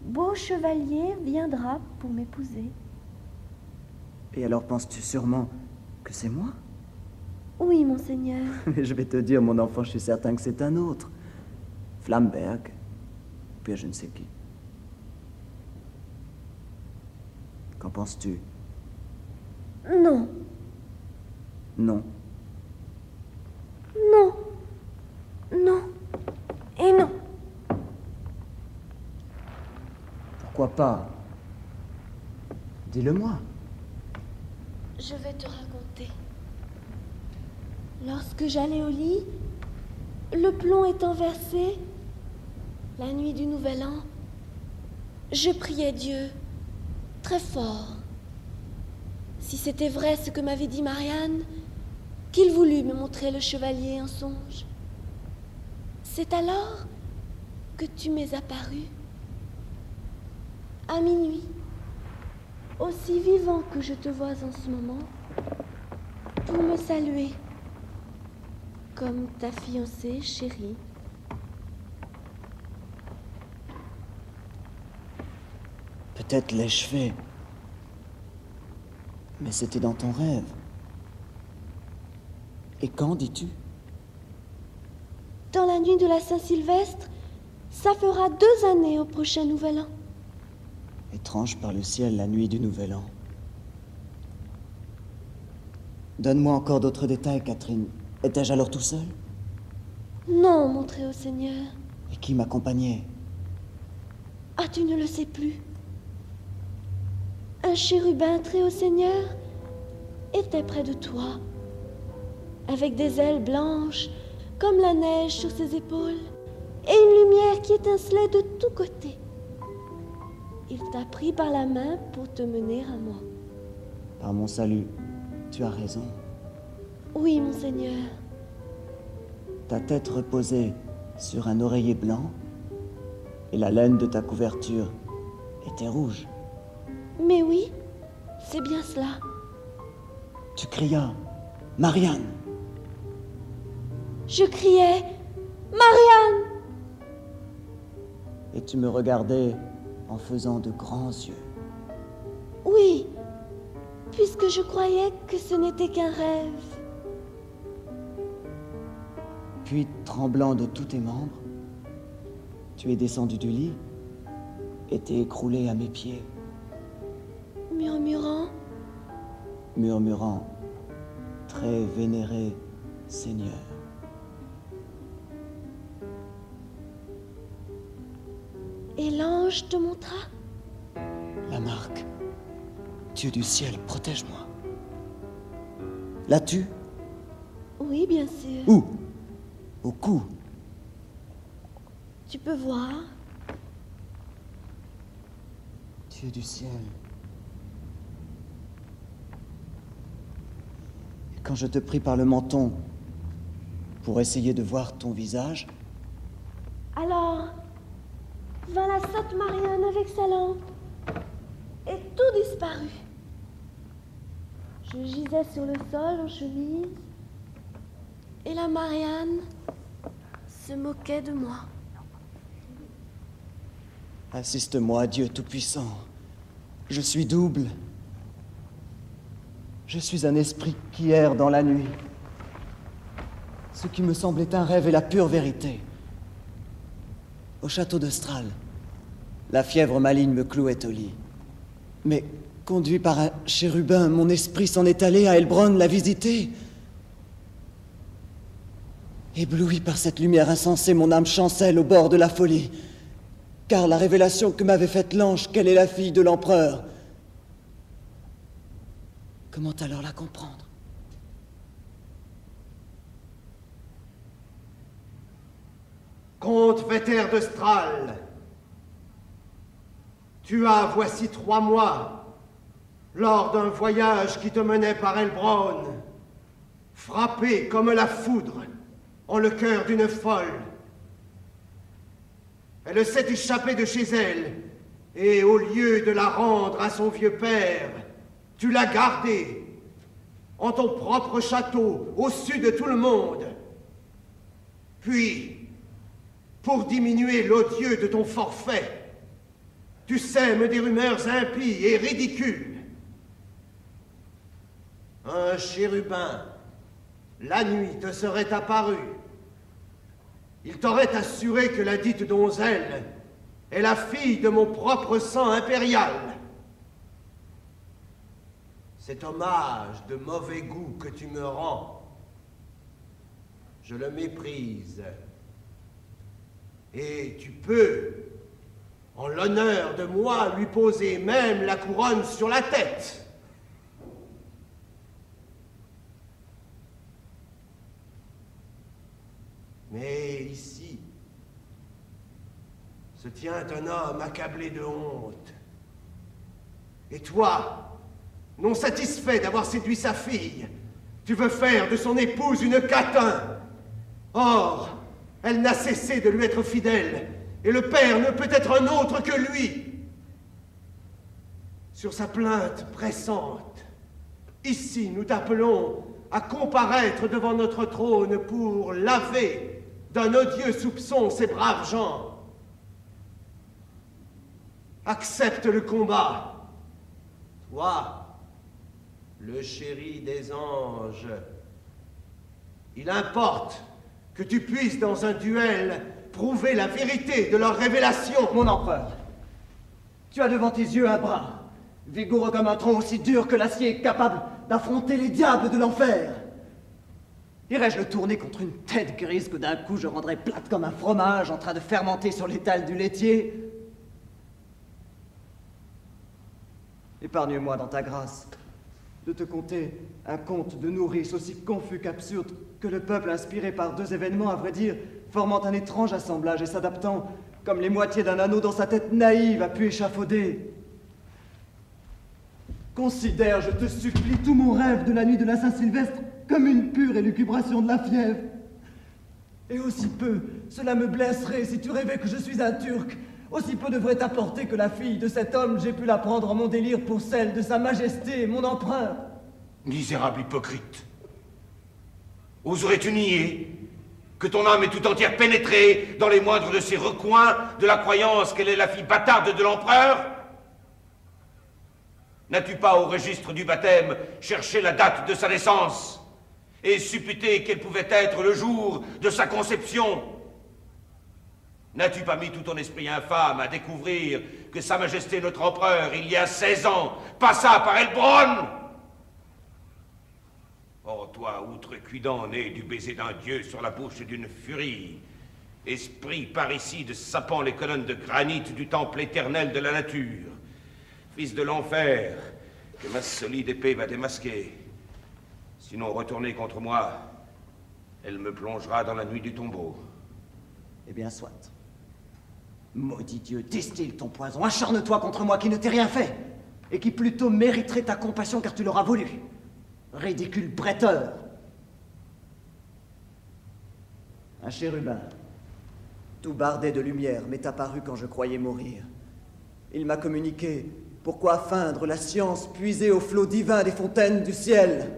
S7: beau chevalier viendra pour m'épouser.
S9: Et alors penses-tu sûrement que c'est moi?
S7: Oui, monseigneur.
S9: Mais je vais te dire, mon enfant, je suis certain que c'est un autre. Flamberg, ou bien je ne sais qui. Qu'en penses-tu?
S7: Non.
S9: Non.
S7: Non. Non. Et non.
S9: Pourquoi pas? Dis-le-moi.
S7: Je vais te raconter. Lorsque j'allais au lit, le plomb étant versé, la nuit du Nouvel An, je priais Dieu très fort. Si c'était vrai ce que m'avait dit Marianne, qu'il voulut me montrer le chevalier en songe. C'est alors que tu m'es apparu. À minuit, aussi vivant que je te vois en ce moment, pour me saluer, comme ta fiancée chérie.
S9: Peut-être l'ai-je fait. Mais c'était dans ton rêve. Et quand, dis-tu?
S7: Dans la nuit de la Saint-Sylvestre, ça fera 2 années au prochain Nouvel An.
S9: Étrange par le ciel la nuit du Nouvel An. Donne-moi encore d'autres détails, Catherine. Étais-je alors tout seul?
S7: Non, mon très haut Seigneur.
S9: Et qui m'accompagnait?
S7: Ah, tu ne le sais plus. Un chérubin très haut Seigneur était près de toi, avec des ailes blanches comme la neige sur ses épaules, et une lumière qui étincelait de tous côtés. Il t'a pris par la main pour te mener à moi.
S9: Par mon salut, tu as raison.
S7: Oui, mon Seigneur.
S9: Ta tête reposait sur un oreiller blanc, et la laine de ta couverture était rouge.
S7: Mais oui, c'est bien cela.
S9: Tu crias « Marianne !»
S7: Je criais « Marianne !»
S9: Et tu me regardais en faisant de grands yeux.
S7: Oui, puisque je croyais que ce n'était qu'un rêve.
S9: Puis, tremblant de tous tes membres, tu es descendu du lit et t'es écroulé à mes pieds. Murmurant, très vénéré Seigneur.
S7: Et l'ange te montra?
S9: La marque. Dieu du ciel, protège-moi. L'as-tu?
S7: Oui, bien sûr.
S9: Où? Au cou.
S7: Tu peux voir.
S9: Dieu du ciel. Et quand je te pris par le menton pour essayer de voir ton visage,
S7: Alors, vint la sotte Marianne avec sa lampe, et tout disparut. Je gisais sur le sol en chemise, et la Marianne se moquait de moi.
S5: Assiste-moi, Dieu Tout-Puissant. Je suis double. Je suis un esprit qui erre dans la nuit. Ce qui me semblait un rêve est la pure vérité. Au château de Stral, la fièvre maligne me clouait au lit. Mais, conduit par un chérubin, mon esprit s'en est allé à Elbron la visiter. Ébloui par cette lumière insensée, mon âme chancelle au bord de la folie. Car la révélation que m'avait faite l'ange qu'elle est la fille de l'empereur, comment alors la comprendre?
S6: Comte Véter de Stral, tu as, voici 3 mois, lors d'un voyage qui te menait par Elbron, frappé comme la foudre en le cœur d'une folle. Elle s'est échappée de chez elle, et au lieu de la rendre à son vieux père, tu l'as gardée en ton propre château, au-dessus de tout le monde. Puis, pour diminuer l'odieux de ton forfait, tu sèmes des rumeurs impies et ridicules. Un chérubin, la nuit, te serait apparu. Il t'aurait assuré que la dite donzelle est la fille de mon propre sang impérial. Cet hommage de mauvais goût que tu me rends, je le méprise. Et tu peux, en l'honneur de moi, lui poser même la couronne sur la tête. Mais ici se tient un homme accablé de honte. Et toi, non satisfait d'avoir séduit sa fille, tu veux faire de son épouse une catin. Or, elle n'a cessé de lui être fidèle, et le père ne peut être un autre que lui. Sur sa plainte pressante, ici nous t'appelons à comparaître devant notre trône pour laver d'un odieux soupçon ces braves gens. Accepte le combat. Toi, le chéri des anges. Il importe que tu puisses dans un duel prouver la vérité de leur révélation.
S5: Mon empereur, tu as devant tes yeux un bras, vigoureux comme un tronc, aussi dur que l'acier, capable d'affronter les diables de l'enfer. Irais-je le tourner contre une tête grise que d'un coup je rendrais plate comme un fromage en train de fermenter sur l'étal du laitier? Épargne-moi dans ta grâce de te conter un conte de nourrice aussi confus qu'absurde que le peuple inspiré par 2 événements, à vrai dire, formant un étrange assemblage et s'adaptant comme les moitiés d'un anneau dans sa tête naïve a pu échafauder. Considère, je te supplie, tout mon rêve de la nuit de la Saint-Sylvestre comme une pure élucubration de la fièvre. Et aussi peu, cela me blesserait si tu rêvais que je suis un Turc. Aussi peu devrait t'apporter que la fille de cet homme, j'ai pu la prendre en mon délire pour celle de sa majesté, mon empereur.
S2: Misérable hypocrite. Oserais-tu nier que ton âme est tout entière pénétrée dans les moindres de ces recoins de la croyance qu'elle est la fille bâtarde de l'empereur? N'as-tu pas, au registre du baptême, cherché la date de sa naissance et supputé quel pouvait être le jour de sa conception? N'as-tu pas mis tout ton esprit infâme à découvrir que Sa Majesté notre Empereur, il y a 16 ans, passa par Elbron? Oh, toi, outrecuidant, né du baiser d'un dieu sur la bouche d'une furie, esprit parricide sapant les colonnes de granit du temple éternel de la nature, fils de l'enfer, que ma solide épée va démasquer. Sinon, retournez contre moi, elle me plongera dans la nuit du tombeau.
S5: Eh bien, soit. Maudit Dieu, distille ton poison, acharne-toi contre moi qui ne t'ai rien fait, et qui plutôt mériterait ta compassion car tu l'auras voulu. Ridicule bretteur. Un chérubin, tout bardé de lumière, m'est apparu quand je croyais mourir. Il m'a communiqué pourquoi feindre la science puisée au flot divin des fontaines du ciel.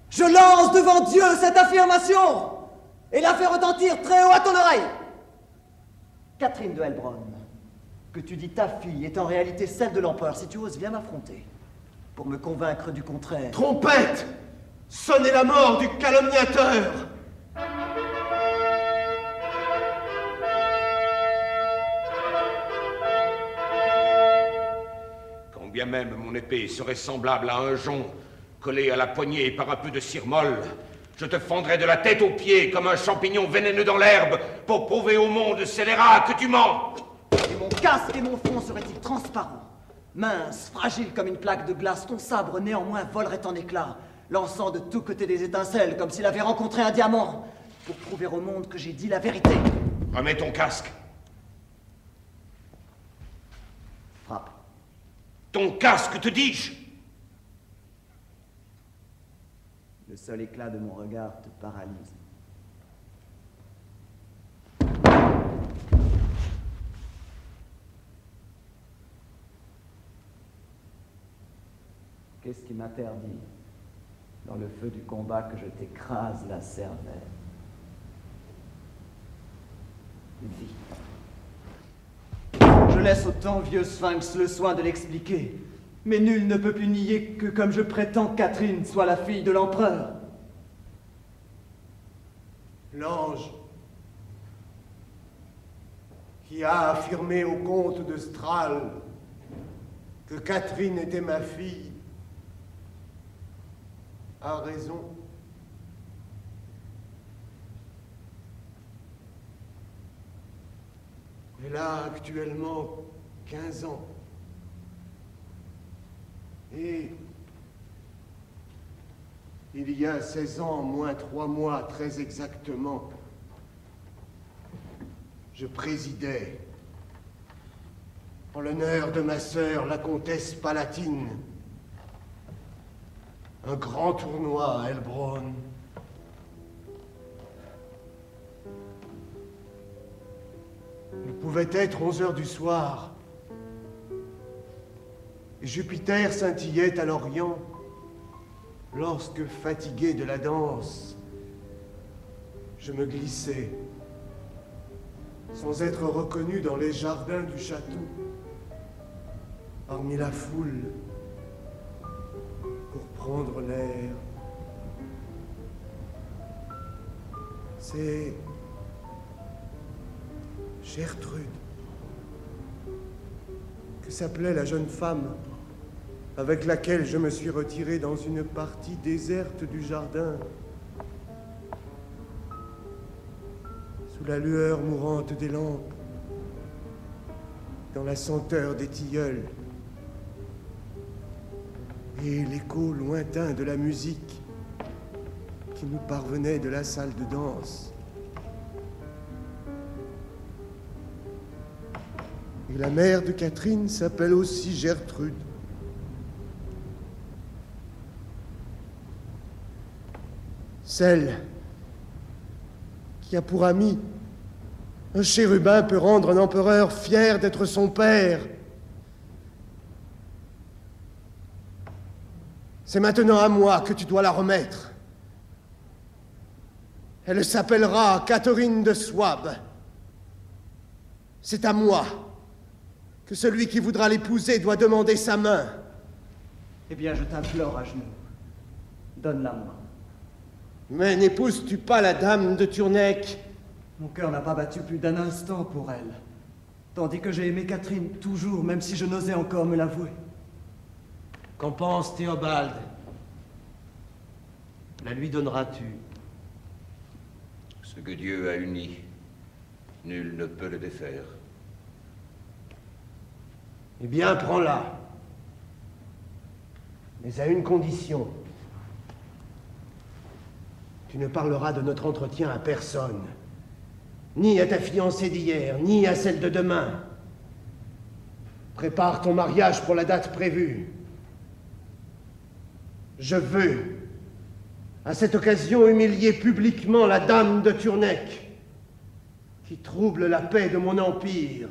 S5: Je lance devant Dieu cette affirmation et la fais retentir très haut à ton oreille. Catherine de Helbron, que tu dis ta fille est en réalité celle de l'empereur, si tu oses, viens m'affronter pour me convaincre du contraire.
S9: Trompette! Sonnez la mort du calomniateur!
S2: Quand bien même mon épée serait semblable à un jonc collé à la poignée par un peu de cire molle, je te fendrais de la tête aux pieds comme un champignon vénéneux dans l'herbe pour prouver au monde scélérat que tu mens.
S5: Et mon casque et mon front seraient-ils transparents? Mince, fragile comme une plaque de glace, ton sabre néanmoins volerait en éclats, lançant de tous côtés des étincelles comme s'il avait rencontré un diamant, pour prouver au monde que j'ai dit la vérité.
S2: Remets ton casque.
S5: Frappe.
S2: Ton casque, te dis-je!
S5: Le seul éclat de mon regard te paralyse. Qu'est-ce qui m'interdit, dans le feu du combat, que je t'écrase la cervelle? Vie. Je laisse au temps, vieux sphinx, le soin de l'expliquer. Mais nul ne peut plus nier que, comme je prétends, Catherine soit la fille de l'empereur.
S9: L'ange qui a affirmé au comte de Strahll que Catherine était ma fille a raison. Elle a actuellement 15 ans. Et il y a 16 ans, moins 3 mois très exactement, je présidais, en l'honneur de ma sœur, la comtesse Palatine, un grand tournoi à Helbron. Il pouvait être 11 heures du soir. Jupiter scintillait à l'Orient lorsque, fatigué de la danse, je me glissais, sans être reconnu dans les jardins du château, parmi la foule, pour prendre l'air. C'est Gertrude, que s'appelait la jeune femme avec laquelle je me suis retiré dans une partie déserte du jardin, sous la lueur mourante des lampes, dans la senteur des tilleuls et l'écho lointain de la musique qui nous parvenait de la salle de danse. Et la mère de Catherine s'appelle aussi Gertrude. Celle qui a pour ami un chérubin peut rendre un empereur fier d'être son père. C'est maintenant à moi que tu dois la remettre. Elle s'appellera Catherine de Souabe. C'est à moi que celui qui voudra l'épouser doit demander sa main.
S5: Eh bien, je t'implore à genoux. Donne-la-moi.
S9: Mais n'épouses-tu pas la dame de Turnec?
S5: Mon cœur n'a pas battu plus d'un instant pour elle, tandis que j'ai aimé Catherine toujours, même si je n'osais encore me l'avouer.
S6: Qu'en pense Théobald? La lui donneras-tu?
S2: Ce que Dieu a uni, nul ne peut le défaire.
S9: Eh bien, prends-la. Mais à une condition. Tu ne parleras de notre entretien à personne. Ni à ta fiancée d'hier, ni à celle de demain. Prépare ton mariage pour la date prévue. Je veux, à cette occasion, humilier publiquement la dame de Turnec. qui trouble la paix de mon empire.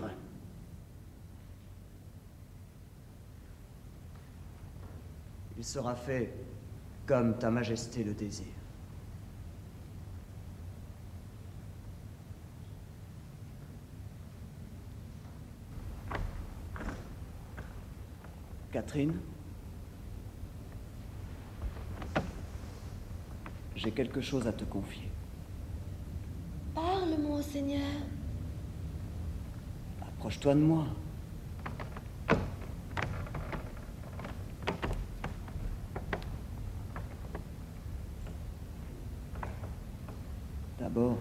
S14: Il sera fait comme ta majesté le désire. Catherine, j'ai quelque chose à te confier.
S7: Parle, mon Seigneur.
S14: Approche-toi de moi. D'abord,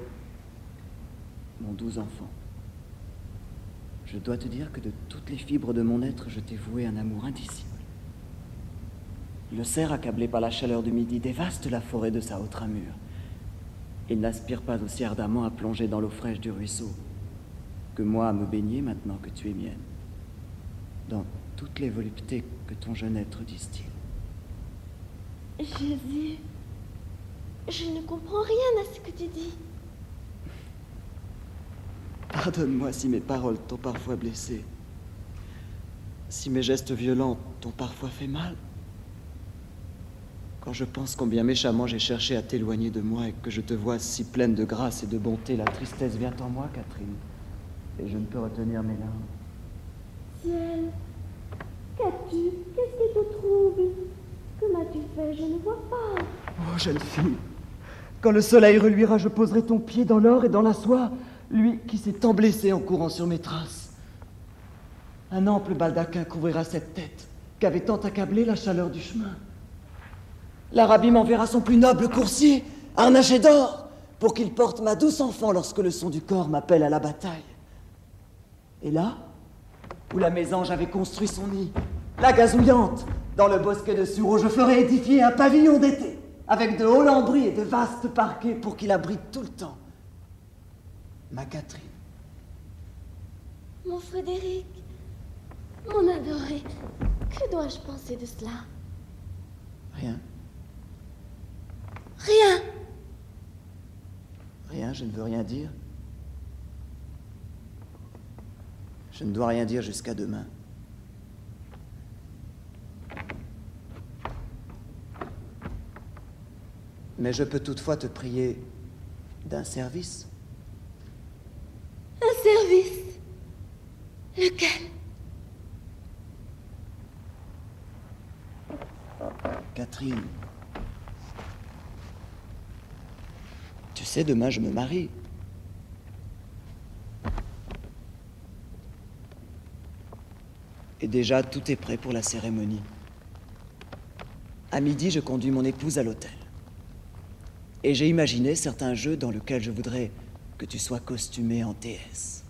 S14: mon doux enfant, je dois te dire que de toutes les fibres de mon être, je t'ai voué un amour indicible. Le cerf, accablé par la chaleur du midi, dévaste la forêt de sa haute ramure. Il n'aspire pas aussi ardemment à plonger dans l'eau fraîche du ruisseau que moi à me baigner maintenant que tu es mienne, dans toutes les voluptés que ton jeune être distille.
S7: Jésus, je ne comprends rien à ce que tu dis.
S14: Pardonne-moi si mes paroles t'ont parfois blessé, si mes gestes violents t'ont parfois fait mal. Quand je pense combien méchamment j'ai cherché à t'éloigner de moi et que je te vois si pleine de grâce et de bonté, la tristesse vient en moi, Catherine, et je ne peux retenir mes larmes.
S7: Ciel, qu'as-tu? Qu'est-ce qui te trouble? Que m'as-tu fait? Je ne vois pas.
S14: Oh, jeune fille, quand le soleil reluira, je poserai ton pied dans l'or et dans la soie, lui qui s'est tant blessé en courant sur mes traces. Un ample baldaquin couvrira cette tête qu'avait tant accablé la chaleur du chemin. L'Arabie m'enverra son plus noble coursier, harnaché d'or, pour qu'il porte ma douce enfant lorsque le son du corps m'appelle à la bataille. Et là, où la mésange avait construit son nid, la gazouillante, dans le bosquet de sureau, je ferai édifier un pavillon d'été, avec de hauts lambris et de vastes parquets pour qu'il abrite tout le temps ma Catherine.
S7: Mon Frédéric, mon adoré, que dois-je penser de cela?
S14: Rien.
S7: Rien.
S14: Rien, je ne veux rien dire. Je ne dois rien dire jusqu'à demain. Mais je peux toutefois te prier d'un service.
S7: Un service? Lequel?
S14: Catherine, tu sais, demain je me marie. Et déjà, tout est prêt pour la cérémonie. À midi, je conduis mon épouse à l'hôtel. Et j'ai imaginé certains jeux dans lesquels je voudrais que tu sois costumée en déesse.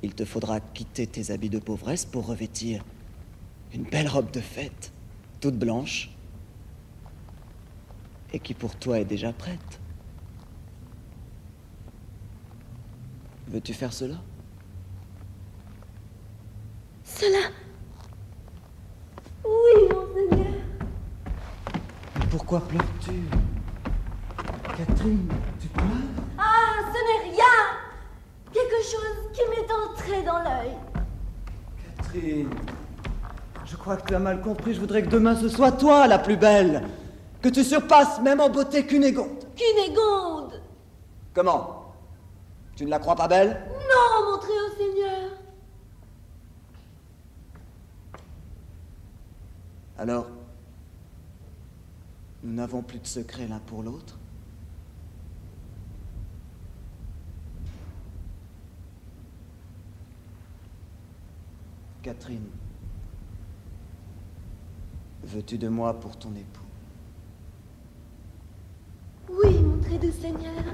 S14: Il te faudra quitter tes habits de pauvresse pour revêtir une belle robe de fête, toute blanche, et qui pour toi est déjà prête. Veux-tu faire cela?
S7: Cela? Oui, mon Seigneur.
S14: Mais pourquoi pleures-tu? Catherine, tu pleures?
S7: Ah, ce n'est rien. Quelque chose qui m'est entré dans l'œil.
S14: Catherine, je crois que tu as mal compris. Je voudrais que demain ce soit toi la plus belle. Que tu surpasses même en beauté Cunégonde.
S7: Cunégonde?
S14: Comment? Tu ne la crois pas belle?
S7: Non, mon très haut Seigneur.
S14: Alors, nous n'avons plus de secret l'un pour l'autre. Catherine, veux-tu de moi pour ton époux?
S7: Oui, mon très doux Seigneur.